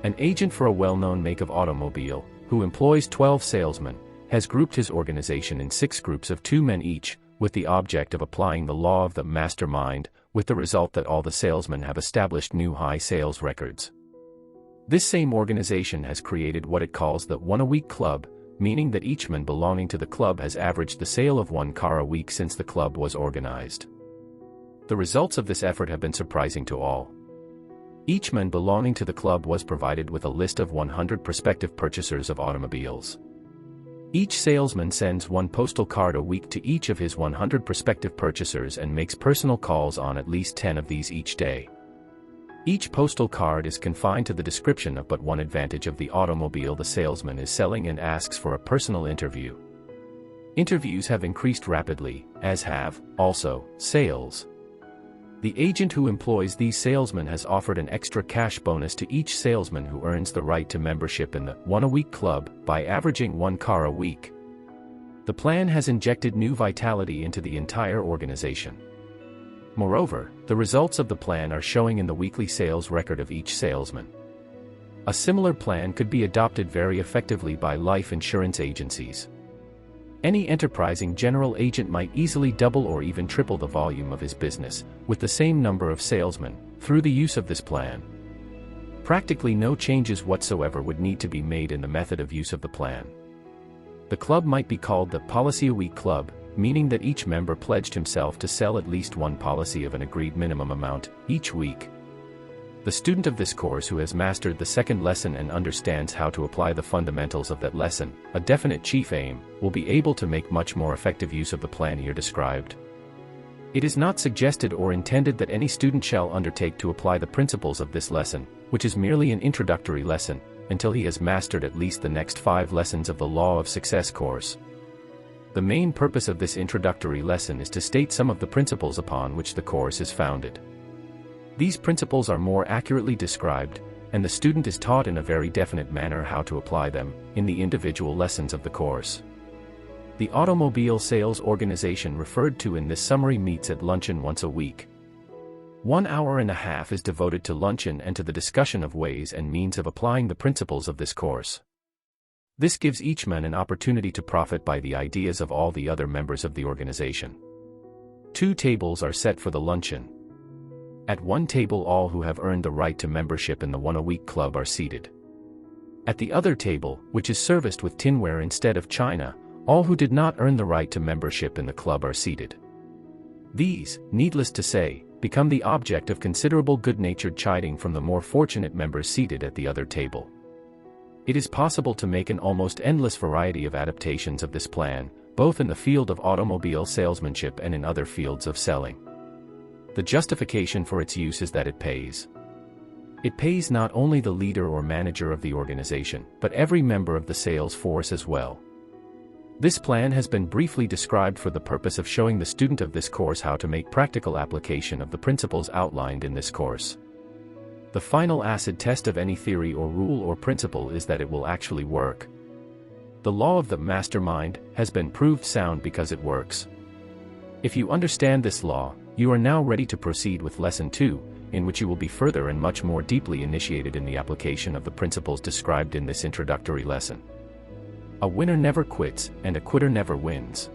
An agent for a well-known make of automobile, who employs 12 salesmen, has grouped his organization in 6 groups of 2 men each, with the object of applying the law of the mastermind, with the result that all the salesmen have established new high sales records. This same organization has created what it calls the one-a-week club, meaning that each man belonging to the club has averaged the sale of 1 car a week since the club was organized. The results of this effort have been surprising to all. Each man belonging to the club was provided with a list of 100 prospective purchasers of automobiles. Each salesman sends 1 postal card a week to each of his 100 prospective purchasers and makes personal calls on at least 10 of these each day. Each postal card is confined to the description of but one advantage of the automobile the salesman is selling and asks for a personal interview. Interviews have increased rapidly, as have, also, sales. The agent who employs these salesmen has offered an extra cash bonus to each salesman who earns the right to membership in the one-a-week club by averaging 1 car a week. The plan has injected new vitality into the entire organization. Moreover, the results of the plan are showing in the weekly sales record of each salesman. A similar plan could be adopted very effectively by life insurance agencies. Any enterprising general agent might easily double or even triple the volume of his business, with the same number of salesmen, through the use of this plan. Practically no changes whatsoever would need to be made in the method of use of the plan. The club might be called the Policy a Week Club, meaning that each member pledged himself to sell at least 1 policy of an agreed minimum amount, each week. The student of this course who has mastered the 2nd lesson and understands how to apply the fundamentals of that lesson, a definite chief aim, will be able to make much more effective use of the plan here described. It is not suggested or intended that any student shall undertake to apply the principles of this lesson, which is merely an introductory lesson, until he has mastered at least the next 5 lessons of the Law of Success course. The main purpose of this introductory lesson is to state some of the principles upon which the course is founded. These principles are more accurately described, and the student is taught in a very definite manner how to apply them, in the individual lessons of the course. The automobile sales organization referred to in this summary meets at luncheon once a week. 1 hour and a half is devoted to luncheon and to the discussion of ways and means of applying the principles of this course. This gives each man an opportunity to profit by the ideas of all the other members of the organization. 2 tables are set for the luncheon. At one table, all who have earned the right to membership in the One-a-Week Club are seated. At the other table, which is serviced with tinware instead of china, all who did not earn the right to membership in the club are seated. These, needless to say, become the object of considerable good-natured chiding from the more fortunate members seated at the other table. It is possible to make an almost endless variety of adaptations of this plan, both in the field of automobile salesmanship and in other fields of selling. The justification for its use is that it pays. It pays not only the leader or manager of the organization, but every member of the sales force as well. This plan has been briefly described for the purpose of showing the student of this course how to make practical application of the principles outlined in this course. The final acid test of any theory or rule or principle is that it will actually work. The law of the mastermind has been proved sound because it works. If you understand this law, you are now ready to proceed with Lesson 2, in which you will be further and much more deeply initiated in the application of the principles described in this introductory lesson. A winner never quits, and a quitter never wins.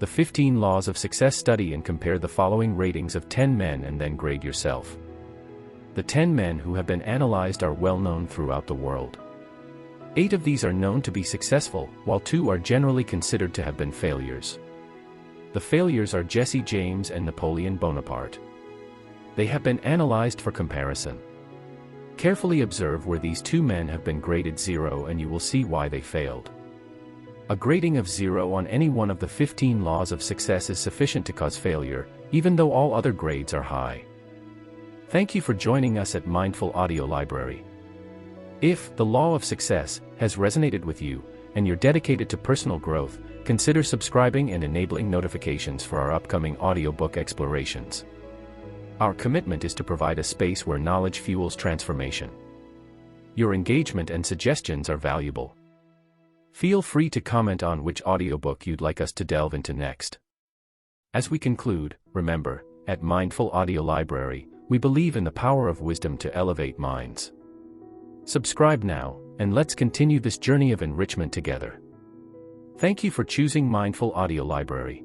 The 15 Laws of Success. Study and compare the following ratings of 10 men and then grade yourself. The 10 men who have been analyzed are well known throughout the world. 8 of these are known to be successful, while 2 are generally considered to have been failures. The failures are Jesse James and Napoleon Bonaparte. They have been analyzed for comparison. Carefully observe where these 2 men have been graded 0 and you will see why they failed. A grading of 0 on any one of the 15 laws of success is sufficient to cause failure, even though all other grades are high. Thank you for joining us at Mindful Audio Library. If the law of success has resonated with you, and you're dedicated to personal growth, consider subscribing and enabling notifications for our upcoming audiobook explorations. Our commitment is to provide a space where knowledge fuels transformation. Your engagement and suggestions are valuable. Feel free to comment on which audiobook you'd like us to delve into next. As we conclude, remember, at Mindful Audio Library, we believe in the power of wisdom to elevate minds. Subscribe now, and let's continue this journey of enrichment together. Thank you for choosing Mindful Audio Library.